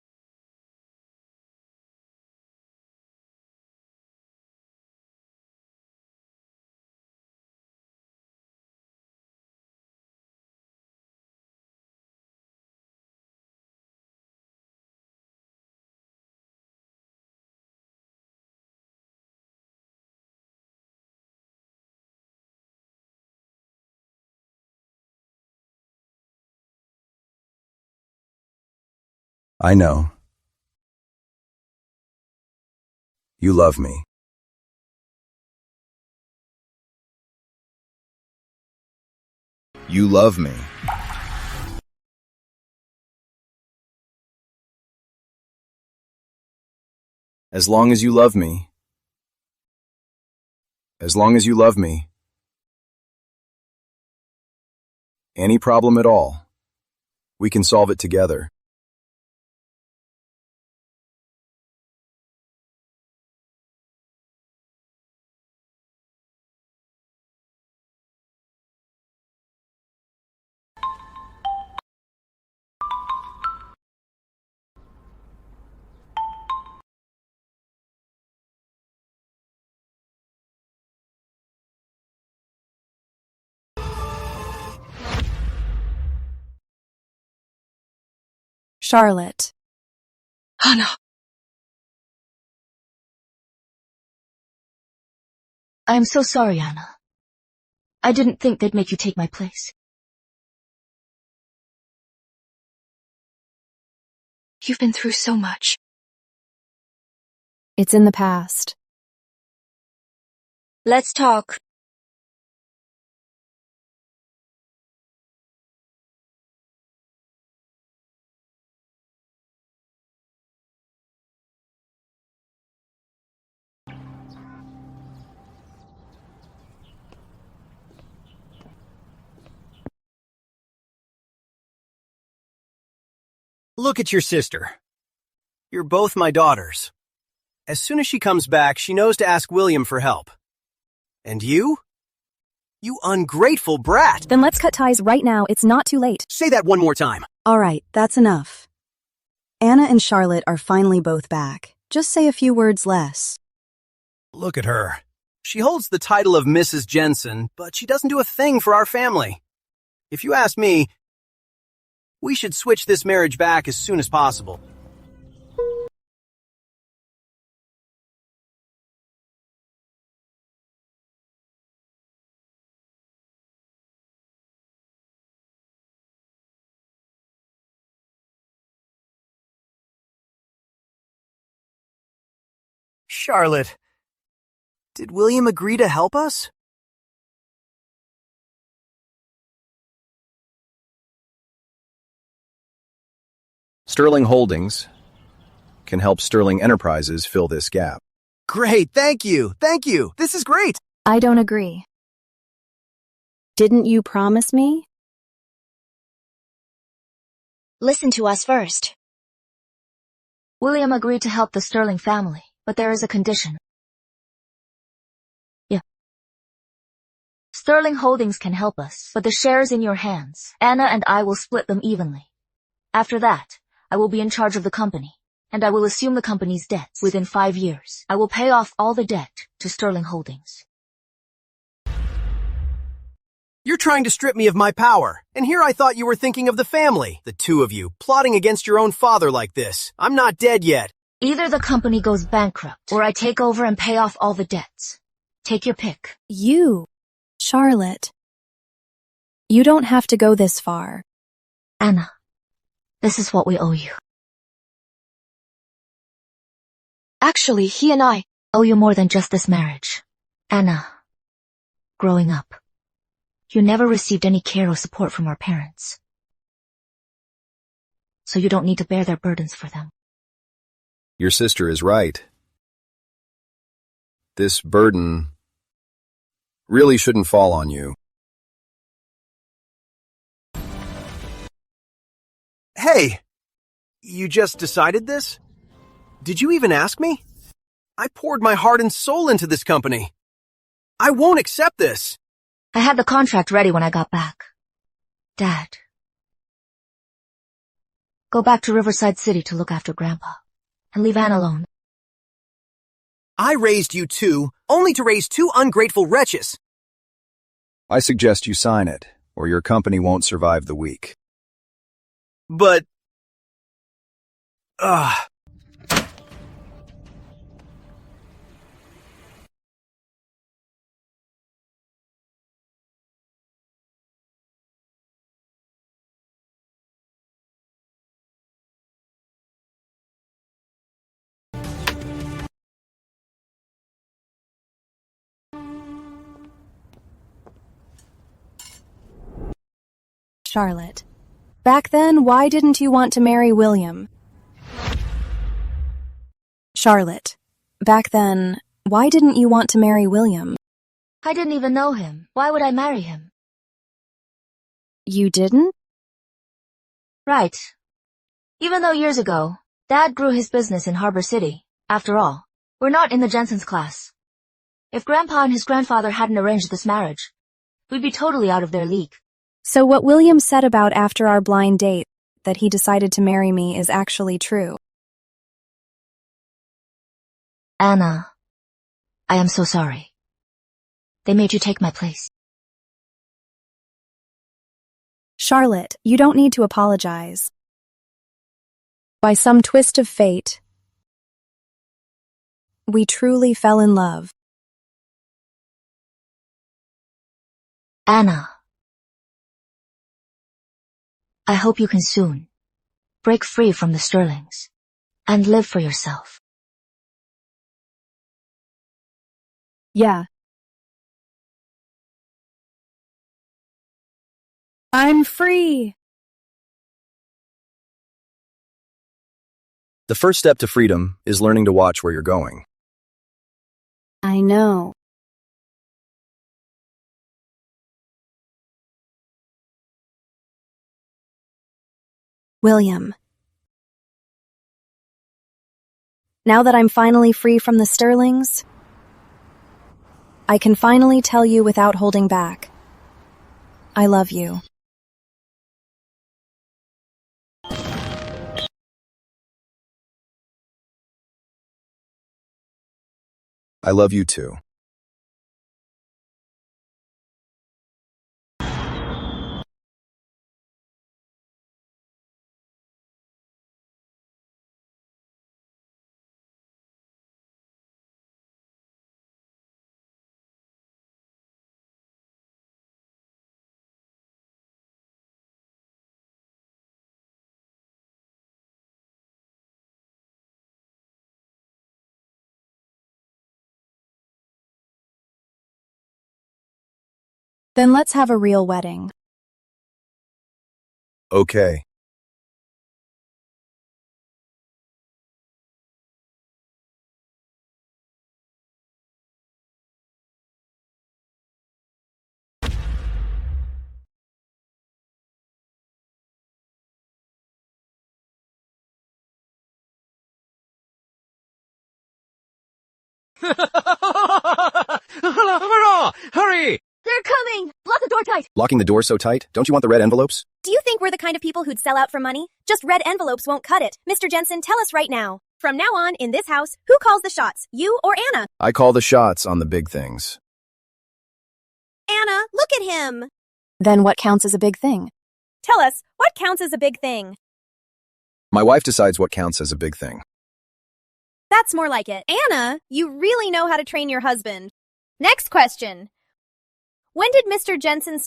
I know. You love me. You love me. As long as you love me. As long as you love me. Any problem at all, we can solve it together. Charlotte. Anna. I am so sorry, Anna. I didn't think they'd make you take my place. You've been through so much. It's in the past. Let's talk. Look at your sister. You're both my daughters. As soon as she comes back, she knows to ask William for help. And you? You ungrateful brat! Then let's cut ties right now. It's not too late. Say that one more time. All right, that's enough. Anna and Charlotte are finally both back. Just say a few words less. Look at her. She holds the title of Mrs. Jensen, but she doesn't do a thing for our family. If you ask me, we should switch this marriage back as soon as possible. Charlotte, did William agree to help us? Sterling Holdings can help Sterling Enterprises fill this gap. Great, thank you. This is great. I don't agree. Didn't you promise me? Listen to us first. William agreed to help the Sterling family, but there is a condition. Yeah. Sterling Holdings can help us, but the shares in your hands. Anna and I will split them evenly. After that, I will be in charge of the company, and I will assume the company's debts. Within 5 years, I will pay off all the debt to Sterling Holdings. You're trying to strip me of my power, and here I thought you were thinking of the family. The two of you, plotting against your own father like this. I'm not dead yet. Either the company goes bankrupt, or I take over and pay off all the debts. Take your pick. You, Charlotte. You don't have to go this far. Anna, this is what we owe you. Actually, he and I owe you more than just this marriage. Anna, growing up, you never received any care or support from our parents. So you don't need to bear their burdens for them. Your sister is right. This burden really shouldn't fall on you. Hey! You just decided this? Did you even ask me? I poured my heart and soul into this company. I won't accept this. I had the contract ready when I got back. Dad, go back to Riverside City to look after Grandpa, and leave Anne alone. I raised you two, only to raise two ungrateful wretches. I suggest you sign it, or your company won't survive the week. But... Charlotte, back then, why didn't you want to marry William? Charlotte, back then, why didn't you want to marry William? I didn't even know him. Why would I marry him? You didn't? Right. Even though years ago, Dad grew his business in Harbor City. After all, we're not in the Jensen's class. If Grandpa and his grandfather hadn't arranged this marriage, we'd be totally out of their league. So what William said about after our blind date, that he decided to marry me, is actually true. Anna, I am so sorry. They made you take my place. Charlotte, you don't need to apologize. By some twist of fate, we truly fell in love. Anna, I hope you can soon break free from the Sterlings and live for yourself. Yeah. I'm free. The first step to freedom is learning to watch where you're going. I know. William. Now that I'm finally free from the Sterlings, I can finally tell you without holding back. I love you. I love you too. Then let's have a real wedding. Okay. Hurry! They're coming! Lock the door tight! Locking the door so tight? Don't you want the red envelopes? Do you think we're the kind of people who'd sell out for money? Just red envelopes won't cut it. Mr. Jensen, tell us right now. From now on, in this house, who calls the shots? You or Anna? I call the shots on the big things. Anna, look at him! Then what counts as a big thing? Tell us, what counts as a big thing? My wife decides what counts as a big thing. That's more like it. Anna, you really know how to train your husband. Next question. When did Mr. Jensen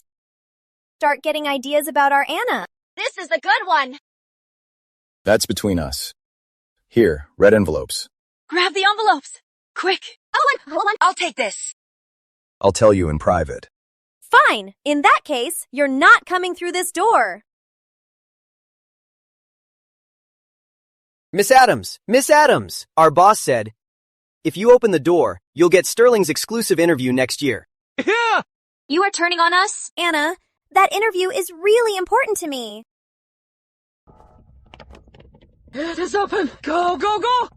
start getting ideas about our Anna? This is a good one. That's between us. Here, red envelopes. Grab the envelopes! Quick! Hold on, I'll take this. I'll tell you in private. Fine. In that case, you're not coming through this door. Miss Adams, our boss said, if you open the door, you'll get Sterling's exclusive interview next year. Yeah! You are turning on us? Anna, that interview is really important to me. It is open! Go, go, go!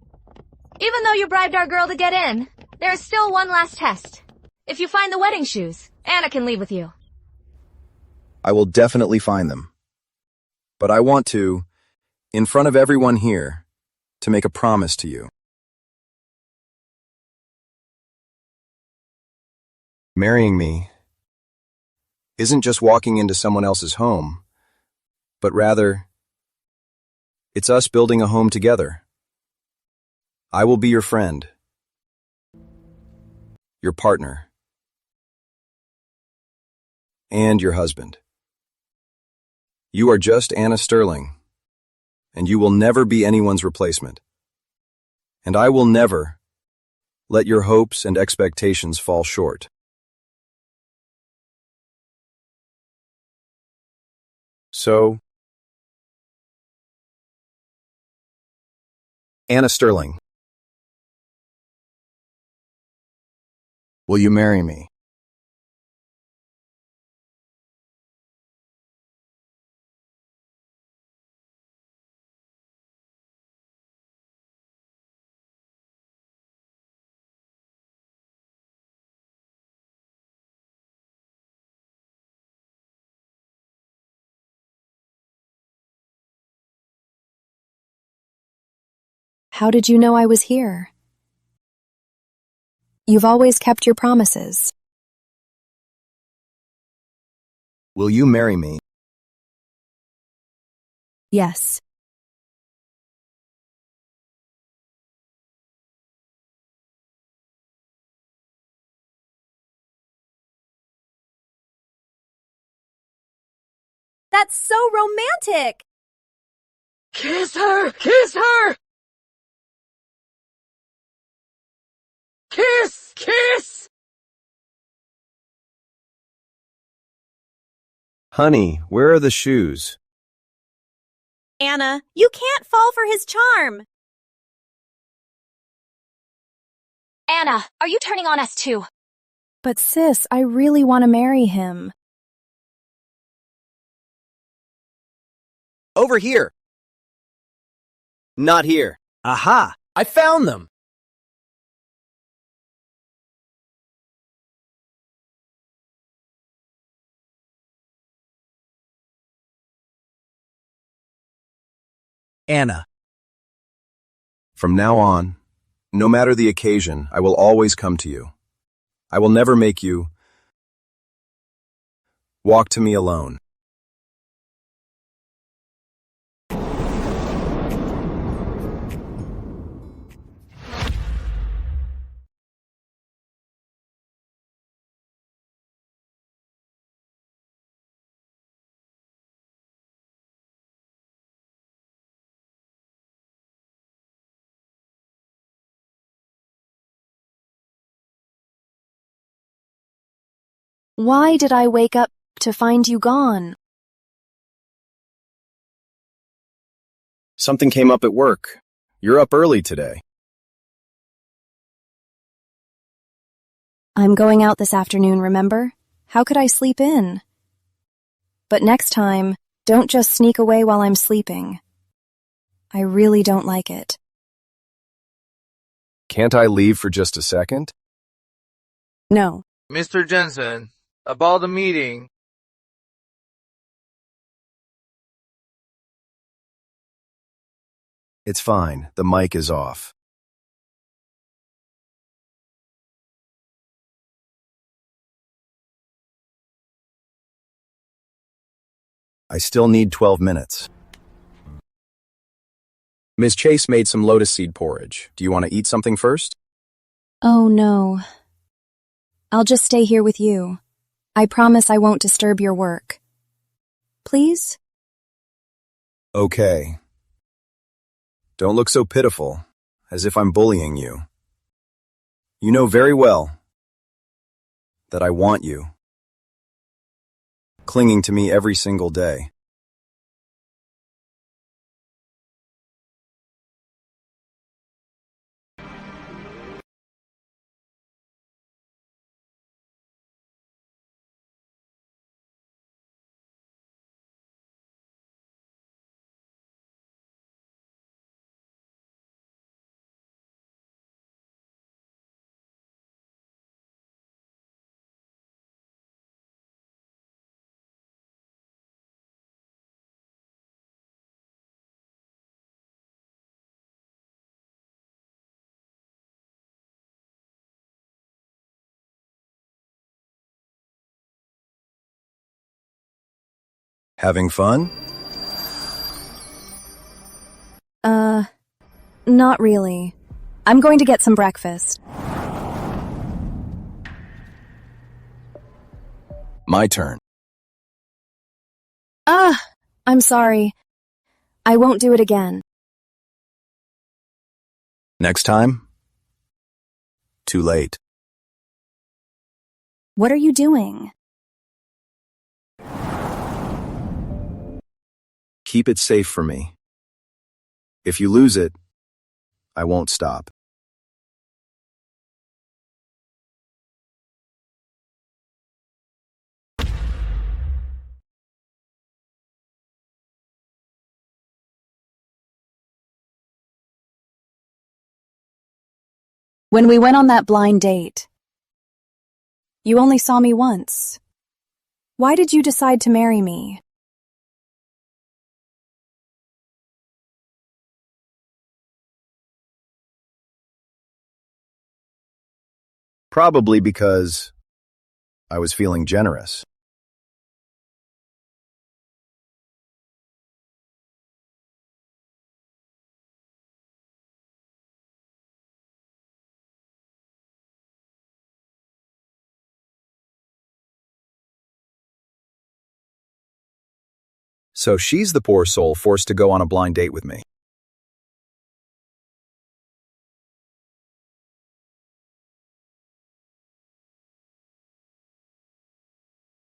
Even though you bribed our girl to get in, there is still one last test. If you find the wedding shoes, Anna can leave with you. I will definitely find them. But I want to, in front of everyone here, to make a promise to you. Marrying me isn't just walking into someone else's home, but rather, it's us building a home together. I will be your friend, your partner, and your husband. You are just Anna Sterling, and you will never be anyone's replacement. And I will never let your hopes and expectations fall short. So, Anna Sterling, will you marry me? How did you know I was here? You've always kept your promises. Will you marry me? Yes. That's so romantic! Kiss her! Kiss her! Kiss! Kiss! Honey, where are the shoes? Anna, you can't fall for his charm. Anna, are you turning on us too? But sis, I really want to marry him. Over here. Not here. Aha! I found them! Anna. From now on, no matter the occasion, I will always come to you. I will never make you walk to me alone. Why did I wake up to find you gone? Something came up at work. You're up early today. I'm going out this afternoon, remember? How could I sleep in? But next time, don't just sneak away while I'm sleeping. I really don't like it. Can't I leave for just a second? No. Mr. Jensen, about the meeting. It's fine. The mic is off. I still need 12 minutes. Ms. Chase made some lotus seed porridge. Do you want to eat something first? Oh, no. I'll just stay here with you. I promise I won't disturb your work. Please? Okay. Don't look so pitiful. as if I'm bullying you. You know very well that I want you, clinging to me every single day. Having fun? Not really. I'm going to get some breakfast. My turn. I'm sorry. I won't do it again. Next time? Too late. What are you doing? Keep it safe for me. If you lose it, I won't stop. When we went on that blind date, you only saw me once. Why did you decide to marry me? Probably because I was feeling generous. So she's the poor soul forced to go on a blind date with me.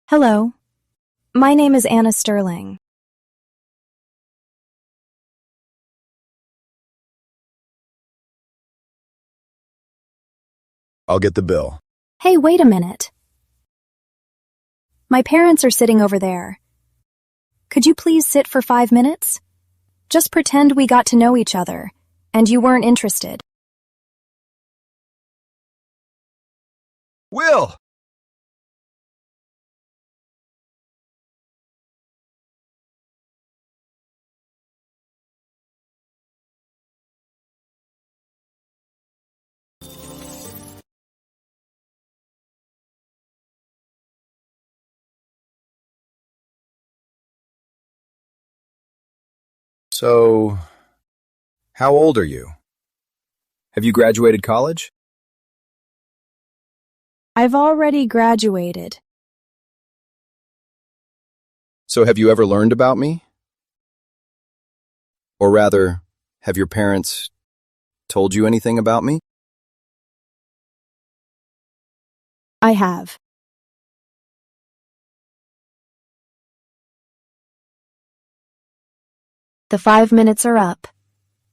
Hello. My name is Anna Sterling. I'll get the bill. Hey, wait a minute. My parents are sitting over there. Could you please sit for 5 minutes? Just pretend we got to know each other, and you weren't interested. Will! So, how old are you? Have you graduated college? I've already graduated. So have you ever learned about me? Or rather, have your parents told you anything about me? I have. The 5 minutes are up.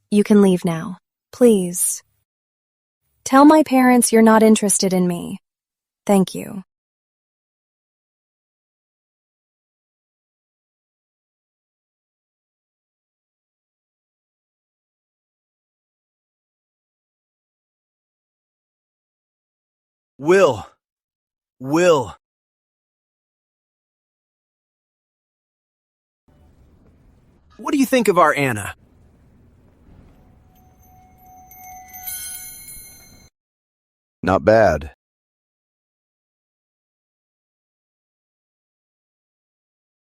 You can leave now. Please. Tell my parents you're not interested in me. Thank you. Will. What do you think of our Anna? Not bad.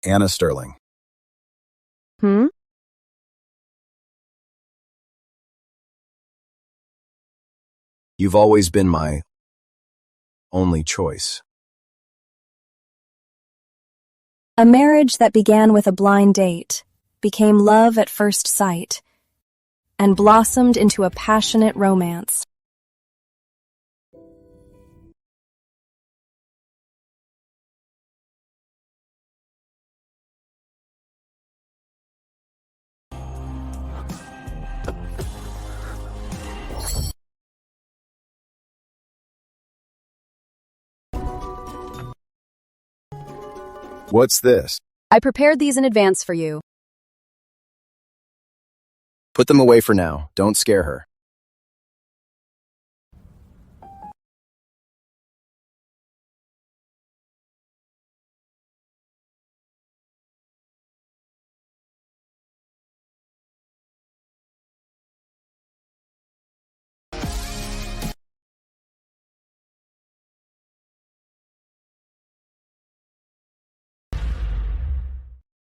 Anna Sterling. You've always been my only choice. A marriage that began with a blind date became love at first sight. and blossomed into a passionate romance. What's this? I prepared these in advance for you. Put them away for now. Don't scare her.